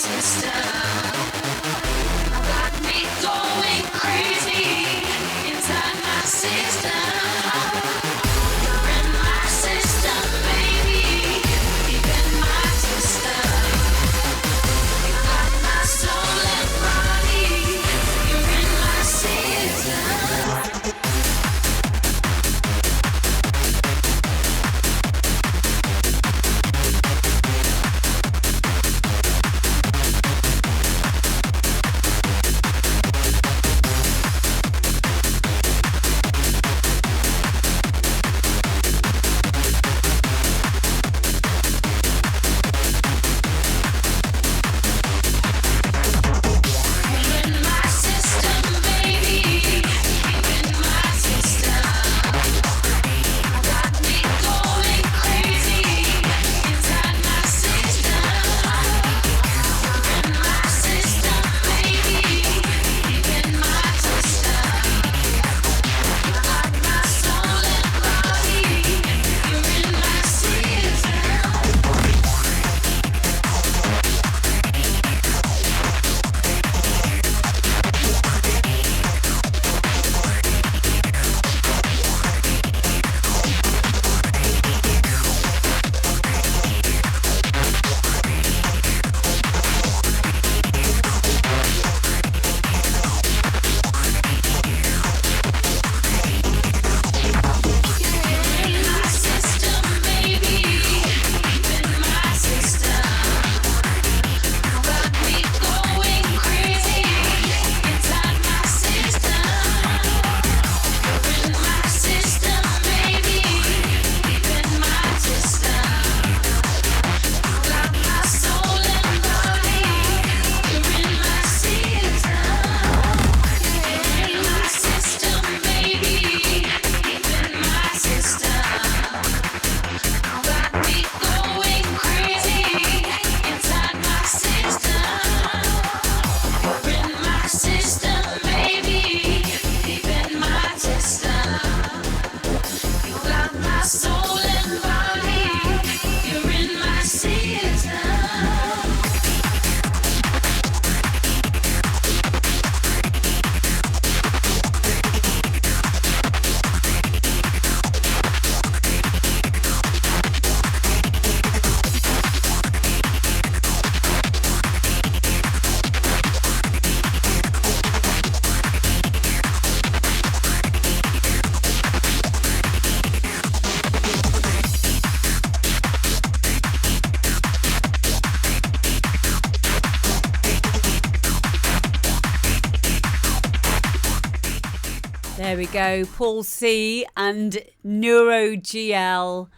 There we go. Paul C and NeuroGL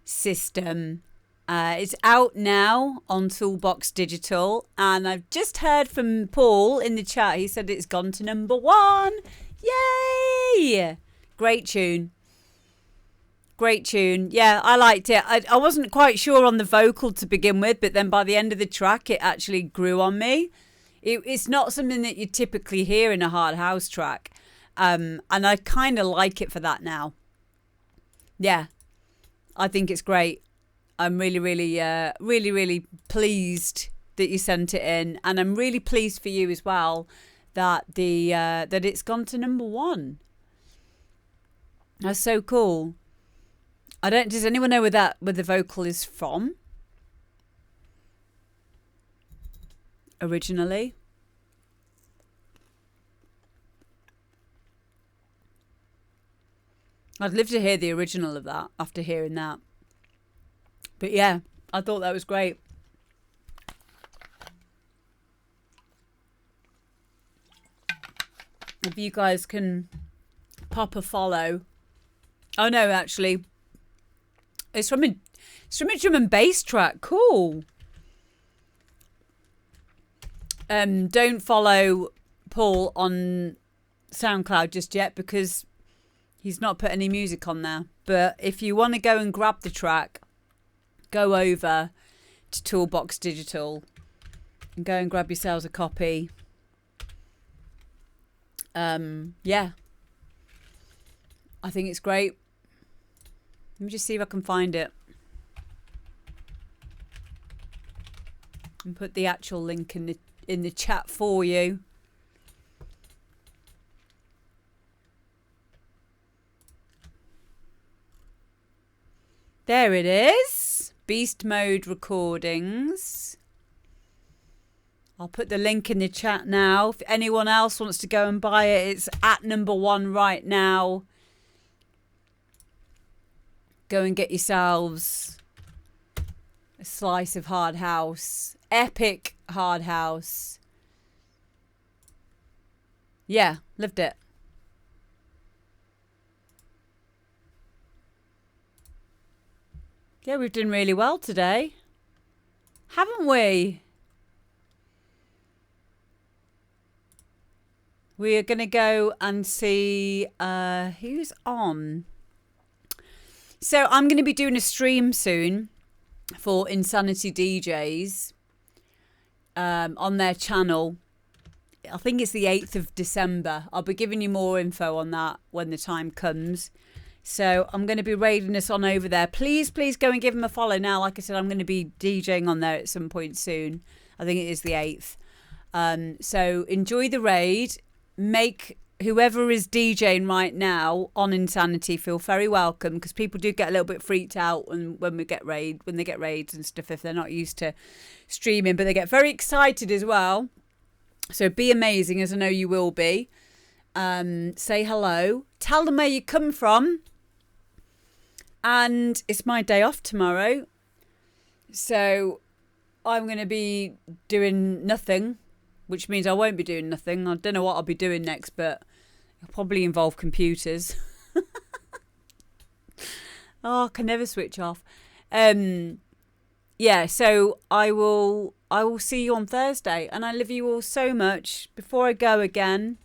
System. It's out now on Toolbox Digital, and I've just heard from Paul in the chat. He said it's gone to #1. Yay! Great tune. Great tune. Yeah, I liked it. I wasn't quite sure on the vocal to begin with, but then by the end of the track, it actually grew on me. It's not something that you typically hear in a hard house track. And I kind of like it for that now. Yeah, I think it's great. I'm really, really pleased that you sent it in, and I'm really pleased for you as well that that it's gone to #1. That's so cool. Does anyone know where the vocal is from? Originally? I'd love to hear the original of that after hearing that. But yeah, I thought that was great. If you guys can pop a follow. Oh no, actually. It's from a drum and bass track. Cool. Don't follow Paul on SoundCloud just yet because he's not put any music on there. But if you want to go and grab the track, go over to Toolbox Digital and go and grab yourselves a copy. Yeah. I think it's great. Let me just see if I can find it. And put the actual link in the chat for you. There it is. Beast Mode Recordings. I'll put the link in the chat now. If anyone else wants to go and buy it, it's at #1 right now. Go and get yourselves a slice of hard house. Epic hard house. Yeah, loved it. Yeah, we've done really well today. Haven't we? We are going to go and see who's on. So I'm going to be doing a stream soon for Insanity DJs on their channel. I think it's the 8th of December. I'll be giving you more info on that when the time comes. So I'm going to be raiding us on over there. Please go and give them a follow now. Like I said, I'm going to be DJing on there at some point soon. I think it is the 8th. So enjoy the raid. Make whoever is DJing right now on Insanity feel very welcome, because people do get a little bit freaked out when they get raids and stuff if they're not used to streaming, but they get very excited as well. So be amazing, as I know you will be. Say hello. Tell them where you come from. And it's my day off tomorrow. So I'm going to be doing nothing, which means I won't be doing nothing. I don't know what I'll be doing next, but it'll probably involve computers. Oh, I can never switch off. Yeah, so I will see you on Thursday, and I love you all so much. Before I go again,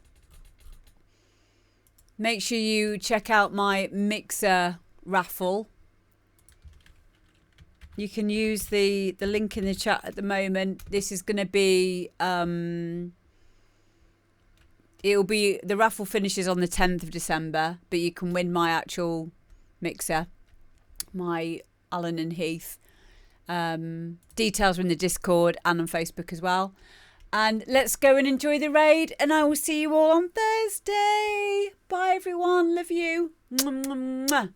make sure you check out my mixer raffle. You can use the link in the chat at the moment. This is going to be the raffle finishes on the 10th of December, but you can win my actual mixer, my Allen and Heath. Details are in the Discord and on Facebook as well. And let's go and enjoy the raid, and I will see you all on Thursday. Bye everyone, love you. Bye.